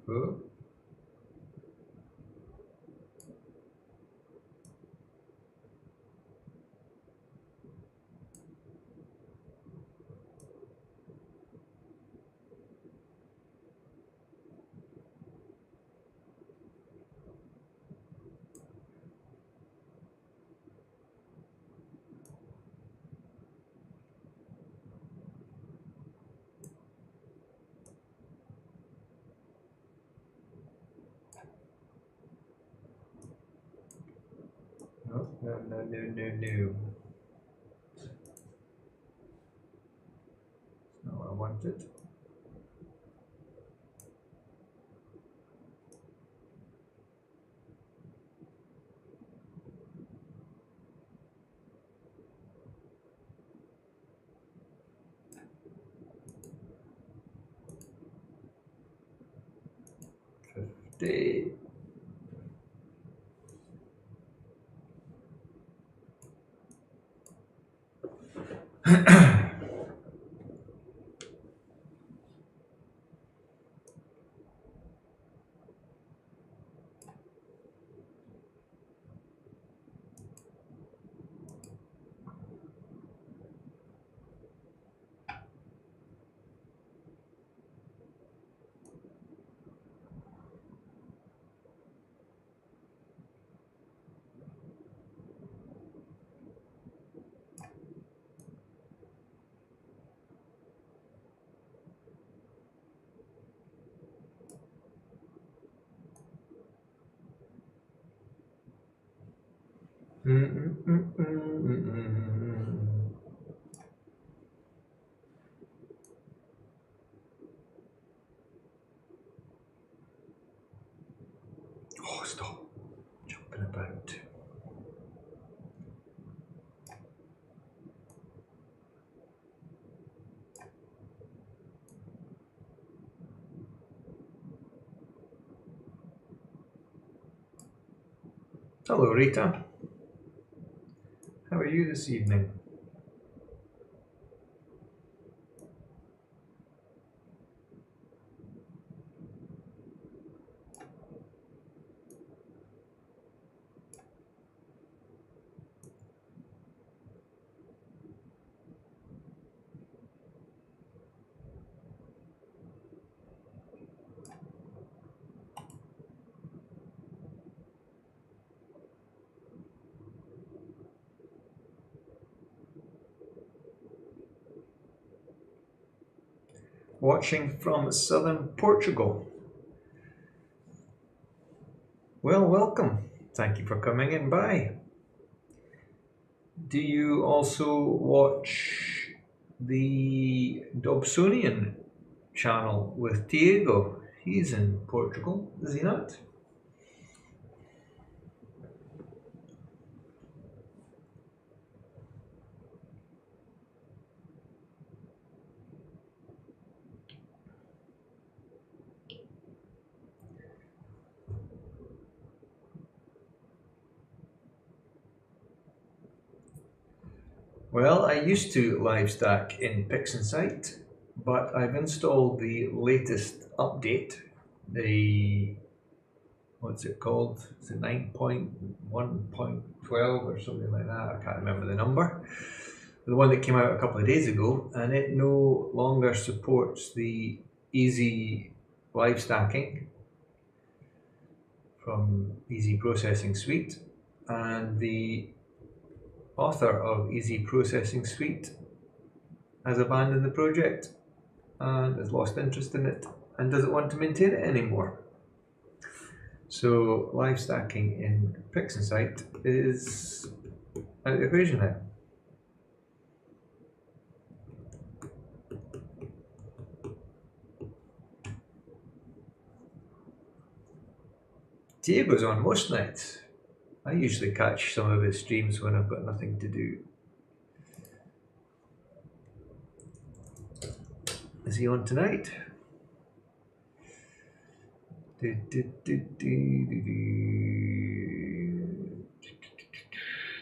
[SPEAKER 1] Oh. No. That's not what I wanted. Day. Oh, stop jumping about. Hello, Rita. How are you this evening? Watching from southern Portugal. Well, welcome. Thank you for coming in by. Do you also watch the Dobsonian channel with Diego? He's in Portugal, is he not? Well, I used to live stack in PixInsight, but I've installed the latest update, the, what's it called? Is it 9.1.12 or something like that? I can't remember the number. The one that came out a couple of days ago, and it no longer supports the easy live stacking from Easy Processing Suite, and the author of Easy Processing Suite has abandoned the project and has lost interest in it and doesn't want to maintain it anymore. So live stacking in PixInsight is out of the equation now. Diego's on most nights. I usually catch some of his streams when I've got nothing to do. Is he on tonight?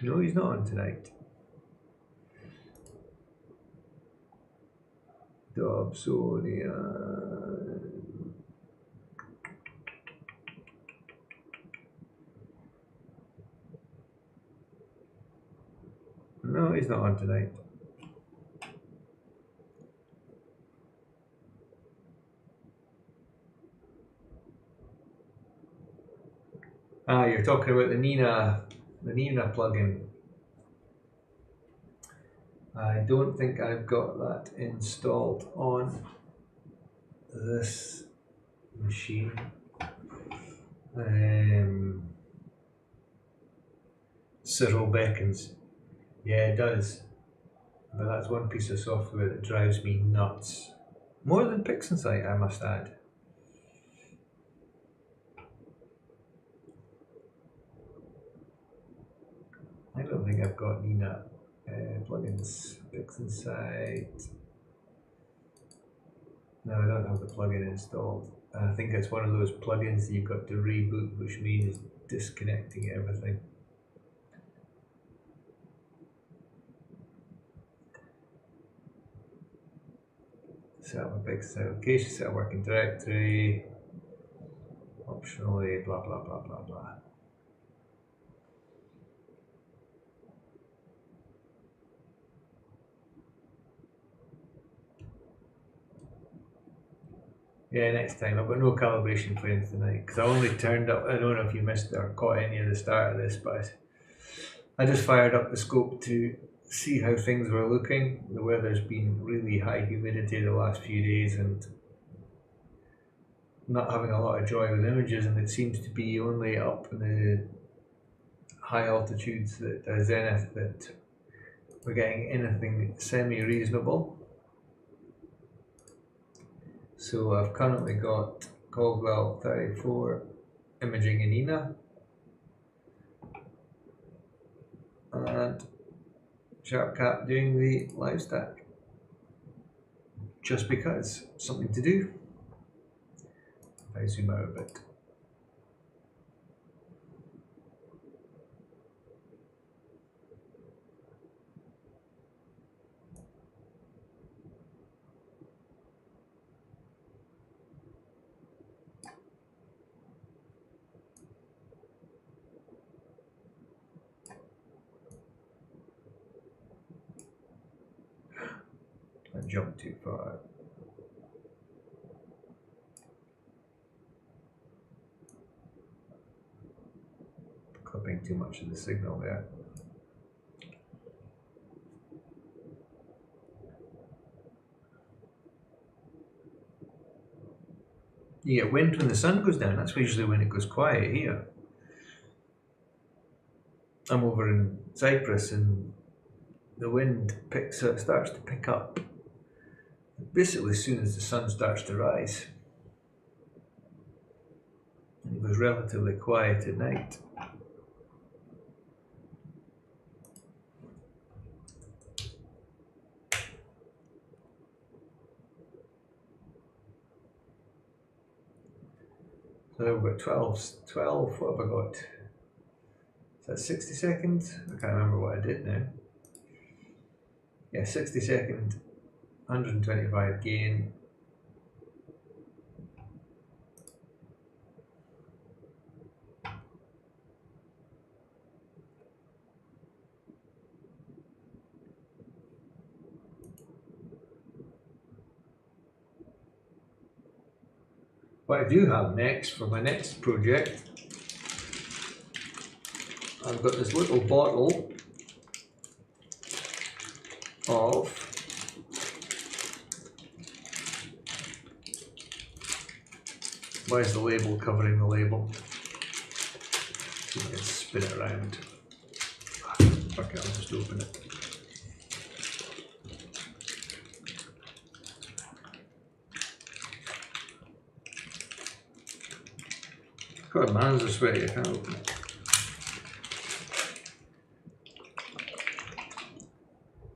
[SPEAKER 1] No, he's not on tonight. Dobsonian. No, he's not on tonight. Ah, you're talking about the Nina plugin. I don't think I've got that installed on this machine. Cyril beckons. Yeah, it does. But that's one piece of software that drives me nuts. More than PixInsight, I must add. I don't think I've got Nina plugins. PixInsight. No, I don't have the plugin installed. I think it's one of those plugins that you've got to reboot, which means disconnecting everything. Set up a PixInsight location, set a working directory, optionally, blah blah blah blah blah. Yeah, next time. I've got no calibration plans tonight because I only turned up. I don't know if you missed or caught any of the start of this, but I just fired up the scope to see how things were looking. The weather's been really high humidity the last few days and not having a lot of joy with images, and it seems to be only up in the high altitudes, that zenith, that we're getting anything semi-reasonable. So I've currently got Caldwell 34 imaging in ENA and SharpCap doing the live stack, just because, something to do. If I zoom out a bit. I jumped too far. Clipping too much of the signal there. You get wind when the sun goes down. That's usually when it goes quiet here. I'm over in Cyprus and the wind starts to pick up basically as soon as the sun starts to rise. And it goes relatively quiet at night. So we've got 12, what have I got? Is that 60 seconds? I can't remember what I did now. Yeah, 60 second, 125 gain. What I do have next for my next project, I've got this little bottle of why is the label covering the label? See if I can spin it around. Fuck it, I'll just open it. God, my hands are sweaty, I can't open it.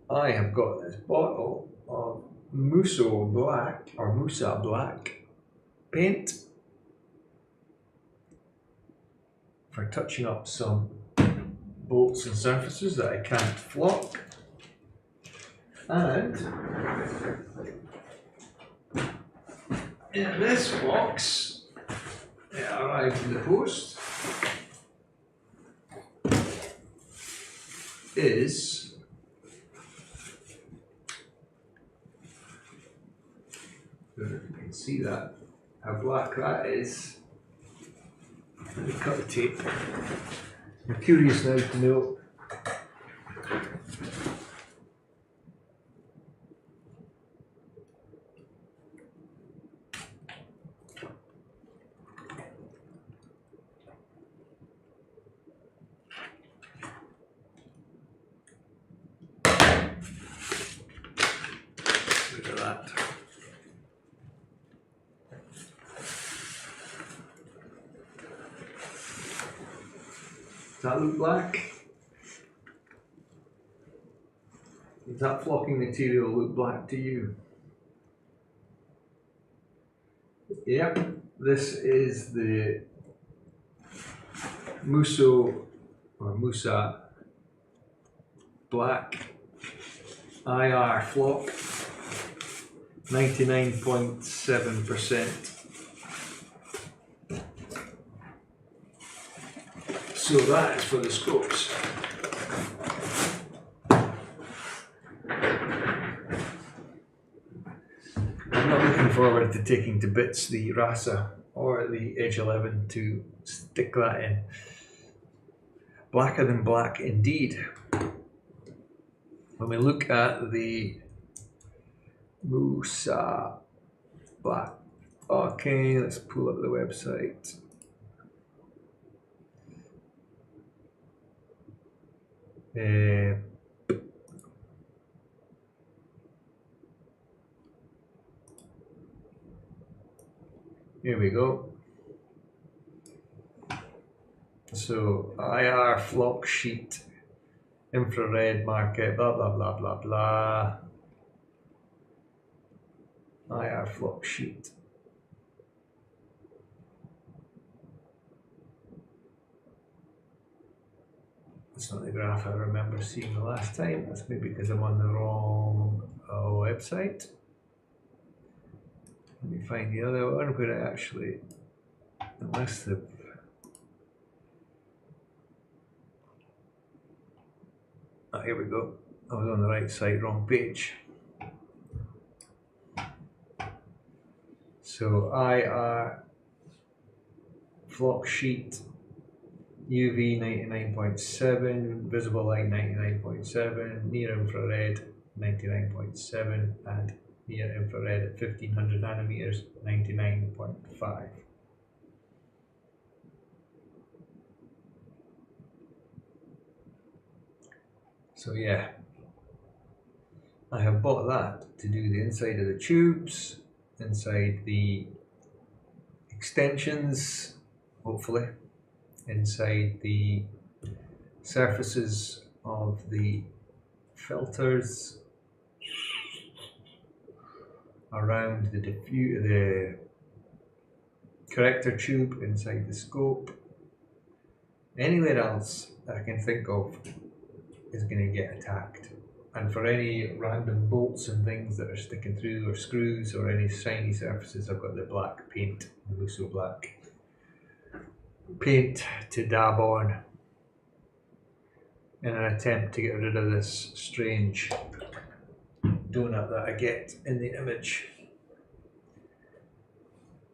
[SPEAKER 1] I have got this bottle of Musa Black paint for touching up some bolts and surfaces that I can't flock. And in this box, it arrived in the post, is I don't know if you can see that, how black that is. Let me cut the tape. I'm curious now to know. Look at that. Does that look black? Does that flocking material look black to you? Yep, this is the Musa Black IR flock, 99.7%. So that is for the scopes. I'm not looking forward to taking to bits the RASA or the Edge 11 to stick that in. Blacker than black indeed. When we look at the Musa Black, okay, let's pull up the website. Here we go. So IR flock sheet, infrared market, blah blah blah blah blah. IR flock sheet. That's not the graph I remember seeing the last time. That's maybe because I'm on the wrong website. Let me find the other one where I actually, unless the here we go. I was on the right site, wrong page. So IR flock sheet, UV 99.7, visible light 99.7, near infrared 99.7, and near infrared at 1500 nanometers 99.5. So yeah, I have bought that to do the inside of the tubes, inside the extensions, hopefully, inside the surfaces of the filters, around the corrector tube, inside the scope. Anywhere else that I can think of is going to get attacked. And for any random bolts and things that are sticking through, or screws, or any shiny surfaces, I've got the black paint, the Musso black paint to dab on in an attempt to get rid of this strange donut that I get in the image.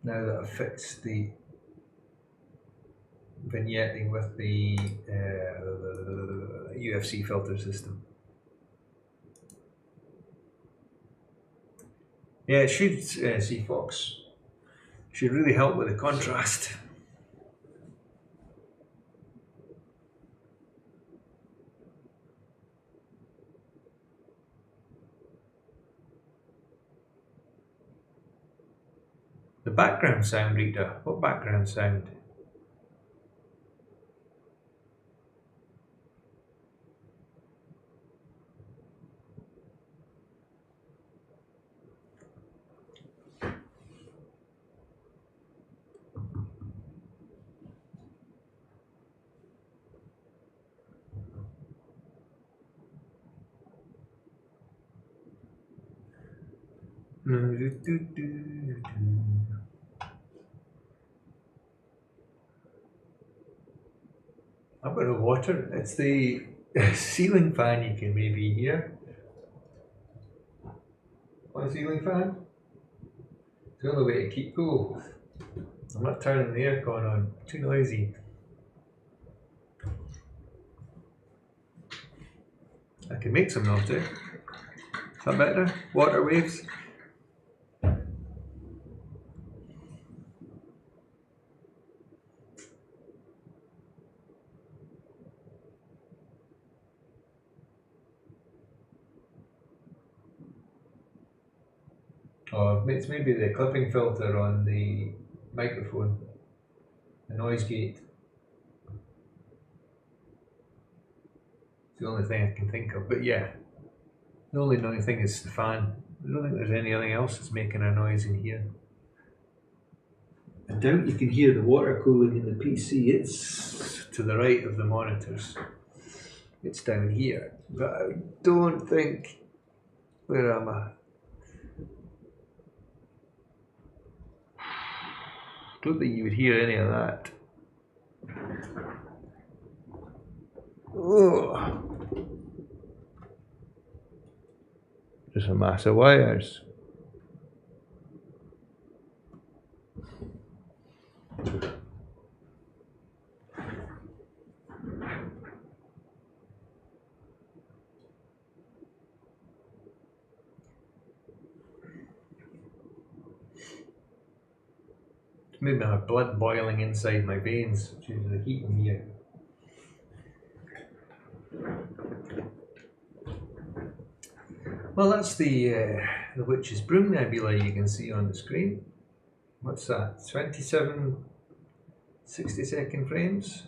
[SPEAKER 1] Now that I've fixed the vignetting with the UFC filter system. Yeah, it should, CFox should really help with the contrast. The background sound, Rita. What background sound? I've got no water. It's the ceiling fan you can maybe hear. On a ceiling fan? It's the only way to keep cool. I'm not turning the aircon on, too noisy. I can make some noise. Is that better? Water waves? Oh, it's maybe the clipping filter on the microphone, the noise gate. It's the only thing I can think of, but yeah, the only annoying thing is the fan. I don't think there's anything else that's making a noise in here. I doubt you can hear the water cooling in the PC. It's to the right of the monitors. It's down here, but I don't think, where am I? I don't think you would hear any of that. Oh. Just a mass of wires. Maybe I have blood boiling inside my veins due to the heat in here. Well, that's the Witch's Broom Nebula you can see on the screen. What's that? 27 60-second frames.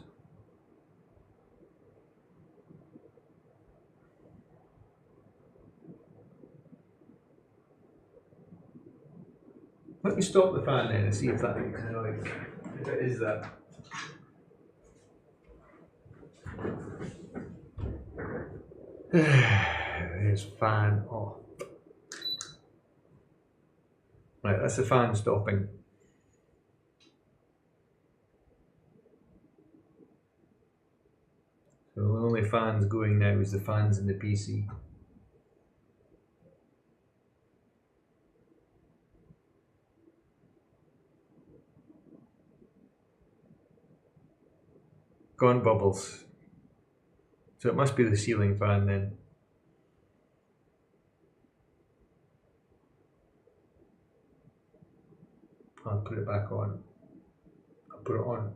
[SPEAKER 1] Let me stop the fan then and see if that makes any noise. If it is that. There's fan off. Right, that's the fan stopping. So the only fans going now is the fans in the PC. Gone bubbles. So it must be the ceiling fan then. I'll put it back on. I'll put it on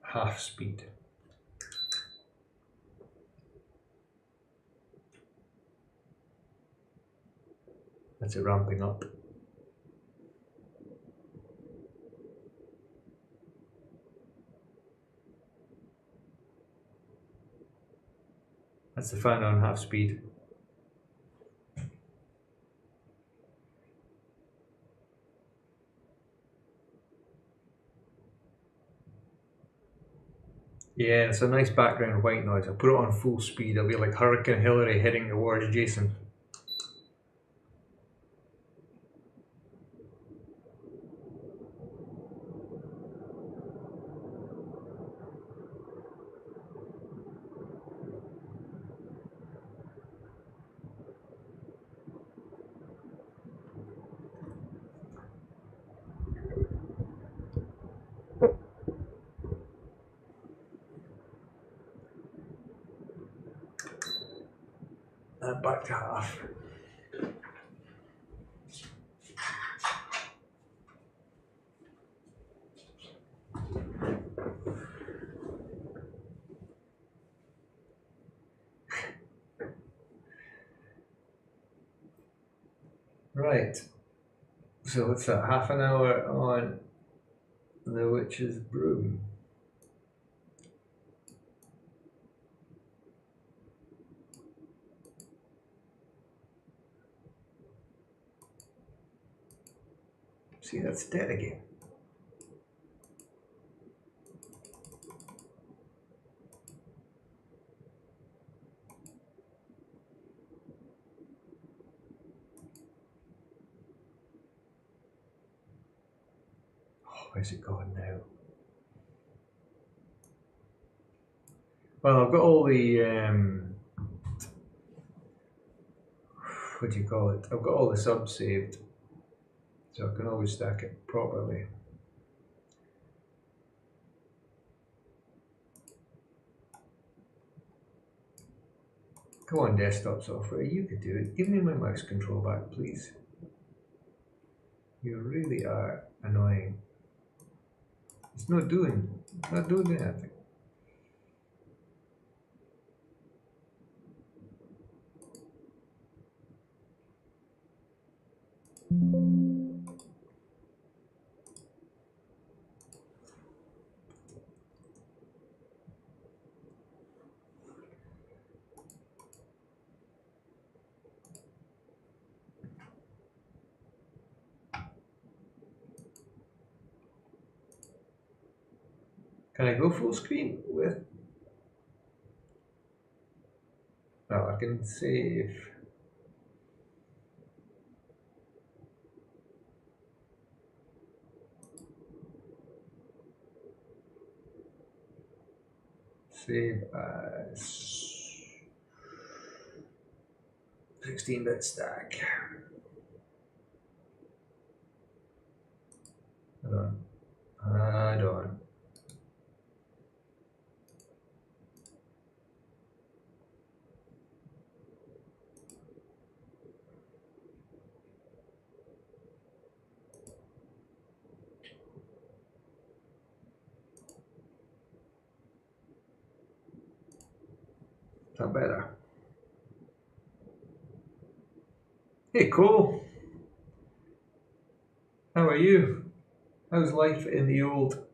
[SPEAKER 1] half speed. That's it ramping up. That's the fan on half speed. Yeah, it's a nice background white noise. I'll put it on full speed. It'll be like Hurricane Hillary heading towards Jason. And back to half. Right, so it's a half an hour on the Witch's Broom. See, that's dead again. Where's it going now? Well, I've got all the what do you call it? I've got all the subs saved, so I can always stack it properly. Come on, desktop software, you could do it. Give me my mouse control back, please. You really are annoying. It's not doing anything. Can I go full screen with? Oh, I can save. Save as 16-bit stack. Hold on. Is that better? Hey Cole, how are you? How's life in the old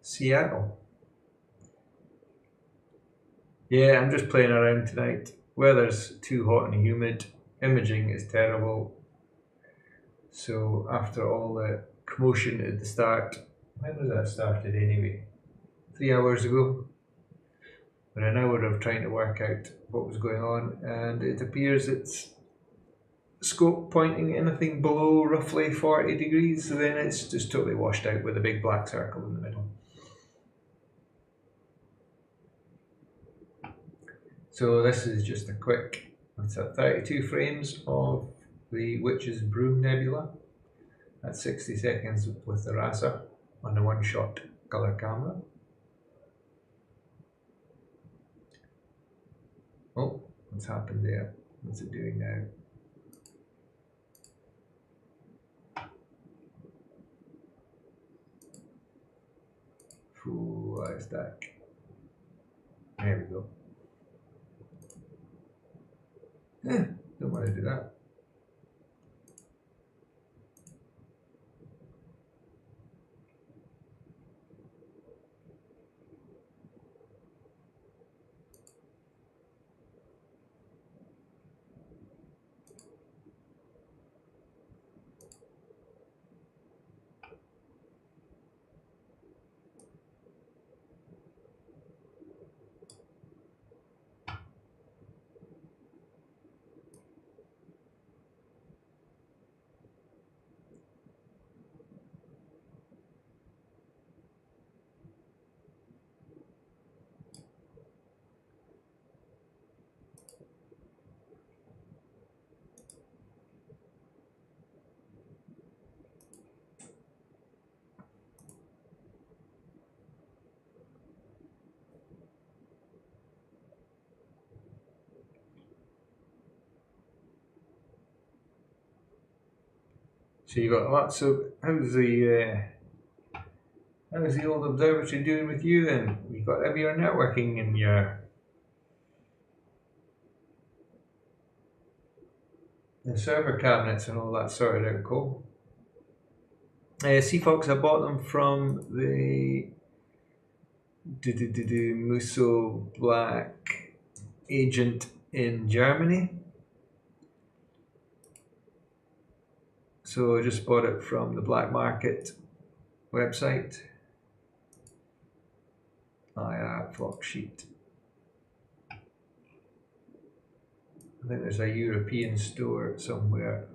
[SPEAKER 1] Seattle? Yeah, I'm just playing around tonight. Weather's too hot and humid. Imaging is terrible. So after all the commotion at the start, when was that started anyway? 3 hours ago. But an hour of trying to work out what was going on, and it appears it's scope pointing anything below roughly 40 degrees, so then it's just totally washed out with a big black circle in the middle. So this is just a quick, it's at 32 frames of the Witch's Broom Nebula at 60 seconds with the RASA on the one-shot colour camera. Oh, what's happened there? What's it doing now? Full stack. There we go. Don't want to do that. So you got lots of, how's the old observatory doing with you then? You got have your networking and your the server cabinets and all that sorted out, cool. Seafox, I bought them from the Musso Black agent in Germany. So I just bought it from the black market website. Flock sheet. I think there's a European store somewhere.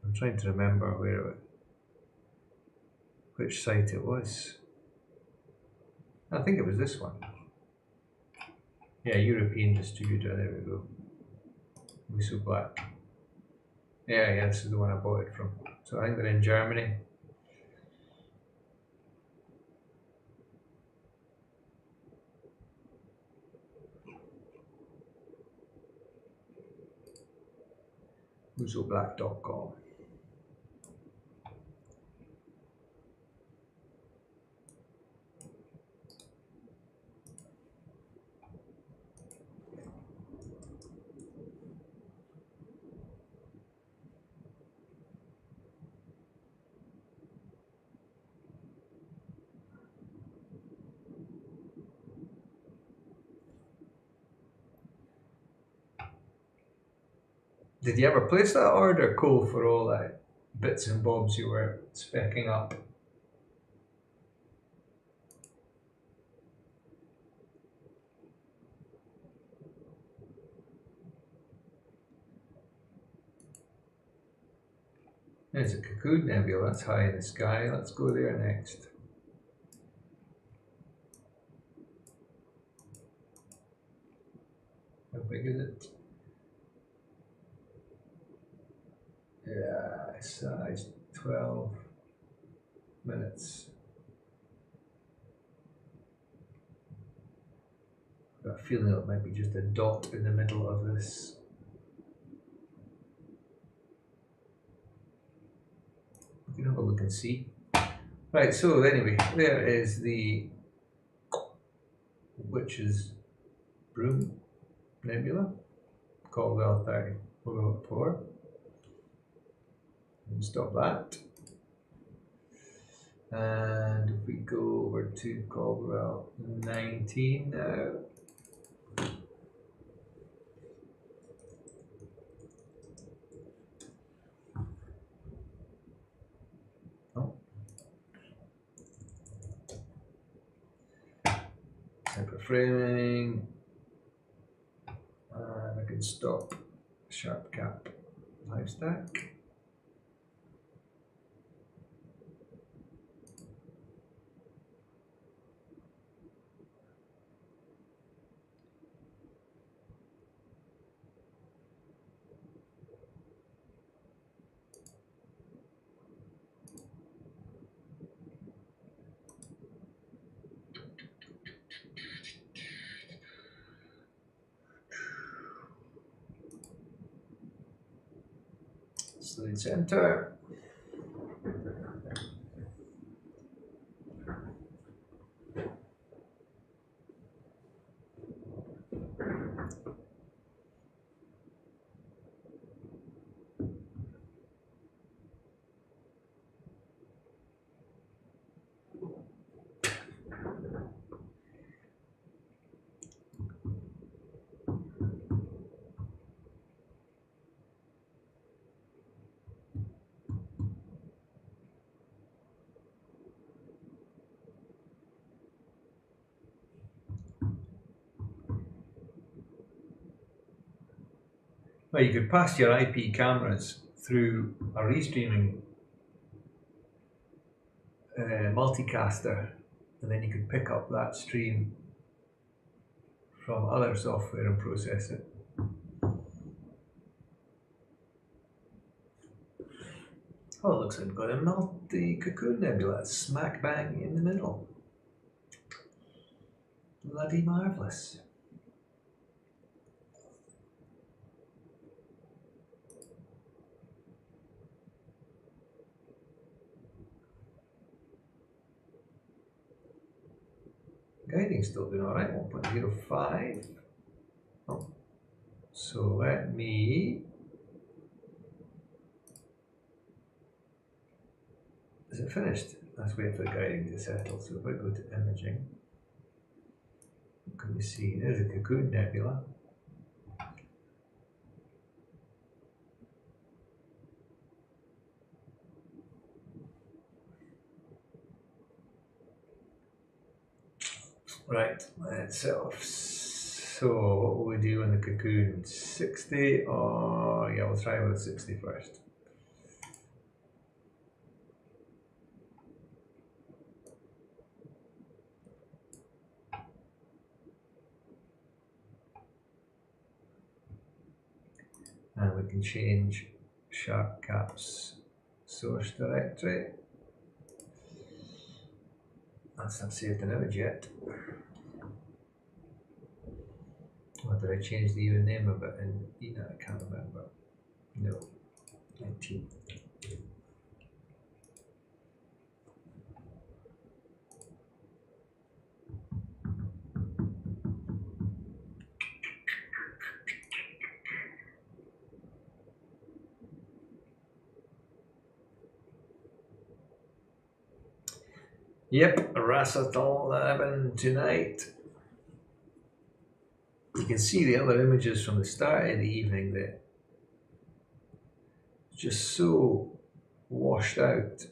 [SPEAKER 1] I'm trying to remember which site it was. I think it was this one. Yeah, European distributor, there we go. Musso Black. Yeah, this is the one I bought it from. So I think they're in Germany. MussoBlack.com. Did you ever place that order, Cole, for all that bits and bobs you were specking up? There's a Cocoon Nebula, that's high in the sky. Let's go there next. How big is it? Yeah, size 12 minutes. I've got a feeling it might be just a dot in the middle of this. We can have a look and see. Right, so anyway, there is the Witch's Broom Nebula, Caldwell 34. And stop that. And if we go over to Caldwell 19 now. Temper framing, and I can stop sharp cap live stack. Slide center. Well, you could pass your IP cameras through a restreaming multicaster, and then you could pick up that stream from other software and process it. Oh, it looks like we've got a multi-cocoon nebula smack bang in the middle. Bloody marvellous. Guiding's still doing alright, 1.05. Oh. So let me... Is it finished? Let's wait for the guiding to settle. So if I go to imaging, what can we see? There's a cocoon nebula. Right, let's set off. So what will we do in the cocoon? 60 or yeah, we'll try with 60 first. And we can change sharp caps source directory. That's not saved an image yet. Or did I change the even name of it in ENA? I can't remember. No. 19. Yep, RASA 11 tonight. You can see the other images from the start of the evening there. Just so washed out.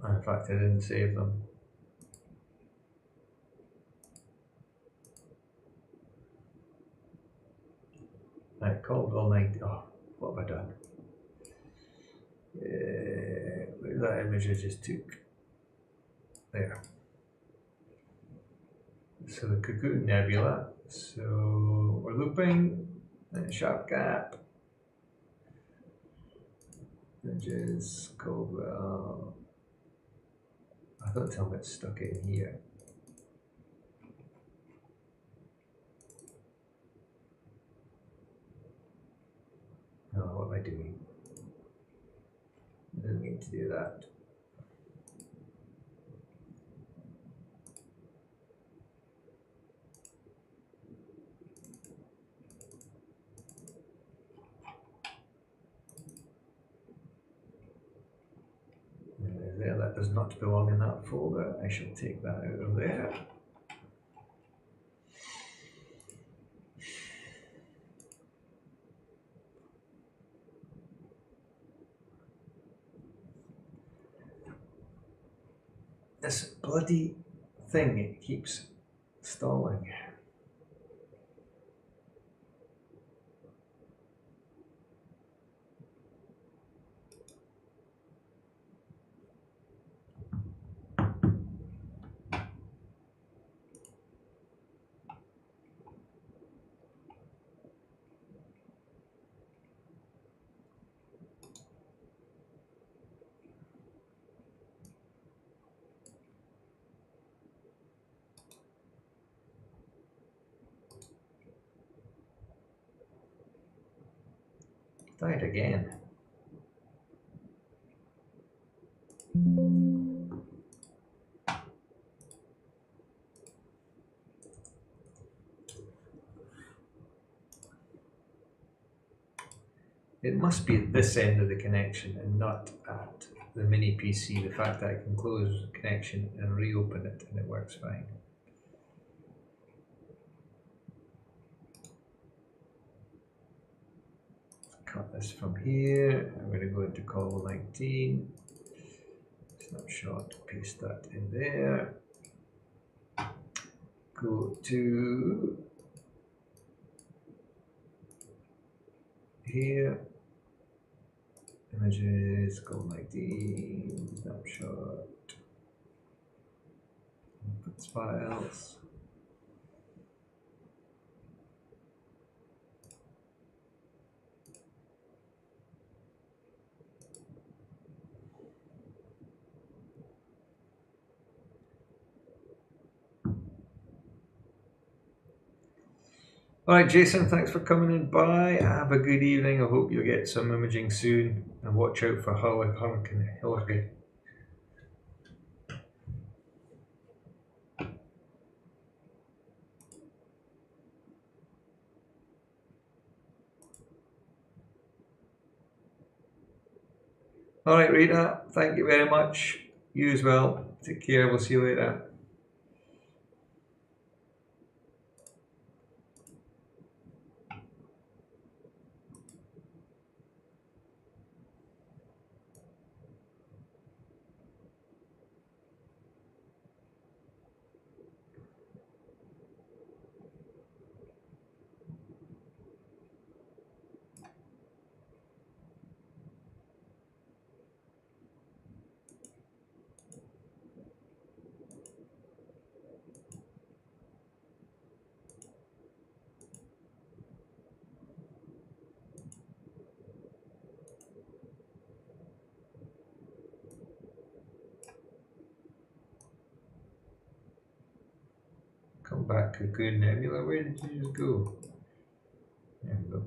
[SPEAKER 1] And in fact, I didn't save them. Right, Caldwell 90. Oh, what have I done? Where's that image I just took? There. So the Cocoon Nebula. So we're looping, and sharp gap. Images, Caldwell. Don't tell me it's stuck in here. No, what am I doing? I didn't mean to do that. does not belong in that folder. I shall take that out of there. This bloody thing, it keeps stalling. Died again. It must be at this end of the connection and not at the mini PC. The fact that I can close the connection and reopen it and it works fine. Cut this from here. I'm going to go into column 19. Snapshot, paste that in there. Go to here. Images, column 19, snapshot. Inputs files. Alright Jason, thanks for coming in by. Have a good evening. I hope you'll get some imaging soon and watch out for Hurricane Hillary. Alright Rita, thank you very much. You as well. Take care, we'll see you later. Come back, Cocoon Nebula. Where did you just go? There we go.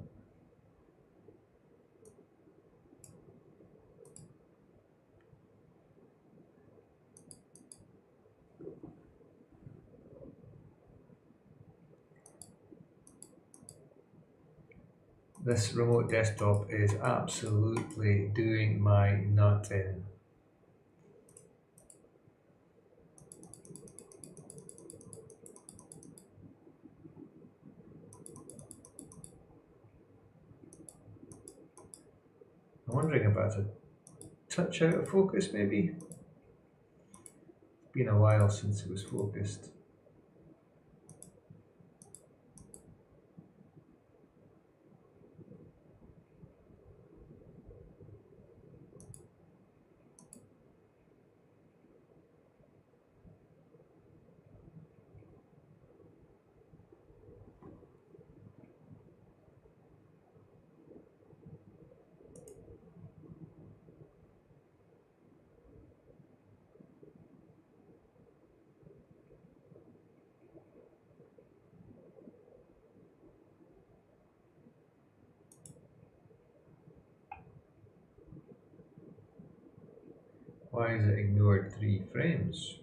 [SPEAKER 1] This remote desktop is absolutely doing my nut in. I'm wondering about a touch out of focus maybe. It's been a while since it was focused. Why is it ignored 3 frames?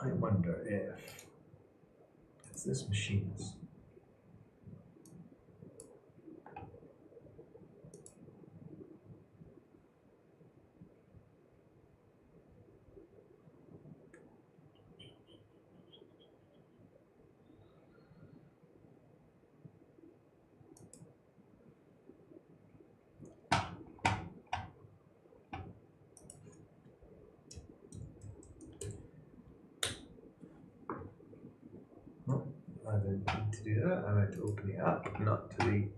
[SPEAKER 1] I wonder if it's this machine's. I didn't need to do that. I meant to open it up, not to the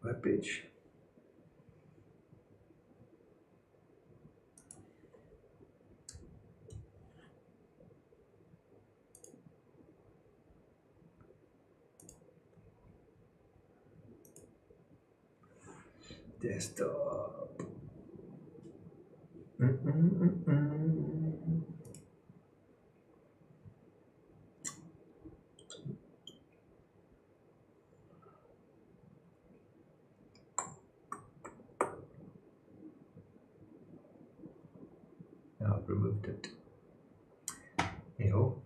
[SPEAKER 1] web page. Desktop. Now I've removed it. Hey ho.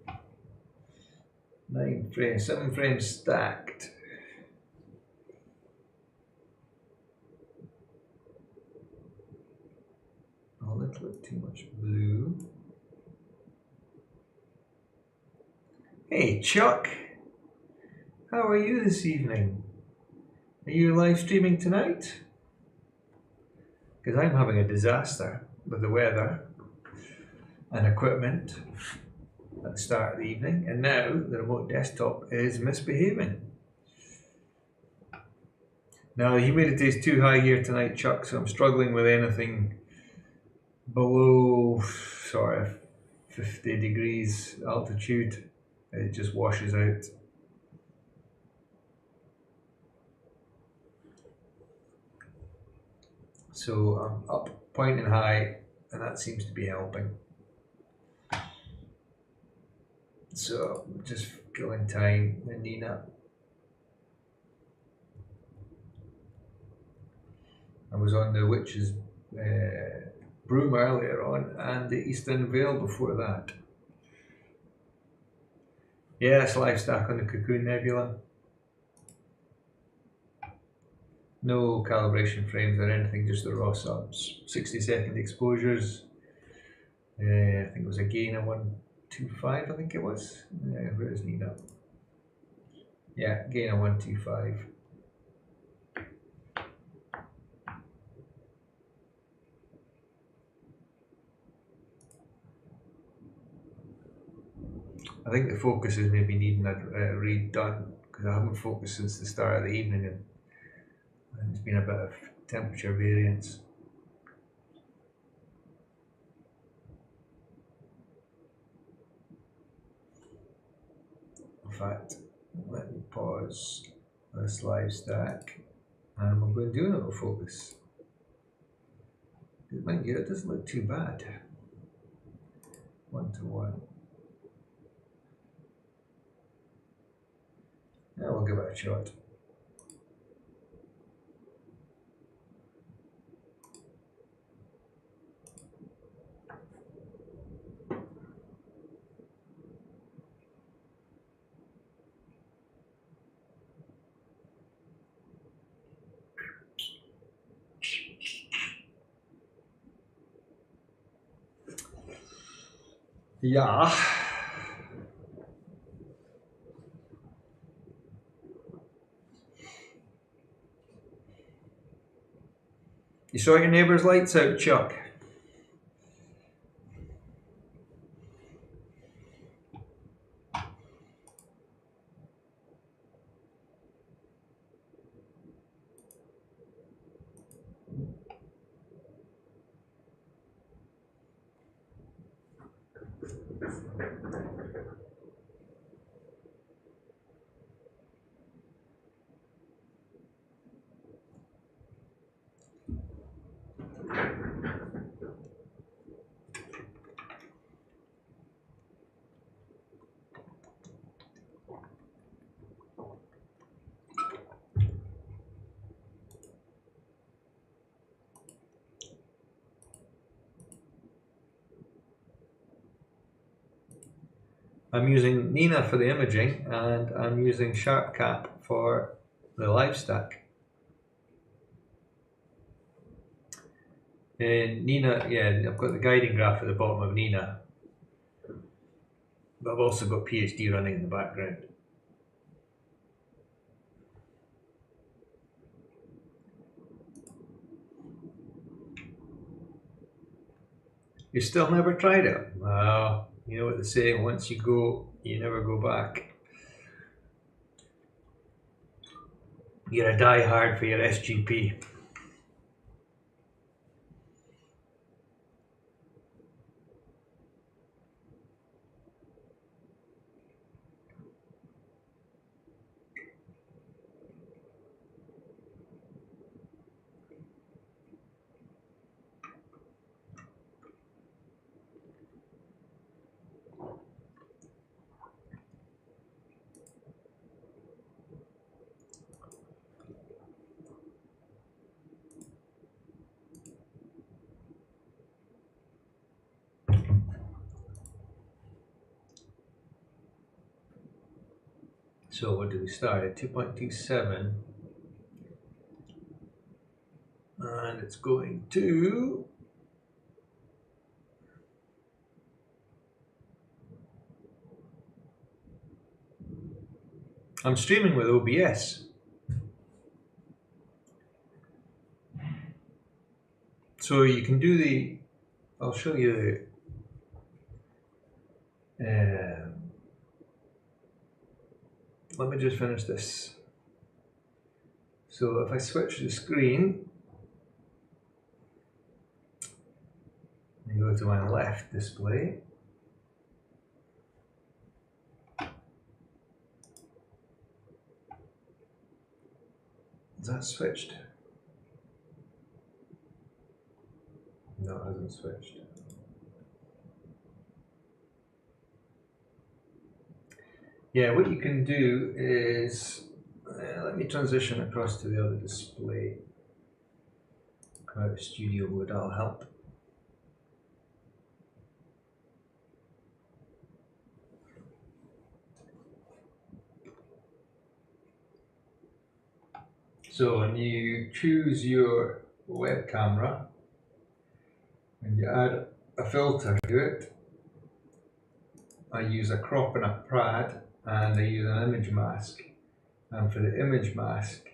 [SPEAKER 1] 9 frames, 7 frames stacked. A little bit too much blue. Hey Chuck, how are you this evening? Are you live streaming tonight? Because I'm having a disaster with the weather and equipment at the start of the evening, and now the remote desktop is misbehaving. Now the humidity is too high here tonight, Chuck, so I'm struggling with anything below sort of 50 degrees altitude. It just washes out. So I'm up pointing high, and that seems to be helping. So just killing time with Nina. I was on the Witch's Broom earlier on, and the Eastern Vale before that. Yes, live stack on the Cocoon Nebula. No calibration frames or anything, just the raw subs. 60-second exposures. I think it was a gain of 125, I think it was. Where is Nina? Yeah, gain of 125. I think the focus is maybe needing a redone, because I haven't focused since the start of the evening, and there's been a bit of temperature variance. In fact, let me pause this live stack, and we'll go and do an autofocus. Mind you, it doesn't look too bad. 1:1. Now we'll give it a shot. Yeah. You saw your neighbour's lights out, Chuck? I'm using Nina for the imaging, and I'm using SharpCap for the live stack. And Nina, yeah, I've got the guiding graph at the bottom of Nina, but I've also got PhD running in the background. You still never tried it? Well, you know what they say, once you go, you never go back. You're a die-hard for your SGP. So what do we start at? 2.27, and it's going to I'm streaming with OBS. So you can do the, I'll show you the, let me just finish this. So if I switch the screen and go to my left display, is that switched? No, it hasn't switched. Yeah, what you can do is, let me transition across to the other display. Come out of studio mode, that'll help. So when you choose your web camera and you add a filter to it, I use a crop and a prad, and I use an image mask. And for the image mask,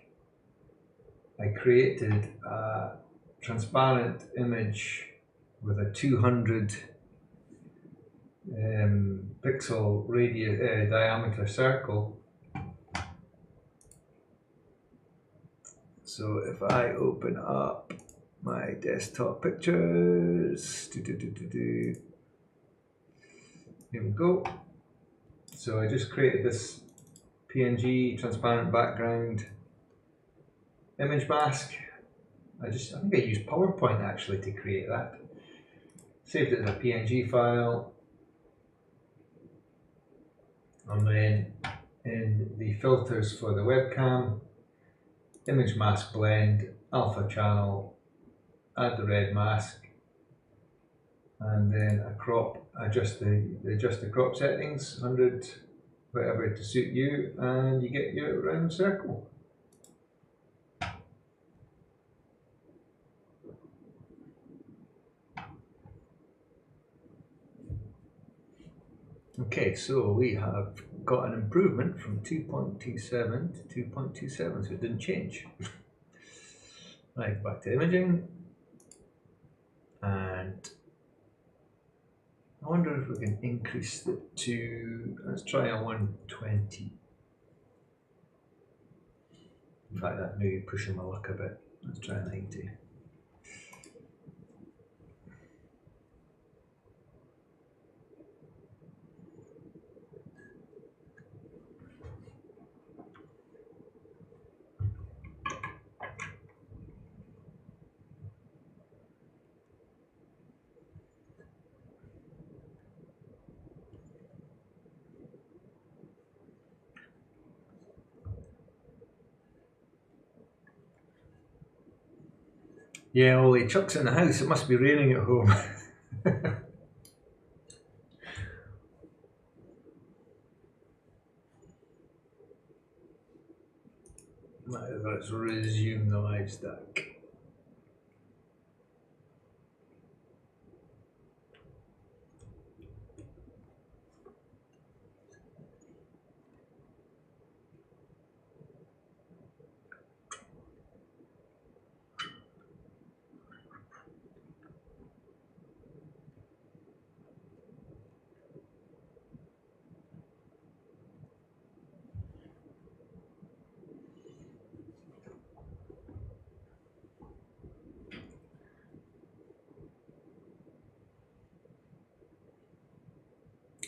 [SPEAKER 1] I created a transparent image with a 200 pixel radius diameter circle. So if I open up my desktop pictures, here we go. So I just created this PNG transparent background image mask. I think I used PowerPoint actually to create that. Saved it as a PNG file. And then in the filters for the webcam, image mask blend, alpha channel, add the red mask, and then a crop, adjust the crop settings, 100, whatever to suit you, and you get your round circle. Okay, so we have got an improvement from 2.27 to 2.27, so it didn't change. Right, back to imaging, and I wonder if we can increase it to, let's try a 120. In fact, that may be pushing my luck a bit. Let's try a 90. Yeah, Ollie, Chuck's in the house. It must be raining at home. let's resume the live stack.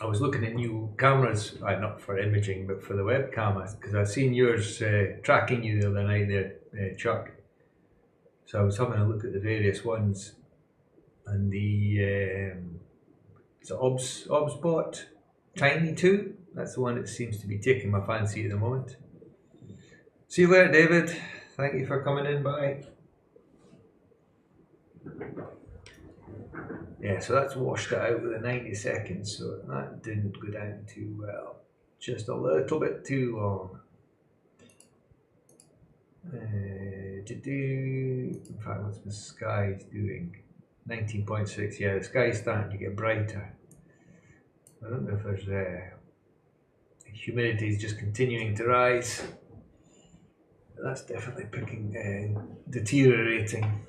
[SPEAKER 1] I was looking at new cameras, not for imaging, but for the webcam, because I've seen yours tracking you the other night there, Chuck. So I was having a look at the various ones, and the Obsbot Tiny 2, that's the one that seems to be taking my fancy at the moment. See you later, David. Thank you for coming in. Bye. Yeah, so that's washed it out with the 90 seconds, so that didn't go down too well. Just a little bit too long. In fact, what's the sky doing? 19.6, yeah, the sky's starting to get brighter. I don't know if there's humidity is just continuing to rise. That's definitely deteriorating.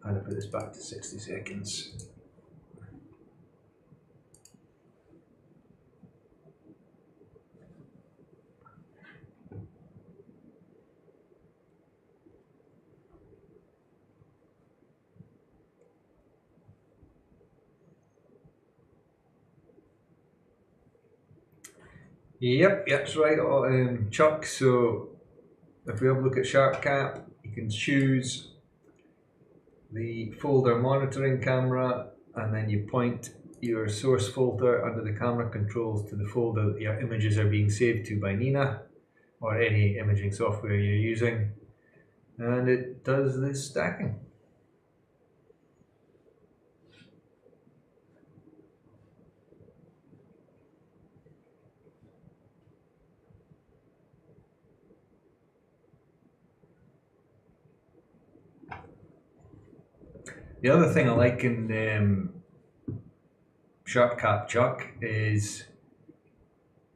[SPEAKER 1] I'm going to put this back to 60 seconds. Yep, that's right, Chuck. So if we have a look at SharpCap, you can choose the folder monitoring camera, and then you point your source folder under the camera controls to the folder that your images are being saved to by Nina, or any imaging software you're using, and it does this stacking. The other thing I like in SharpCap, Chuck, is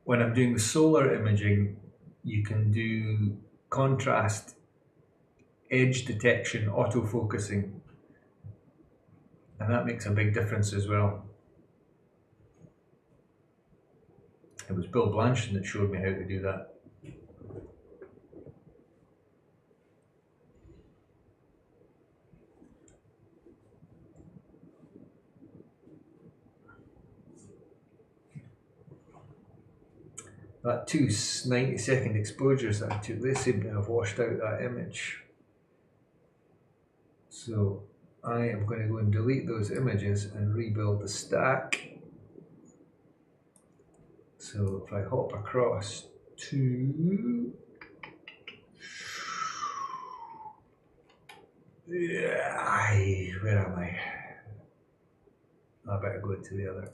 [SPEAKER 1] when I'm doing the solar imaging, you can do contrast, edge detection, autofocusing, and that makes a big difference as well. It was Bill Blanchard that showed me how to do that. That 2 90-second exposures that I took, they seem to have washed out that image. So I am going to go and delete those images and rebuild the stack. So if I hop across to... where am I? I better go to the other.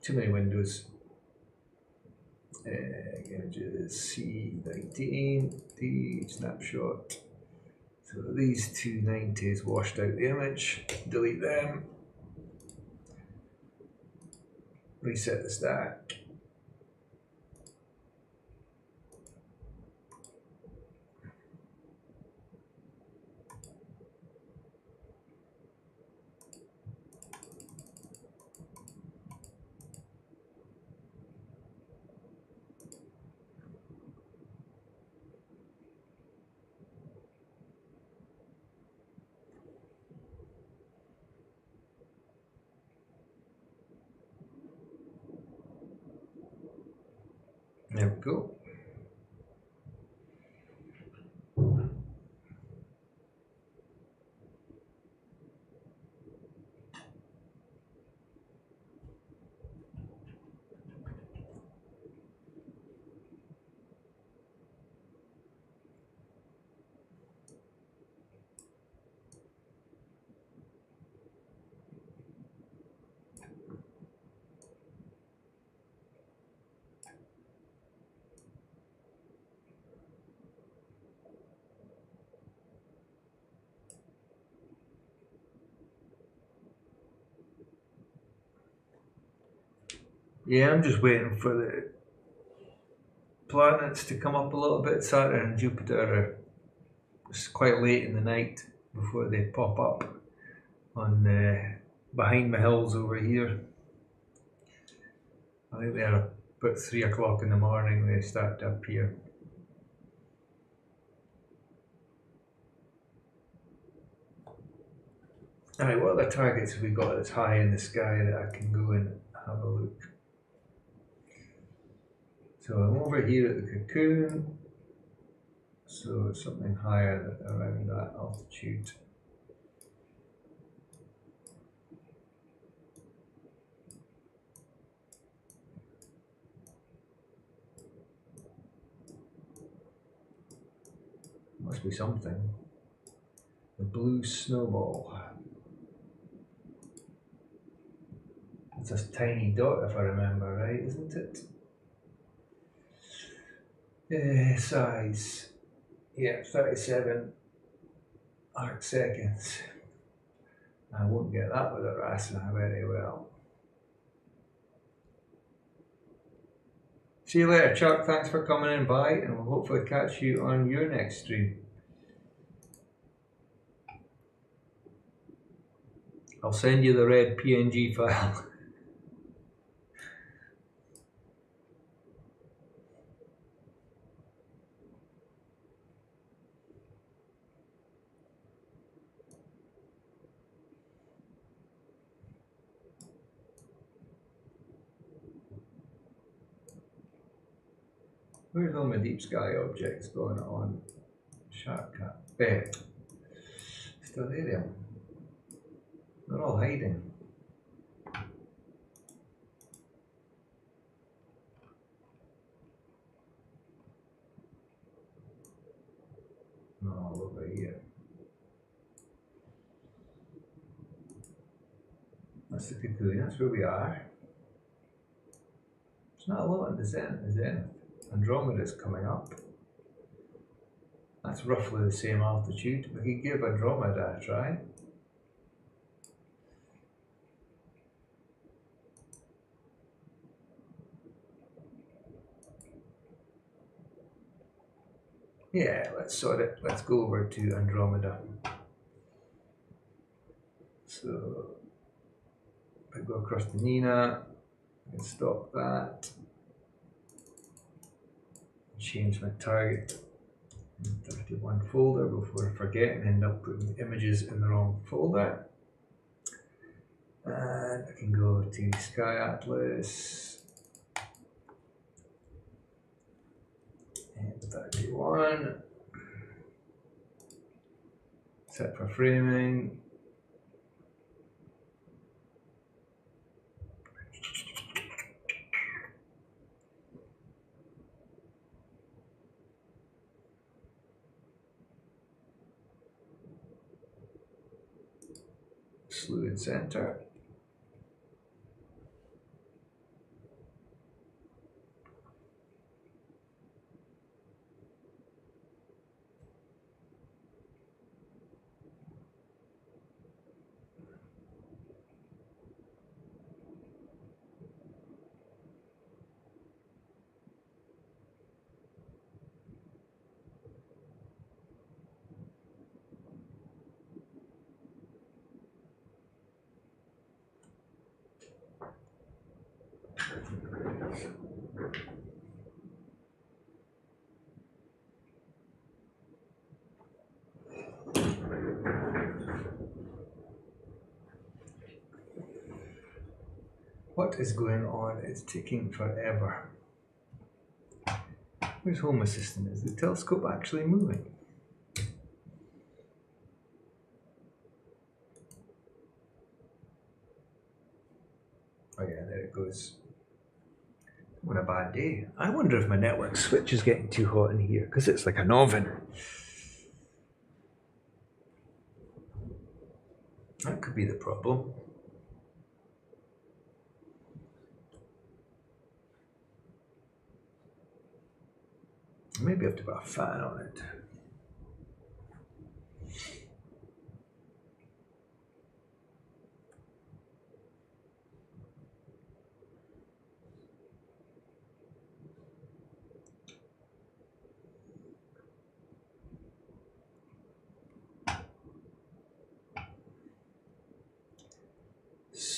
[SPEAKER 1] Too many windows. Images C19, the snapshot. So these 290s washed out the image. Delete them. Reset the stack. There we go. Yeah, I'm just waiting for the planets to come up a little bit. Saturn and Jupiter are it's quite late in the night before they pop up on behind the hills over here. I think they're about 3 o'clock in the morning they start to appear. Alright, what other targets have we got that's high in the sky that I can go and have a look? So I'm over here at the cocoon, so something higher around that altitude. Must be something. The blue snowball. It's a tiny dot if I remember right, isn't it? Size. Yeah, 37 arc seconds. I won't get that with a RASA very well. See you later, Chuck. Thanks for coming in by, and we'll hopefully catch you on your next stream. I'll send you the red PNG file. Where's all my deep sky objects going on? Shark cat. Stellarium. They're all hiding. All over here. That's the cocoon, that's where we are. It's not a lot in the zenith. Andromeda's coming up. That's roughly the same altitude. We could give Andromeda a try. Yeah, let's sort it. Let's go over to Andromeda. So, if I go across to Nina, I can stop that. Change my target in 31 folder before I forget and end up putting images in the wrong folder. And I can go to Sky Atlas and 31. Set for framing. Slew and center. What is going on? It's taking forever. Where's Home Assistant? Is the telescope actually moving? Oh yeah, there it goes. What a bad day. I wonder if my network switch is getting too hot in here, because it's like an oven. That could be the problem. Maybe I have to put a fan on it.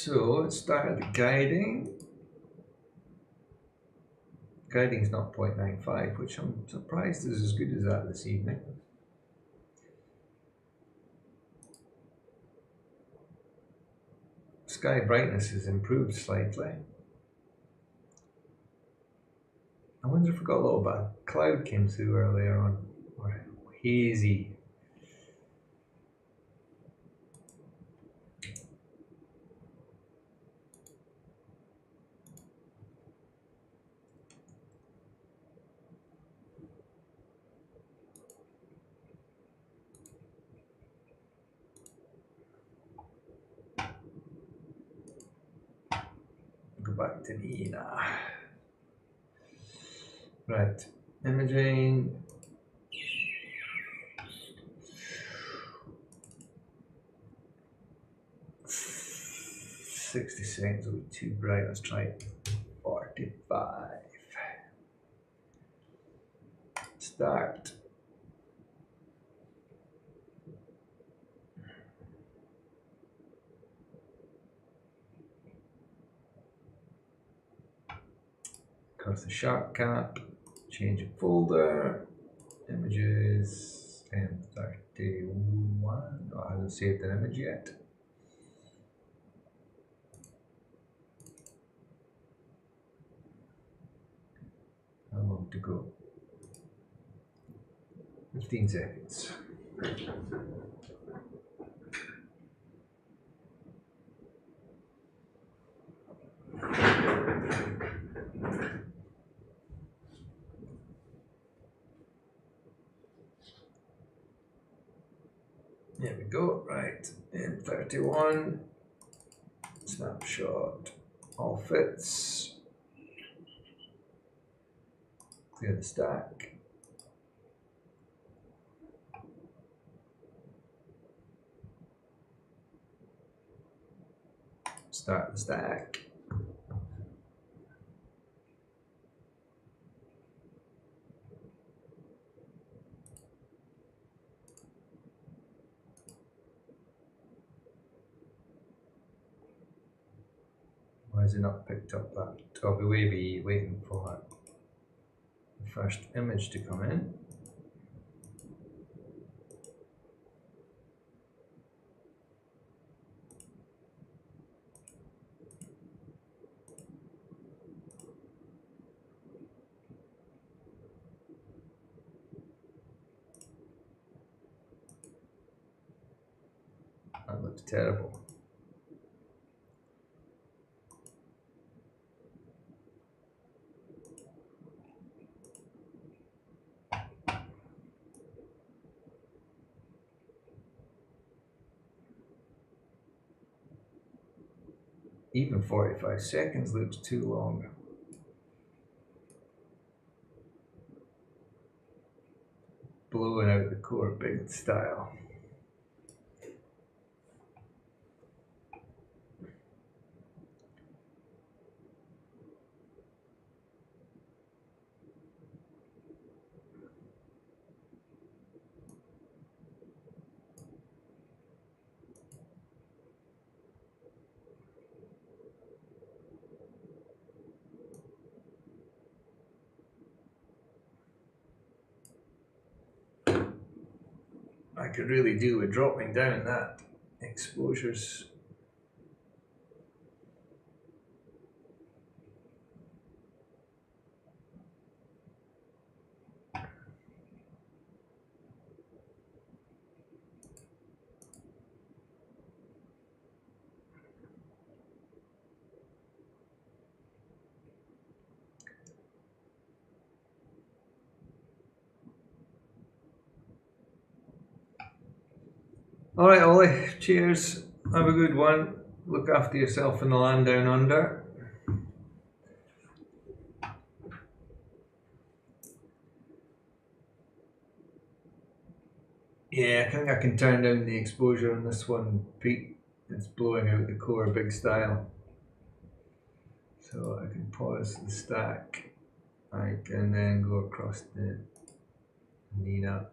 [SPEAKER 1] So let's start at the guiding. Guiding is not 0.95, which I'm surprised is as good as that this evening. Sky brightness has improved slightly. I wonder if we got a little bit of cloud came through earlier on, or hazy. Go back to Nina. Right, imaging. $60 seconds will be too bright. Let's try 45. Start. Across the sharp cap. Change of folder. Images. M31. Oh, I haven't saved an image yet. How long to go? 15 seconds. There we go, right, M31, snapshot, all fits, clear the stack, start the stack, why is it not picked up that? I'll be waiting for the first image to come in. That looks terrible. Even 45 seconds looks too long. Blowing out the core big style. I could really do with dropping down that exposures. Alright Ollie, cheers, have a good one, look after yourself in the land down under. Yeah, I think I can turn down the exposure on this one, Pete. It's blowing out the core big style. So I can pause the stack. I can then go across the Nina.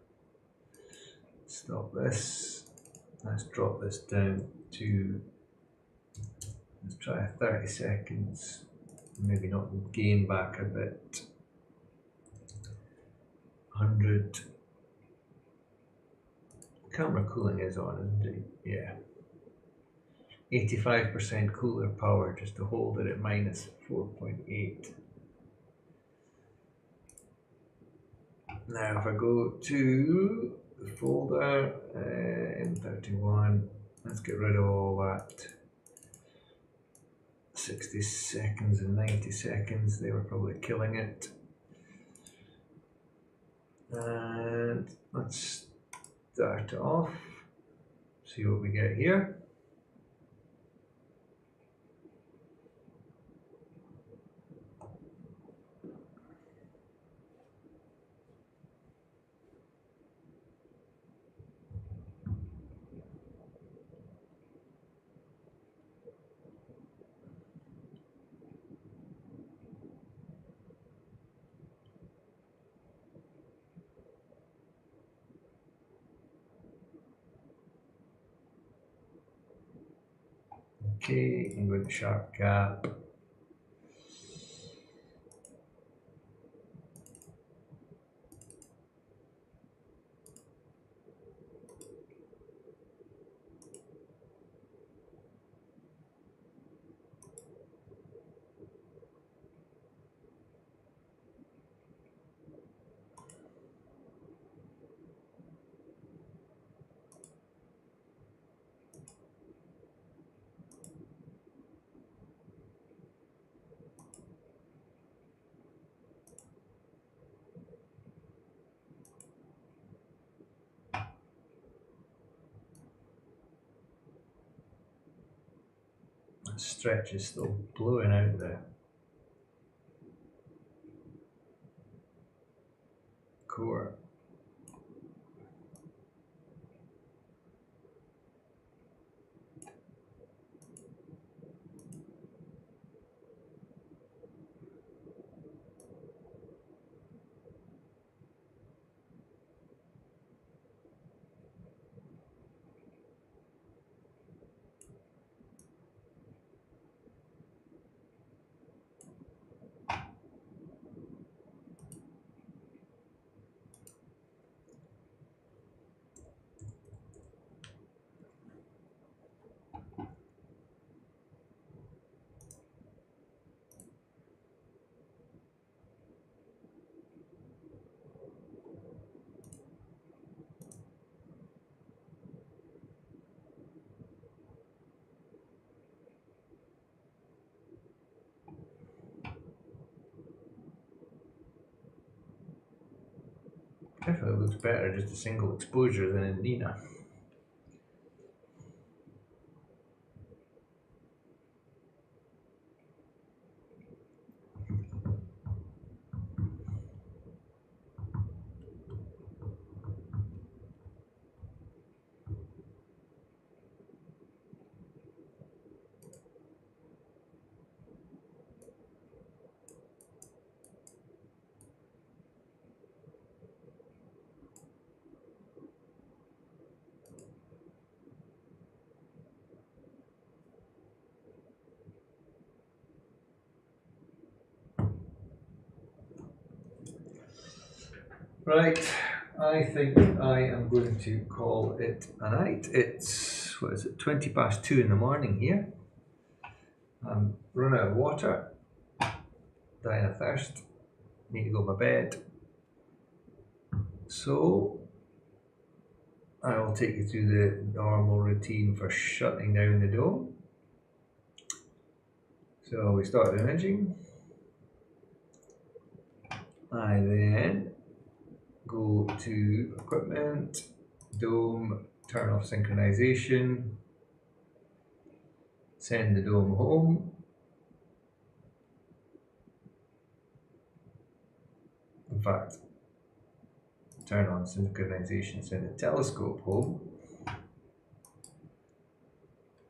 [SPEAKER 1] Stop this. Let's drop this down to Let's try 30 seconds, maybe not gain back a bit. 100. Camera cooling is on, isn't it? Yeah. 85% cooler power just to hold it at minus 4.8. Now if I go to the folder, M31, let's get rid of all that. 60 seconds and 90 seconds, they were probably killing it. And let's start it off, see what we get here. Okay, I'm going to sharp gap. That stretch is still blowing out the core. Definitely looks better just a single exposure than in Nina. Right, I think I am going to call it a night. It's, what is it, 20 past 2 in the morning here. I'm running out of water, dying of thirst, need to go to my bed. So, I will take you through the normal routine for shutting down the dome. So we start imaging. I then go to equipment, dome, turn off synchronization, send the dome home. In fact, turn on synchronization, send the telescope home.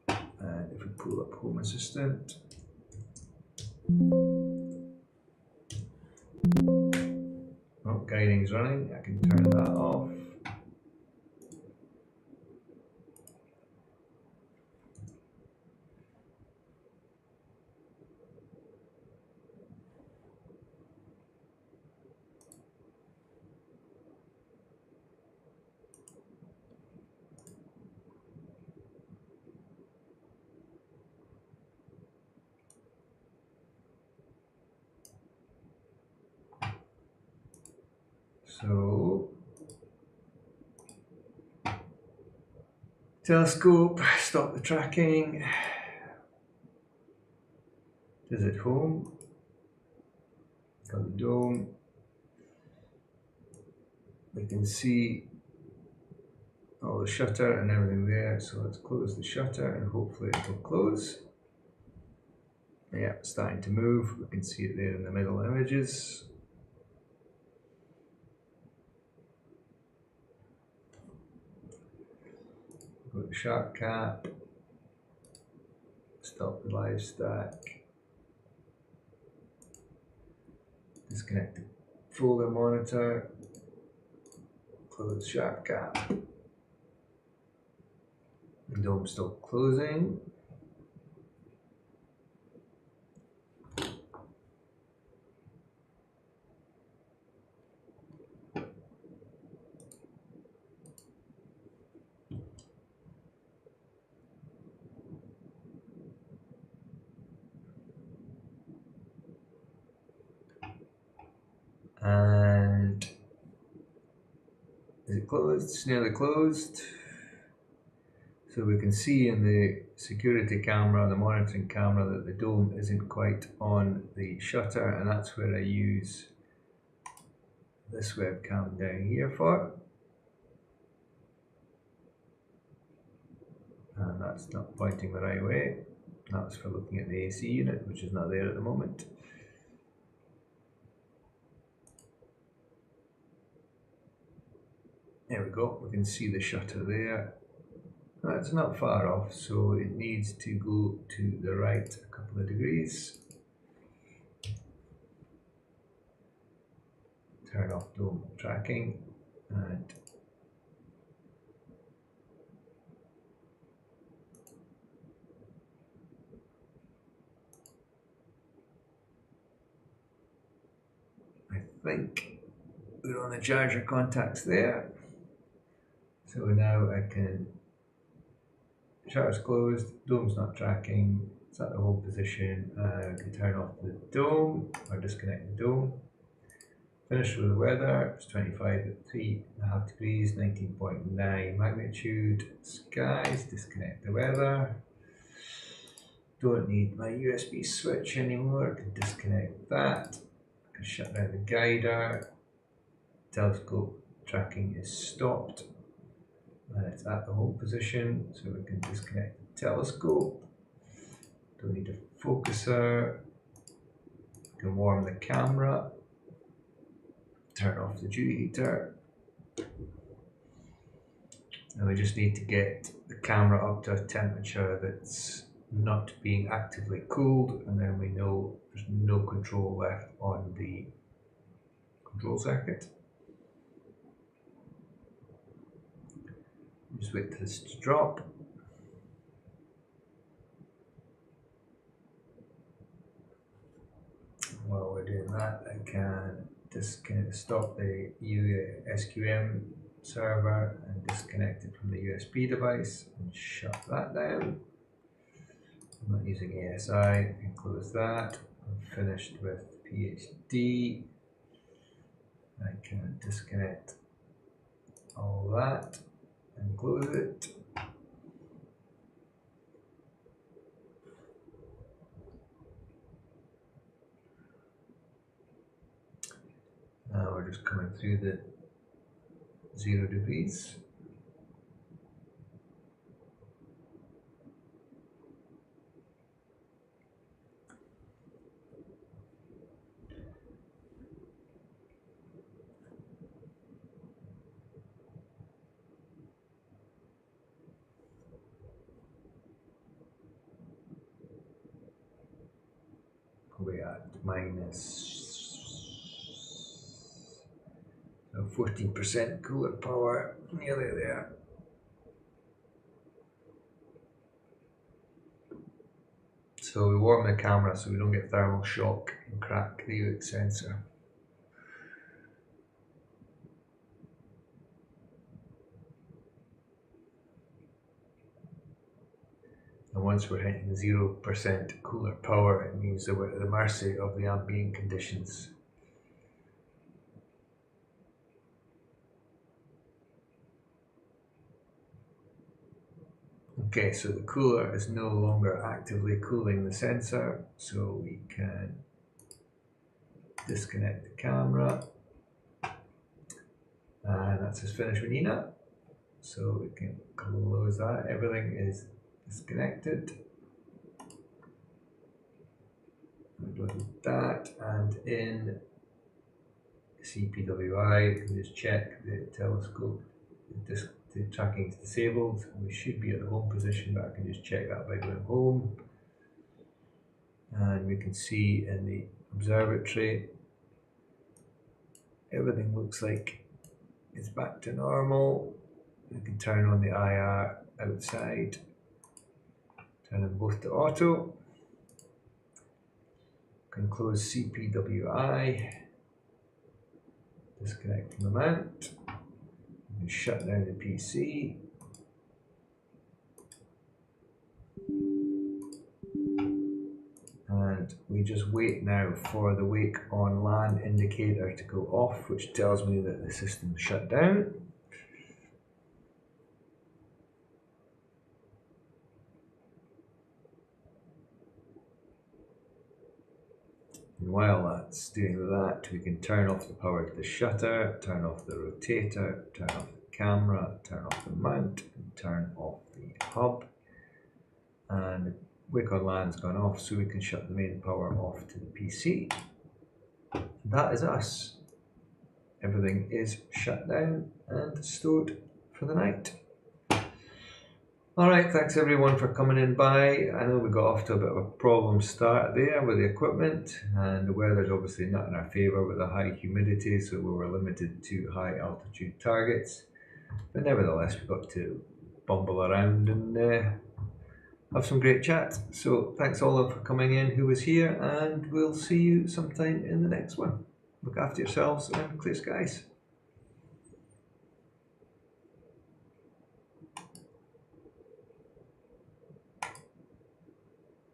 [SPEAKER 1] And if we pull up Home Assistant, oh, guiding's running, I can turn that off. So telescope, stop the tracking, visit home, got the dome, we can see all the shutter and everything there, so let's close the shutter and hopefully it will close. Yeah, it's starting to move, we can see it there in the middle images. Go to sharp cap, stop the live stack, disconnect the folder monitor, close sharp cap, the dome still closing. And is it closed? It's nearly closed. So we can see in the security camera, the monitoring camera, that the dome isn't quite on the shutter, and that's where I use this webcam down here for. And that's not pointing the right way. That's for looking at the AC unit, which is not there at the moment. There we go, we can see the shutter there. That's not far off, so it needs to go to the right a couple of degrees. Turn off dome tracking and I think we're on the charger contacts there. So now I can, shutter's closed, dome's not tracking, it's at the home position, I can turn off the dome or disconnect the dome. Finish with the weather, it's 25 at 3.5 degrees, 19.9 magnitude, skies, disconnect the weather. Don't need my USB switch anymore, I can disconnect that. I can shut down the guider. Telescope tracking is stopped. And it's at the home position, so we can disconnect the telescope. Don't need a focuser. We can warm the camera. Turn off the dew heater. And we just need to get the camera up to a temperature that's not being actively cooled, and then we know there's no control left on the control circuit. Just wait for this to drop. While we're doing that, I can stop the SQM server and disconnect it from the USB device and shut that down. I'm not using ASI, I can close that. I'm finished with PhD. I can disconnect all that and close it. Now we're just coming through the 0 degrees. We at minus 14% cooler power, nearly there. So we warm the camera so we don't get thermal shock and crack the UX sensor. And once we're hitting 0% cooler power, it means that we're at the mercy of the ambient conditions. Okay, so the cooler is no longer actively cooling the sensor, so we can disconnect the camera, and that's as finished with Nina. So we can close that. Everything is disconnected. Look at that, and in CPWI, we can just check the telescope. The tracking is disabled. We should be at the home position, but I can just check that by going home. And we can see in the observatory, everything looks like it's back to normal. We can turn on the IR outside, turn them both to auto. Can close CPWI, disconnecting the mount. And shut down the PC. And we just wait now for the wake on land indicator to go off, which tells me that the system shut down. And while that's doing that, we can turn off the power to the shutter, turn off the rotator, turn off the camera, turn off the mount, and turn off the hub. And the wake on land's gone off, so we can shut the main power off to the PC. And that is us. Everything is shut down and stored for the night. Alright, thanks everyone for coming in by. I know we got off to a bit of a problem start there with the equipment, and the weather's obviously not in our favour with the high humidity, so we were limited to high altitude targets. But nevertheless, we got to bumble around and have some great chat. So thanks all for coming in who was here, and we'll see you sometime in the next one. Look after yourselves and clear skies.